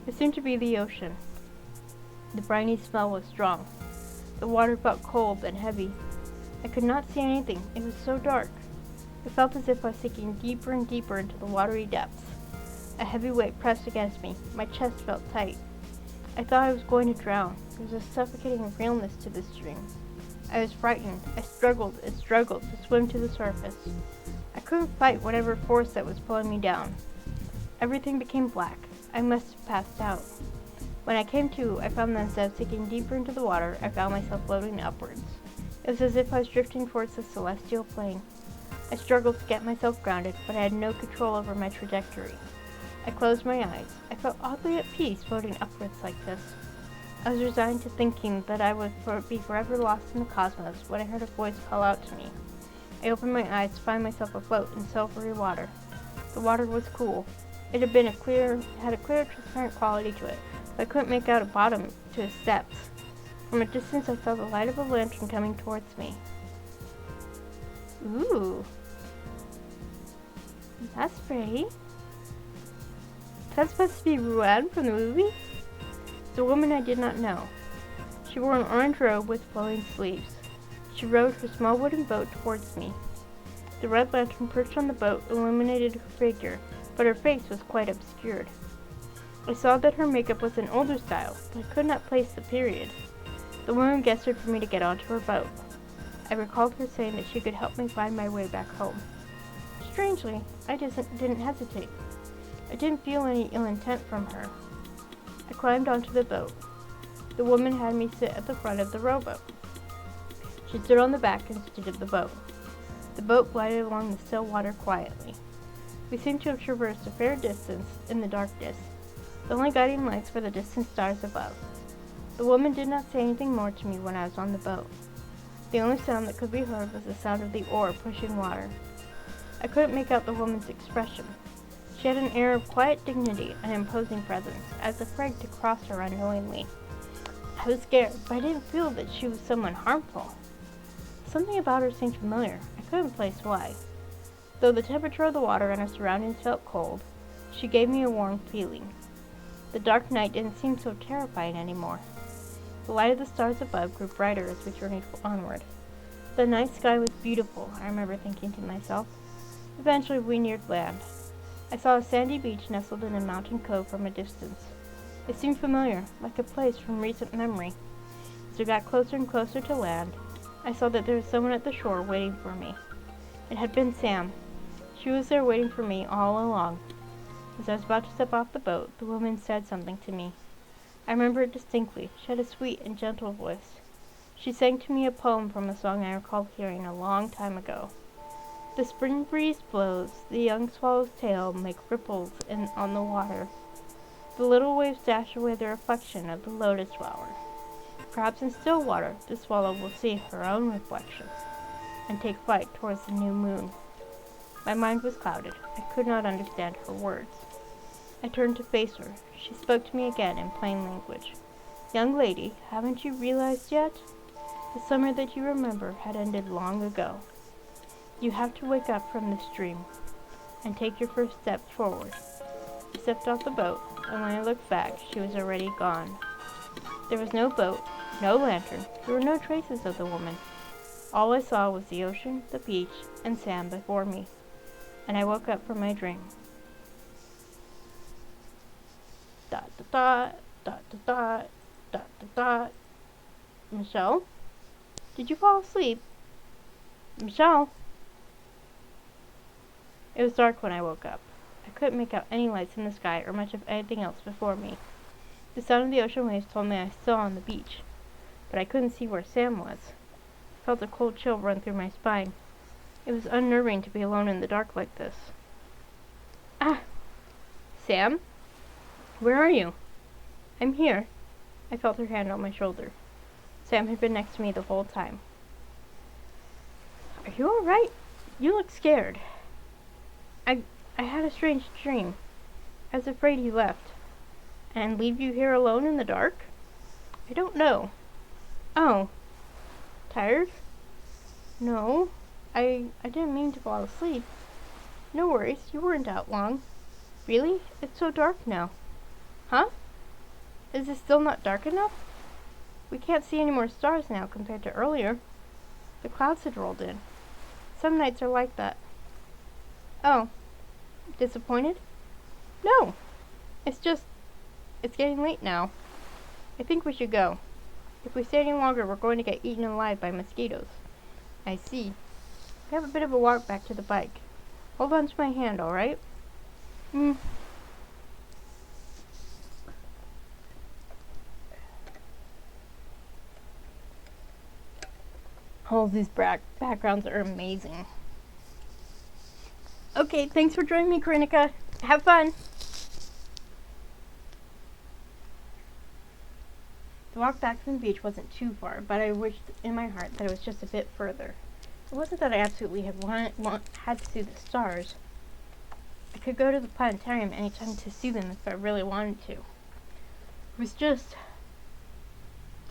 It seemed to be the ocean. The briny smell was strong. The water felt cold and heavy. I could not see anything. It was so dark. It felt as if I was sinking deeper and deeper into the watery depths. A heavy weight pressed against me. My chest felt tight. I thought I was going to drown. There was a suffocating realness to this dream. I was frightened. I struggled and struggled to swim to the surface. I couldn't fight whatever force that was pulling me down. Everything became black. I must have passed out. When I came to, I found that instead of sinking deeper into the water, I found myself floating upwards. It was as if I was drifting towards the celestial plane. I struggled to get myself grounded, but I had no control over my trajectory. I closed my eyes. I felt oddly at peace floating upwards like this. I was resigned to thinking that I would be forever lost in the cosmos when I heard a voice call out to me. I opened my eyes to find myself afloat in silvery water. The water was cool. It had a clear, transparent quality to it, but I couldn't make out a bottom to its depths. From a distance, I saw the light of a lantern coming towards me. Ooh. That's pretty. That's supposed to be Ruan from the movie? It's a woman I did not know. She wore an orange robe with flowing sleeves. She rowed her small wooden boat towards me. The red lantern perched on the boat illuminated her figure, but her face was quite obscured. I saw that her makeup was an older style, but I could not place the period. The woman gestured for me to get onto her boat. I recalled her saying that she could help me find my way back home. Strangely, I didn't hesitate. I didn't feel any ill intent from her. I climbed onto the boat. The woman had me sit at the front of the rowboat. She stood on the back and steered the boat. The boat glided along the still water quietly. We seemed to have traversed a fair distance in the darkness. The only guiding lights were the distant stars above. The woman did not say anything more to me when I was on the boat. The only sound that could be heard was the sound of the oar pushing water. I couldn't make out the woman's expression. She had an air of quiet dignity and imposing presence, as afraid to cross her unknowingly. I was scared, but I didn't feel that she was someone harmful. Something about her seemed familiar. I couldn't place why. Though the temperature of the water and her surroundings felt cold, she gave me a warm feeling. The dark night didn't seem so terrifying anymore. The light of the stars above grew brighter as we journeyed onward. The night sky was beautiful, I remember thinking to myself. Eventually we neared land. I saw a sandy beach nestled in a mountain cove from a distance. It seemed familiar, like a place from recent memory. As we got closer and closer to land, I saw that there was someone at the shore waiting for me. It had been Sam. She was there waiting for me all along. As I was about to step off the boat, the woman said something to me. I remember it distinctly. She had a sweet and gentle voice. She sang to me a poem from a song I recalled hearing a long time ago. The spring breeze blows, the young swallow's tail make ripples on the water. The little waves dash away the reflection of the lotus flower. Perhaps in still water the swallow will see her own reflection and take flight towards the new moon. My mind was clouded. I could not understand her words. I turned to face her. She spoke to me again in plain language. Young lady, haven't you realized yet? The summer that you remember had ended long ago. You have to wake up from this dream and take your first step forward. I stepped off the boat, and when I looked back, she was already gone. There was no boat, no lantern. There were no traces of the woman. All I saw was the ocean, the beach, and Sam before me, and I woke up from my dream. Dot dot dot dot dot dot dot dot. Michelle? Did you fall asleep? Michelle? It was dark when I woke up. I couldn't make out any lights in the sky or much of anything else before me. The sound of the ocean waves told me I was still on the beach, but I couldn't see where Sam was. I felt a cold chill run through my spine. It was unnerving to be alone in the dark like this. Ah! Sam? Where are you? I'm here. I felt her hand on my shoulder. Sam had been next to me the whole time. Are you all right? You look scared. I had a strange dream. I was afraid you left. And leave you here alone in the dark? I don't know. Oh. Tired? No. I didn't mean to fall asleep. No worries, you weren't out long. Really? It's so dark now. Huh? Is it still not dark enough? We can't see any more stars now compared to earlier. The clouds had rolled in. Some nights are like that. Oh. Disappointed? No. It's getting late now. I think we should go. If we stay any longer, we're going to get eaten alive by mosquitoes. I see. We have a bit of a walk back to the bike. Hold on to my hand, all right? All of these backgrounds are amazing. Okay, thanks for joining me, Krinika. Have fun. The walk back from the beach wasn't too far, but I wished in my heart that it was just a bit further. It wasn't that I absolutely had to see the stars. I could go to the planetarium anytime to see them if I really wanted to. It was just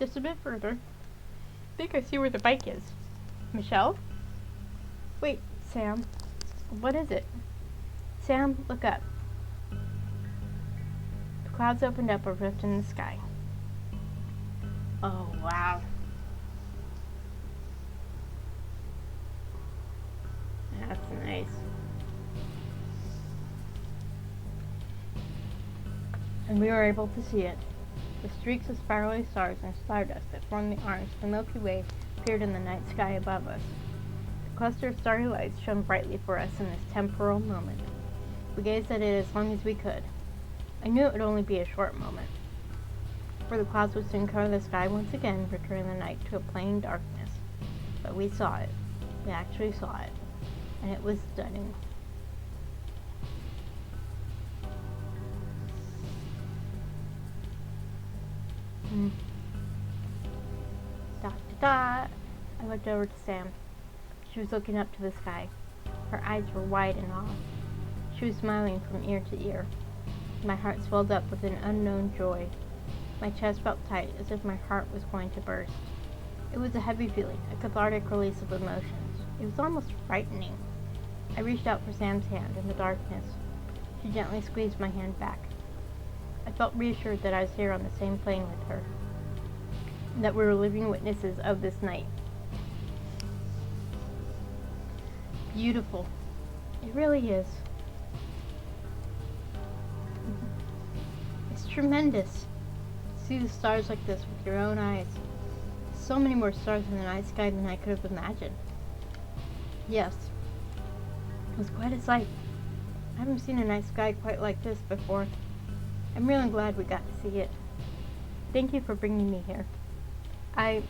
a bit further. I think I see where the bike is. Michelle? Wait, Sam. What is it? Sam, look up. The clouds opened up a rift in the sky. Oh, wow. That's nice. And we were able to see it. The streaks of spiraling stars and stardust that formed the arms of the Milky Way appeared in the night sky above us. The cluster of starry lights shone brightly for us in this temporal moment. We gazed at it as long as we could. I knew it would only be a short moment, for the clouds would soon cover the sky once again, returning the night to a plain darkness. But we saw it. We actually saw it. And it was stunning. Dot dot dot. I looked over to Sam. She was looking up to the sky. Her eyes were wide in awe. She was smiling from ear to ear. My heart swelled up with an unknown joy. My chest felt tight, as if my heart was going to burst. It was a heavy feeling, a cathartic release of emotions. It was almost frightening. I reached out for Sam's hand in the darkness. She gently squeezed my hand back. I felt reassured that I was here on the same plane with her, that we were living witnesses of this night. Beautiful. It really is. It's tremendous. See the stars like this with your own eyes. So many more stars in the night sky than I could have imagined. Yes, it was quite a sight. I haven't seen a night sky quite like this before. I'm really glad we got to see it. Thank you for bringing me here. I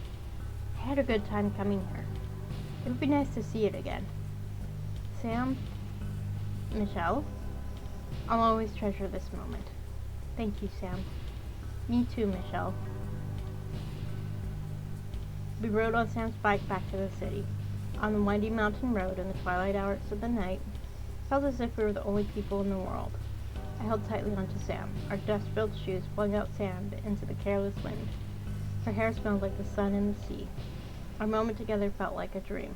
I had a good time coming here. It would be nice to see it again. Sam? Michelle? I'll always treasure this moment. Thank you, Sam. Me too, Michelle. We rode on Sam's bike back to the city. On the winding mountain road in the twilight hours of the night, it felt as if we were the only people in the world. I held tightly onto Sam. Our dust-filled shoes flung out sand into the careless wind. Her hair smelled like the sun and the sea. Our moment together felt like a dream.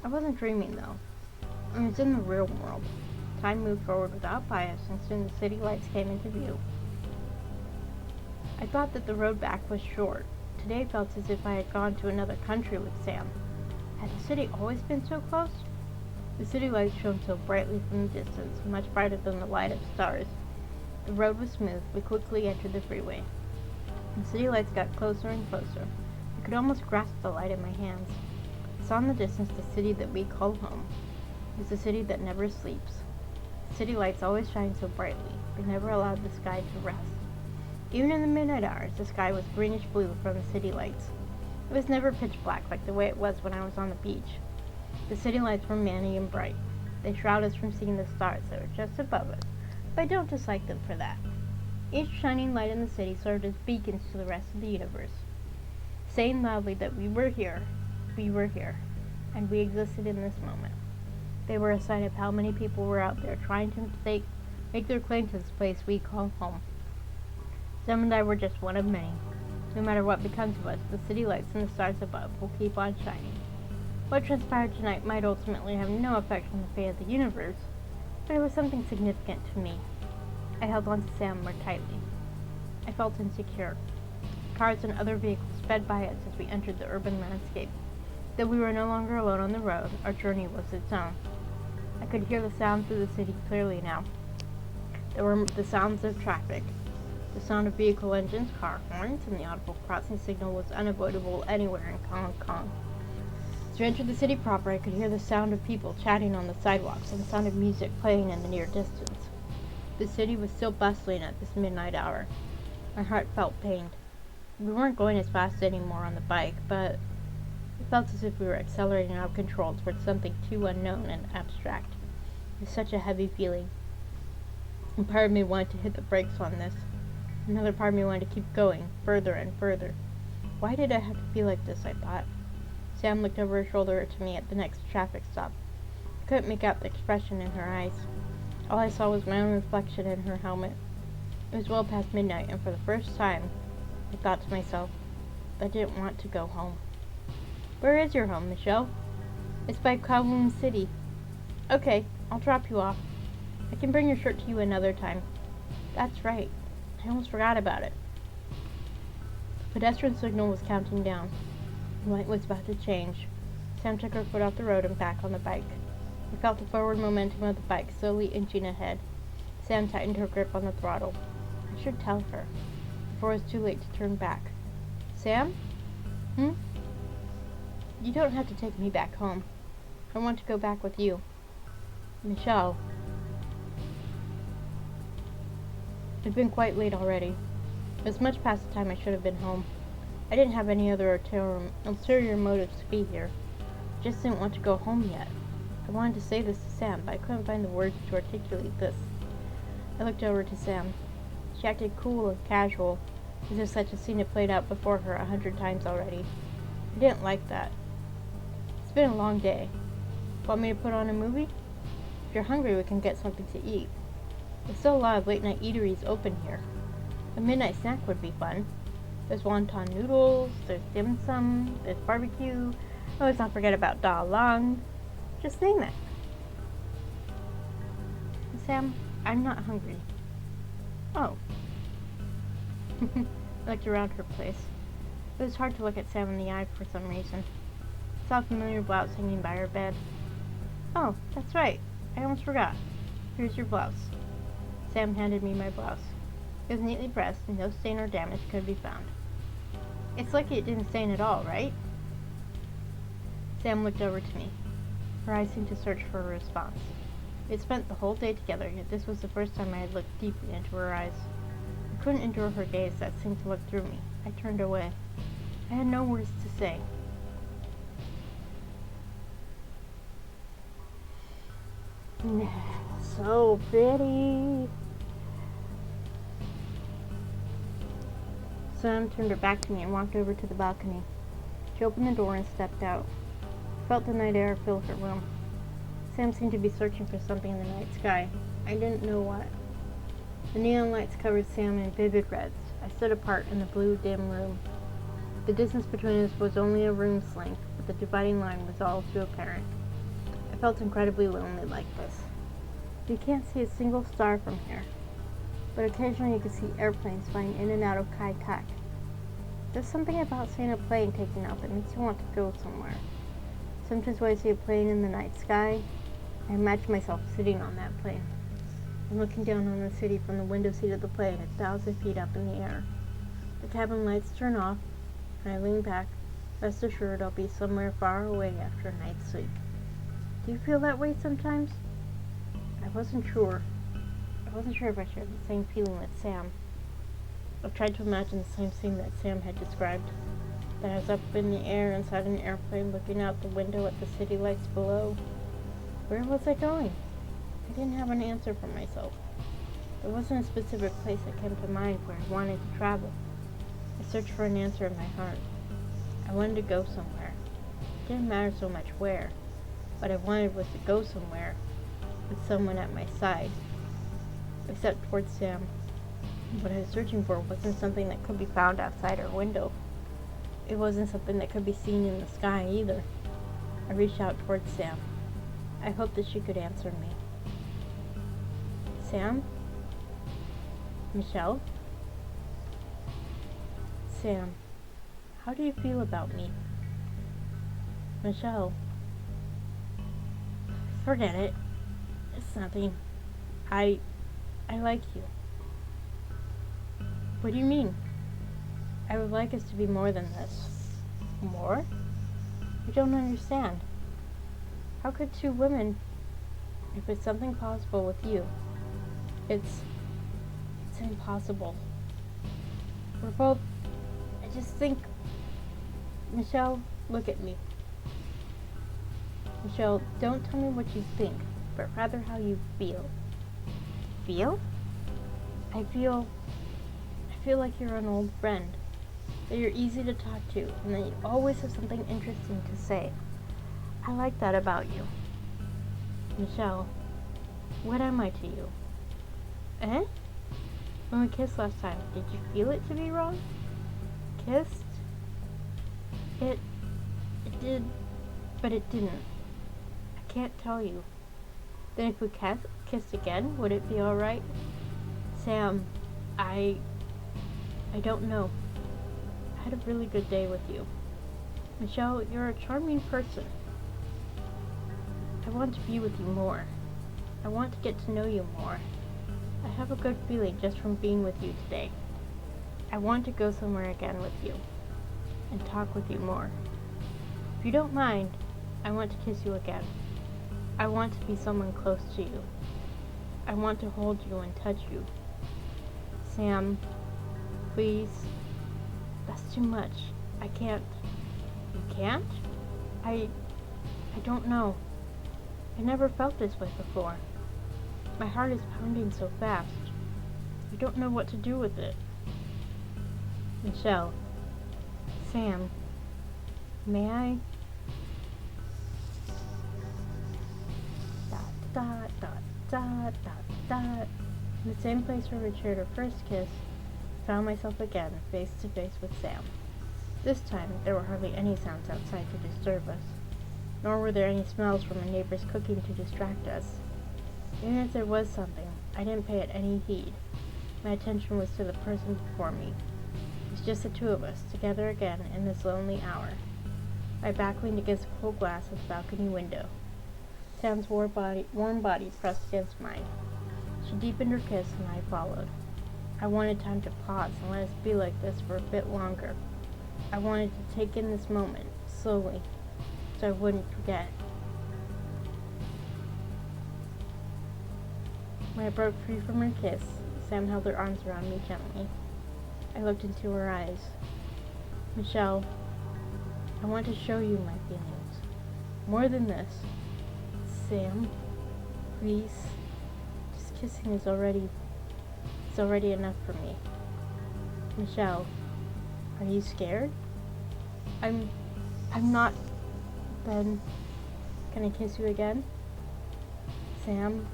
I wasn't dreaming, though. I was in the real world. Time moved forward without bias, and soon the city lights came into view. I thought that the road back was short. Today felt as if I had gone to another country with Sam. Had the city always been so close? The city lights shone so brightly from the distance, much brighter than the light of stars. The road was smooth. We quickly entered the freeway. The city lights got closer and closer. I could almost grasp the light in my hands. I saw in the distance the city that we call home. It was a city that never sleeps. The city lights always shine so brightly. They never allowed the sky to rest. Even in the midnight hours, the sky was greenish blue from the city lights. It was never pitch black like the way it was when I was on the beach. The city lights were manny and bright. They shrouded us from seeing the stars that were just above us, but I don't dislike them for that. Each shining light in the city served as beacons to the rest of the universe, saying loudly that we were here, and we existed in this moment. They were a sign of how many people were out there trying to make their claim to this place we call home. Sam and I were just one of many. No matter what becomes of us, the city lights and the stars above will keep on shining. What transpired tonight might ultimately have no effect on the fate of the universe, but it was something significant to me. I held on to Sam more tightly. I felt insecure. Cars and other vehicles sped by us as we entered the urban landscape. Though we were no longer alone on the road, our journey was its own. I could hear the sounds of the city clearly now. There were the sounds of traffic. The sound of vehicle engines, car horns, and the audible crossing signal was unavoidable anywhere in Hong Kong. As we entered the city proper, I could hear the sound of people chatting on the sidewalks and the sound of music playing in the near distance. The city was still bustling at this midnight hour. My heart felt pained. We weren't going as fast anymore on the bike, but it felt as if we were accelerating out of control towards something too unknown and abstract. It was such a heavy feeling. One part of me wanted to hit the brakes on this. Another part of me wanted to keep going, further and further. Why did I have to feel like this, I thought. Sam looked over her shoulder to me at the next traffic stop. I couldn't make out the expression in her eyes. All I saw was my own reflection in her helmet. It was well past midnight, and for the first time, I thought to myself, I didn't want to go home. Where is your home, Michelle? It's by Kowloon City. Okay, I'll drop you off. I can bring your shirt to you another time. That's right. I almost forgot about it. The pedestrian signal was counting down. The light was about to change. Sam took her foot off the road and back on the bike. I felt the forward momentum of the bike slowly inching ahead. Sam tightened her grip on the throttle. I should tell her, before it was too late to turn back. Sam? You don't have to take me back home. I want to go back with you. Michelle. It had been quite late already. It was much past the time I should have been home. I didn't have any other ulterior motives to be here. I just didn't want to go home yet. I wanted to say this to Sam, but I couldn't find the words to articulate this. I looked over to Sam. She acted cool and casual, as if such a scene had played out before her 100 times already. I didn't like that. It's been a long day. Want me to put on a movie? If you're hungry, we can get something to eat. There's still a lot of late-night eateries open here. A midnight snack would be fun. There's wonton noodles, there's dim sum, there's barbecue. Let's not forget about da long. Just name it. Sam, I'm not hungry. Oh. I looked around her place. It was hard to look at Sam in the eye for some reason. I saw a familiar blouse hanging by her bed. Oh, that's right. I almost forgot. Here's your blouse. Sam handed me my blouse. It was neatly pressed, and no stain or damage could be found. It's lucky it didn't stain at all, right? Sam looked over to me. Her eyes seemed to search for a response. We had spent the whole day together, yet this was the first time I had looked deeply into her eyes. I couldn't endure her gaze that seemed to look through me. I turned away. I had no words to say. So pretty. Sam turned her back to me and walked over to the balcony. She opened the door and stepped out. I felt the night air fill her room. Sam seemed to be searching for something in the night sky. I didn't know what. The neon lights covered Sam in vivid reds. I stood apart in the blue, dim room. The distance between us was only a room's length, but the dividing line was all too apparent. I felt incredibly lonely like this. You can't see a single star from here, but occasionally you can see airplanes flying in and out of Kai Tak. There's something about seeing a plane taking off that makes you want to go somewhere. Sometimes when I see a plane in the night sky, I imagine myself sitting on that plane. I'm looking down on the city from the window seat of the plane 1,000 feet up in the air. The cabin lights turn off, and I lean back, rest assured I'll be somewhere far away after a night's sleep. Do you feel that way sometimes? I wasn't sure if I shared the same feeling with Sam. I've tried to imagine the same thing that Sam had described, that I was up in the air inside an airplane looking out the window at the city lights below. Where was I going? I didn't have an answer for myself. There wasn't a specific place that came to mind where I wanted to travel. I searched for an answer in my heart. I wanted to go somewhere. It didn't matter so much where. What I wanted was to go somewhere with someone at my side. I stepped towards Sam. What I was searching for wasn't something that could be found outside our window. It wasn't something that could be seen in the sky either. I reached out towards Sam. I hoped that she could answer me. Sam? Michelle? Sam, how do you feel about me? Michelle? Forget it. It's nothing. I like you. What do you mean? I would like us to be more than this. More? I don't understand. How could two women, if it's something possible with you, it's impossible. We're both, I just think, Michelle, look at me. Michelle, don't tell me what you think, but rather how you feel. Feel? I feel like you're an old friend, that you're easy to talk to, and that you always have something interesting to say. I like that about you. Michelle, what am I to you? Eh? When we kissed last time, did you feel it to be wrong? Kissed? It did, but it didn't. I can't tell you. Then if we kissed again, would it be alright? Sam, I don't know. I had a really good day with you. Michelle, you're a charming person. I want to be with you more. I want to get to know you more. I have a good feeling just from being with you today. I want to go somewhere again with you and talk with you more. If you don't mind, I want to kiss you again. I want to be someone close to you. I want to hold you and touch you. Sam, please. That's too much. I can't. You can't? I don't know. I never felt this way before. My heart is pounding so fast. I don't know what to do with it. Michelle. Sam. May I? Dot, dot, dot, dot, dot, dot. In the same place where we shared our first kiss, I found myself again, face to face with Sam. This time, there were hardly any sounds outside to disturb us, nor were there any smells from a neighbor's cooking to distract us. Even if there was something, I didn't pay it any heed. My attention was to the person before me. It was just the two of us, together again in this lonely hour. My back leaned against the cold glass of the balcony window. Sam's warm body pressed against mine. She deepened her kiss, and I followed. I wanted time to pause and let us be like this for a bit longer. I wanted to take in this moment, slowly, so I wouldn't forget. When I broke free from her kiss, Sam held her arms around me gently. I looked into her eyes. Michelle, I want to show you my feelings. More than this. Sam, Please. Just kissing is already enough for me. Michelle, are you scared? I'm not. Then, can I kiss you again? Sam?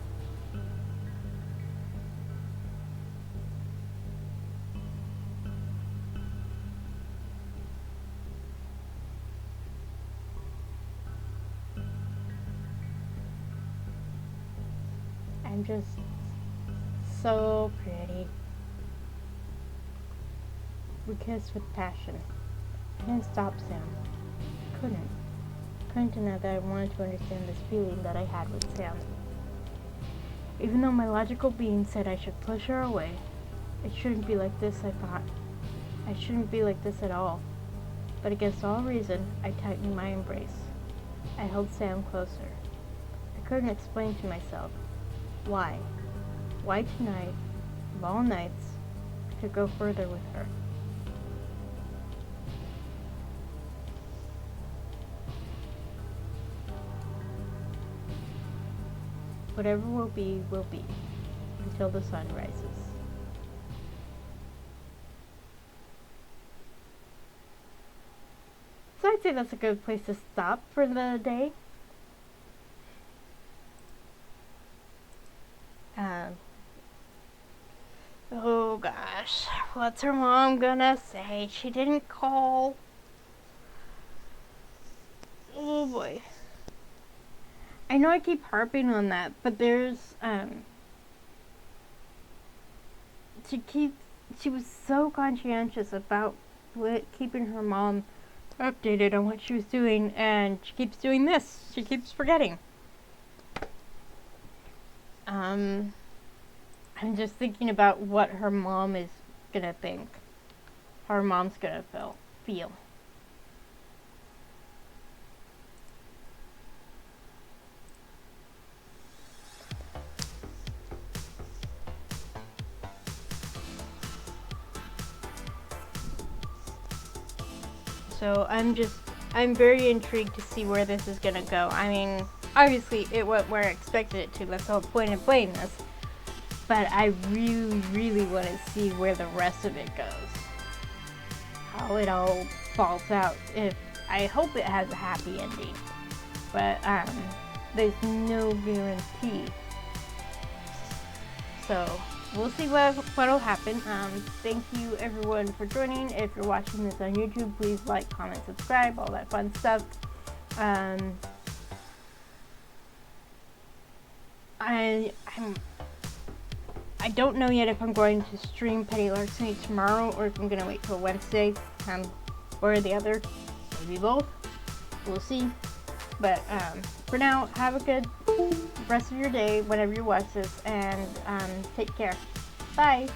I'm just so pretty. We kissed with passion. I didn't stop, Sam. Couldn't deny that I wanted to understand this feeling that I had with Sam. Even though my logical being said I should push her away, it shouldn't be like this, I thought. I shouldn't be like this at all. But against all reason, I tightened my embrace. I held Sam closer. I couldn't explain to myself why. Why tonight, of all nights, I could go further with her. Whatever will be, until the sun rises. So I'd say that's a good place to stop for the day. Oh gosh, what's her mom gonna say? She didn't call. Oh boy. I know I keep harping on that, but there's she was so conscientious about keeping her mom updated on what she was doing, and she keeps doing this. She keeps forgetting. I'm just thinking about what her mom is gonna think. How her mom's gonna feel. So I'm very intrigued to see where this is gonna go. I mean, obviously it went where I expected it to. That's the whole point of playing this. But I really, really want to see where the rest of it goes. How it all falls out. I hope it has a happy ending. But there's no guarantee. So we'll see what'll happen. Thank you everyone for joining. If you're watching this on YouTube, please like, comment, subscribe, all that fun stuff. I don't know yet if I'm going to stream Penny Larceny tomorrow or if I'm gonna wait till Wednesday. Or the other, maybe both. We'll see. But for now, have a good rest of your day whenever you watch this, and take care. Bye.